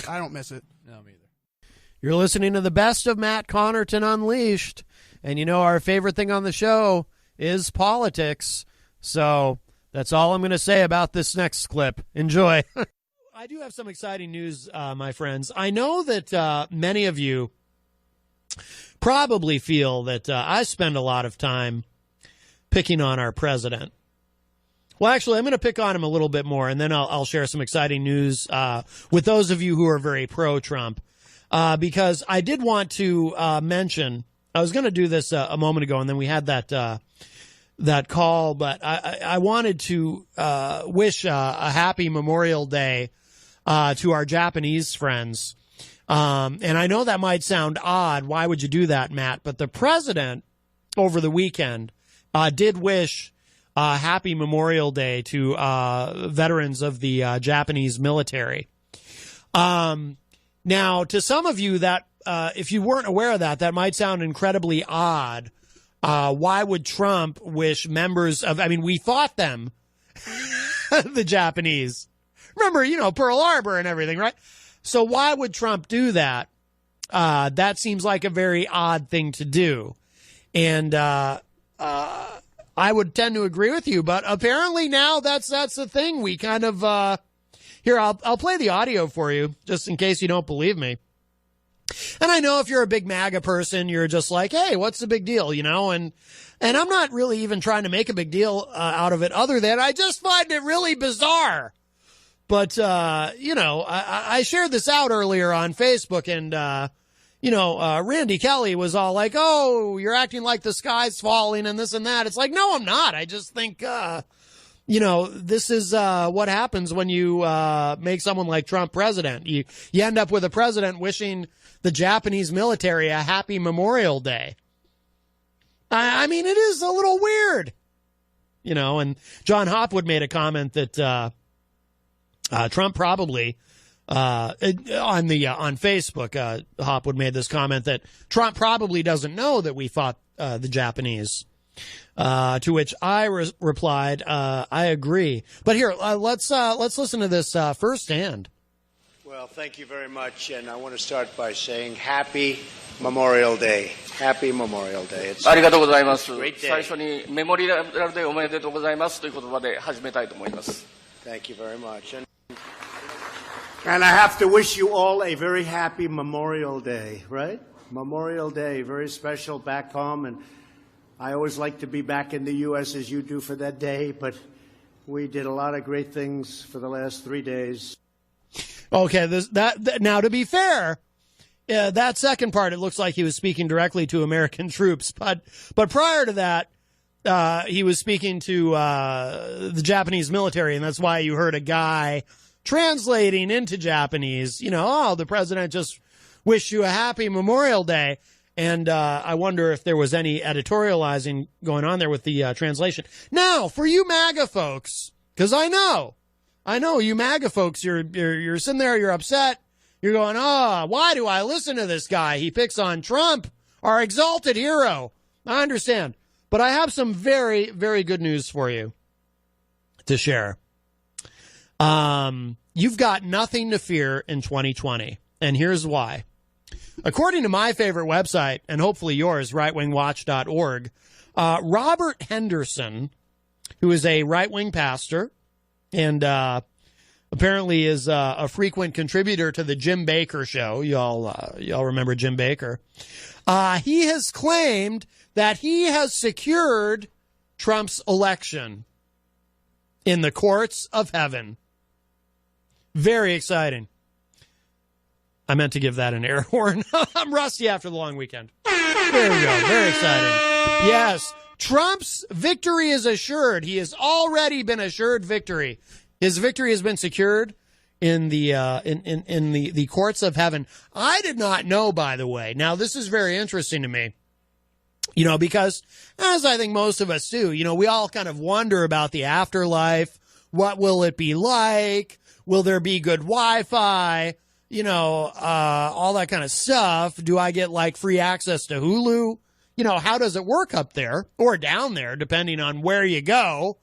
I don't miss it. No, me either. You're listening to the best of Matt Connarton Unleashed, and our favorite thing on the show is politics. So that's all I'm going to say about this next clip. Enjoy. I do have some exciting news, my friends. I know that many of you probably feel that I spend a lot of time picking on our president. Well, actually, I'm going to pick on him a little bit more, and then I'll share some exciting news with those of you who are very pro-Trump. Because I did want to mention, I was going to do this a moment ago, and then we had that call, but I wanted to wish a happy Memorial Day to our Japanese friends. And I know that might sound odd. Why would you do that, Matt? But the president over the weekend did wish happy Memorial Day to veterans of the Japanese military. Now, to some of you that if you weren't aware of that, that might sound incredibly odd. Why would Trump wish members of, we fought them, the Japanese. Remember, Pearl Harbor and everything, right? So why would Trump do that? That seems like a very odd thing to do. And I would tend to agree with you, but apparently now that's the thing. We kind of, here, I'll play the audio for you, just in case you don't believe me. And I know if you're a big MAGA person, you're just like, hey, what's the big deal, And I'm not really even trying to make a big deal out of it other than I just find it really bizarre. But, I shared this out earlier on Facebook and, Randy Kelly was all like, oh, you're acting like the sky's falling and this and that. It's like, no, I'm not. I just think, this is what happens when you make someone like Trump president. You end up with a president wishing the Japanese military a happy Memorial Day. I mean, it is a little weird. You know, and John Hopwood made a comment that Trump probably on Facebook, Hopwood made this comment that Trump probably doesn't know that we fought the Japanese. To which I replied, I agree. But here, let's listen to this firsthand. Well, thank you very much, and I want to start by saying Happy Memorial Day. Happy Memorial Day. It's ありがとうございます。 Great day. 最初にメモリアルデーおめでとうございますという言葉で始めたいと思います。 Thank you very much. And I have to wish you all a very happy Memorial Day, right? Memorial Day, very special back home, and I always like to be back in the U.S. as you do for that day, but we did a lot of great things for the last 3 days. Okay, now to be fair, that second part, it looks like he was speaking directly to American troops, but prior to that, he was speaking to the Japanese military, and that's why you heard a guy translating into Japanese, you know, oh, the president just wished you a happy Memorial Day. And I wonder if there was any editorializing going on there with the translation. Now, for you MAGA folks, because I know you MAGA folks, you're sitting there, you're upset. You're going, why do I listen to this guy? He picks on Trump, our exalted hero. I understand. But I have some very, very good news for you to share. You've got nothing to fear in 2020. And here's why. According to my favorite website, and hopefully yours, rightwingwatch.org, Robert Henderson, who is a right-wing pastor and apparently is a frequent contributor to the Jim Baker Show. Y'all remember Jim Baker. He has claimed that he has secured Trump's election in the courts of heaven. Very exciting. I meant to give that an air horn. I'm rusty after the long weekend. There we go. Very exciting. Yes, Trump's victory is assured. He has already been assured victory. His victory has been secured in the the courts of heaven. I did not know, by the way. Now, this is very interesting to me. You know, because as I think most of us do, you know, we all kind of wonder about the afterlife. What will it be like? Will there be good Wi-Fi? You know, all that kind of stuff. Do I get like free access to Hulu? You know, how does it work up there or down there, depending on where you go?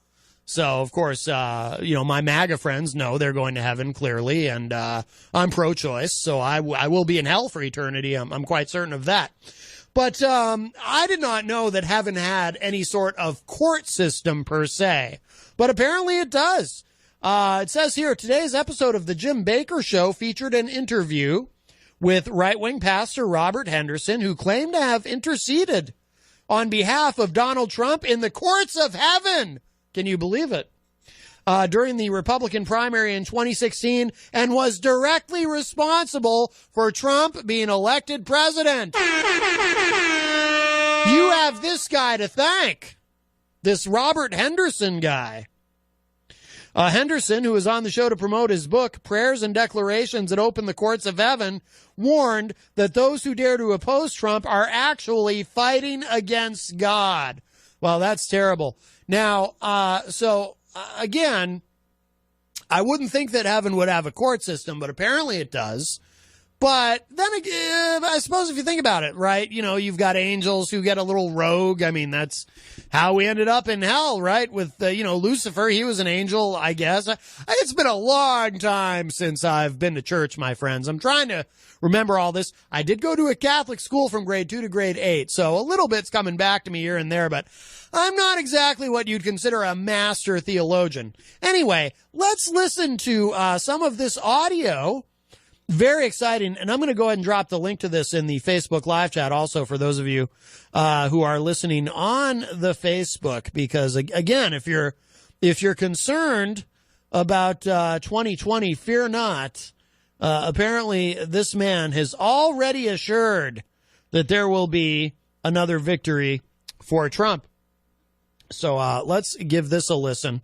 So, of course, you know, my MAGA friends know they're going to heaven clearly, and I'm pro-choice, so I will be in hell for eternity. I'm quite certain of that. But I did not know that heaven had any sort of court system per se, but apparently it does. It says here, today's episode of the Jim Baker Show featured an interview with right-wing pastor Robert Henderson, who claimed to have interceded on behalf of Donald Trump in the courts of heaven. Can you believe it? During the Republican primary in 2016, and was directly responsible for Trump being elected president. You have this guy to thank, this Robert Henderson guy. Henderson, who was on the show to promote his book, Prayers and Declarations That Open the Courts of Heaven, warned that those who dare to oppose Trump are actually fighting against God. Well, that's terrible. Now, again, I wouldn't think that heaven would have a court system, but apparently it does. But then again, I suppose if you think about it, right, you know, you've got angels who get a little rogue. I mean, that's how we ended up in hell, right? With, you know, Lucifer, he was an angel, I guess. It's been a long time since I've been to church, my friends. I'm trying to remember all this. I did go to a Catholic school from grade 2 to grade 8, so a little bit's coming back to me here and there, but I'm not exactly what you'd consider a master theologian. Anyway, let's listen to some of this audio. Very exciting, and I'm going to go ahead and drop the link to this in the Facebook live chat also for those of you who are listening on the Facebook, because again, if you're concerned about 2020, fear not. Apparently, this man has already assured that there will be another victory for Trump. So let's give this a listen.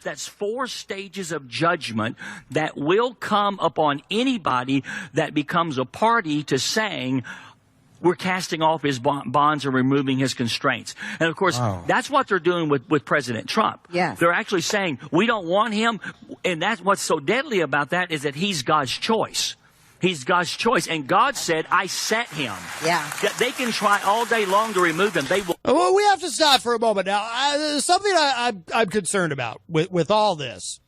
That's 4 stages of judgment that will come upon anybody that becomes a party to saying, we're casting off his bonds and removing his constraints. And, of course, that's what they're doing with President Trump. Yes. They're actually saying, we don't want him. And that's what's so deadly about that is that he's God's choice. He's God's choice. And God said, I set him. Yeah. They can try all day long to remove him. They will. Well, we have to stop for a moment now. Something I'm concerned about with all this.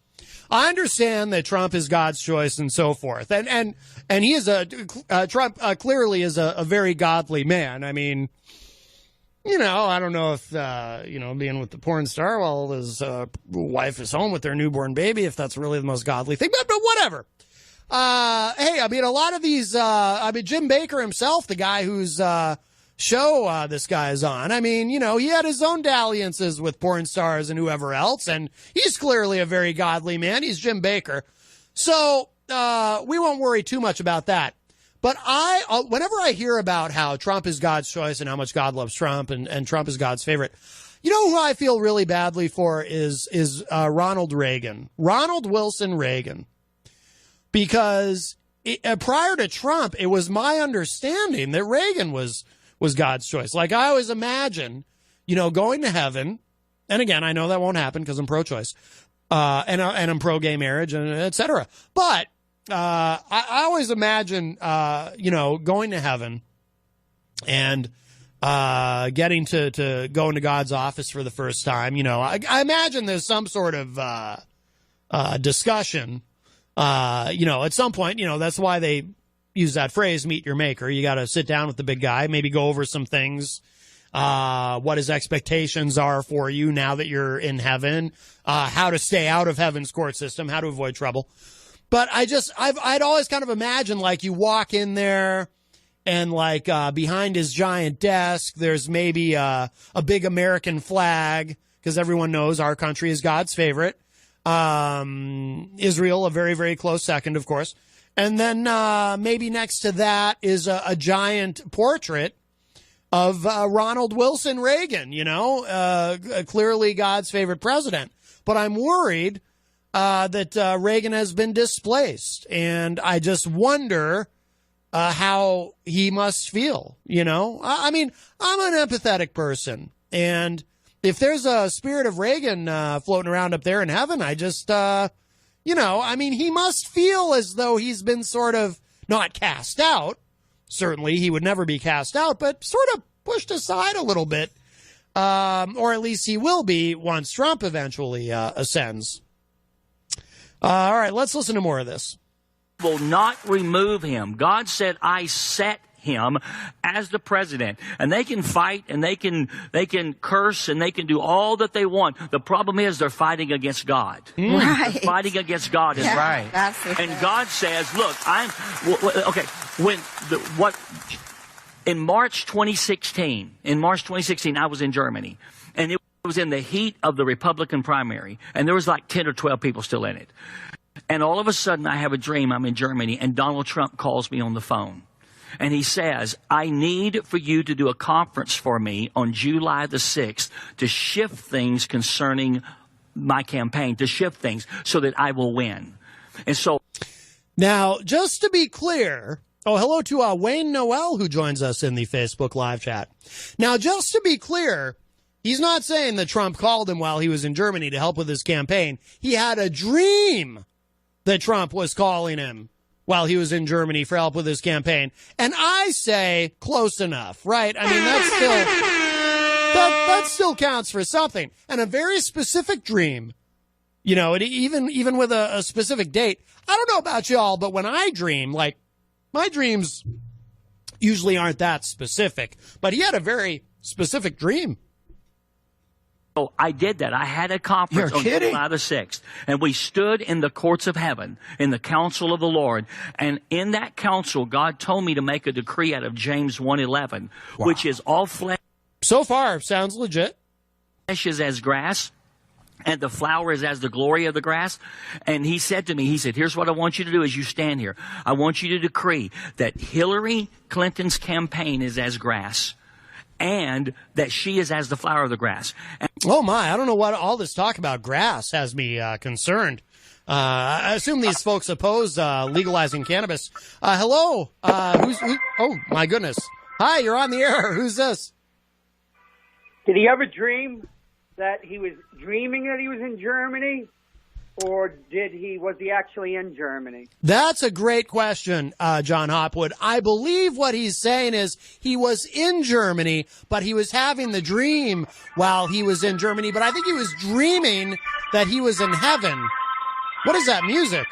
I understand that Trump is God's choice and so forth, and he is Trump clearly is a very godly man. I mean, I don't know if being with the porn star while his wife is home with their newborn baby, if that's really the most godly thing, but whatever. Hey, I mean, a lot of these, Jim Baker himself, the guy whose show this guy is on. I mean, he had his own dalliances with porn stars and whoever else, and he's clearly a very godly man. He's Jim Baker. So we won't worry too much about that. But whenever I hear about how Trump is God's choice and how much God loves Trump and Trump is God's favorite, who I feel really badly for is Ronald Reagan. Ronald Wilson Reagan. Because prior to Trump, it was my understanding that Reagan was God's choice. Like, I always imagine, going to heaven. And again, I know that won't happen because I'm pro-choice, and I'm pro-gay marriage, and et cetera. But I always imagine, going to heaven and getting to go into God's office for the first time. I imagine there's some sort of discussion. At some point, that's why they use that phrase, meet your maker. You got to sit down with the big guy, maybe go over some things, what his expectations are for you now that you're in heaven, how to stay out of heaven's court system, how to avoid trouble. But I'd always kind of imagined, like, you walk in there and, like, behind his giant desk, there's maybe a big American flag, because everyone knows our country is God's favorite. Israel, a very, very close second, of course. And then maybe next to that is a giant portrait of Ronald Wilson Reagan, clearly God's favorite president. But I'm worried that Reagan has been displaced. And I just wonder how he must feel, I mean, I'm an empathetic person. And if there's a spirit of Reagan floating around up there in heaven, I just, he must feel as though he's been sort of not cast out. Certainly, he would never be cast out, but sort of pushed aside a little bit. Or at least he will be once Trump eventually ascends. All right, let's listen to more of this. Will not remove him. God said, I set him as the president, and they can fight and they can curse and they can do all that they want. The problem is they're fighting against God. Right. They're fighting against God is right. That's the and thing. God says, look, in March 2016, I was in Germany, and it was in the heat of the Republican primary, and there was like 10 or 12 people still in it. And all of a sudden I have a dream. I'm in Germany, and Donald Trump calls me on the phone. And he says, I need for you to do a conference for me on July the 6th to shift things concerning my campaign, to shift things so that I will win. And so now, just to be clear, hello to Wayne Noel, who joins us in the Facebook live chat. Now, just to be clear, he's not saying that Trump called him while he was in Germany to help with his campaign. He had a dream that Trump was calling him while he was in Germany for help with his campaign. And I say close enough, right? I mean, that still counts for something. And a very specific dream, even with a specific date. I don't know about y'all, but when I dream, like, my dreams usually aren't that specific. But he had a very specific dream. So I did that. I had a conference on July the 6th, and we stood in the courts of heaven, in the council of the Lord. And in that council, God told me to make a decree out of James 1:11, which is all flesh. So far, sounds legit. Flesh is as grass, and the flower is as the glory of the grass. And he said to me, here's what I want you to do as you stand here. I want you to decree that Hillary Clinton's campaign is as grass, and that she is as the flower of the grass. Oh, my. I don't know what all this talk about grass has me concerned. I assume these folks oppose legalizing cannabis. Hello. Oh, my goodness. Hi, you're on the air. Who's this? Did he ever dream that he was dreaming that he was in Germany? Or was he actually in Germany? That's a great question, John Hopwood. I believe what he's saying is he was in Germany, but he was having the dream while he was in Germany. But I think he was dreaming that he was in heaven. What is that music?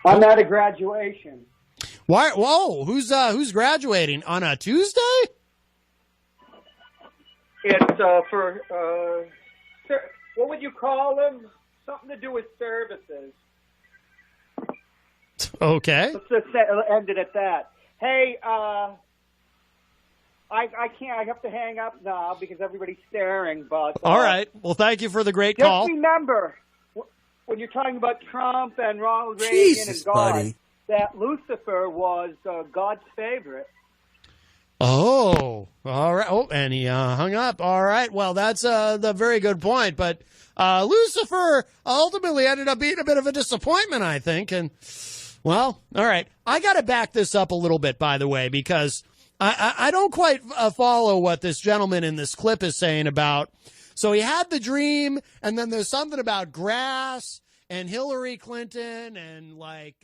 I'm at a graduation. Why? Whoa! Who's graduating on a Tuesday? It's for what would you call them? Something to do with services. Okay. Let's just end it at that. Hey, I can't. I have to hang up now because everybody's staring. But all right. Well, thank you for the great just call. remember, when you're talking about Trump and Ronald Reagan Jesus, and God, buddy. that Lucifer was God's favorite. Oh, all right. Oh, and he hung up. All right. Well, that's the very good point. But Lucifer ultimately ended up being a bit of a disappointment, I think. And, well, all right. I got to back this up a little bit, by the way, because I don't quite follow what this gentleman in this clip is saying about. So he had the dream, and then there's something about grass and Hillary Clinton and, like...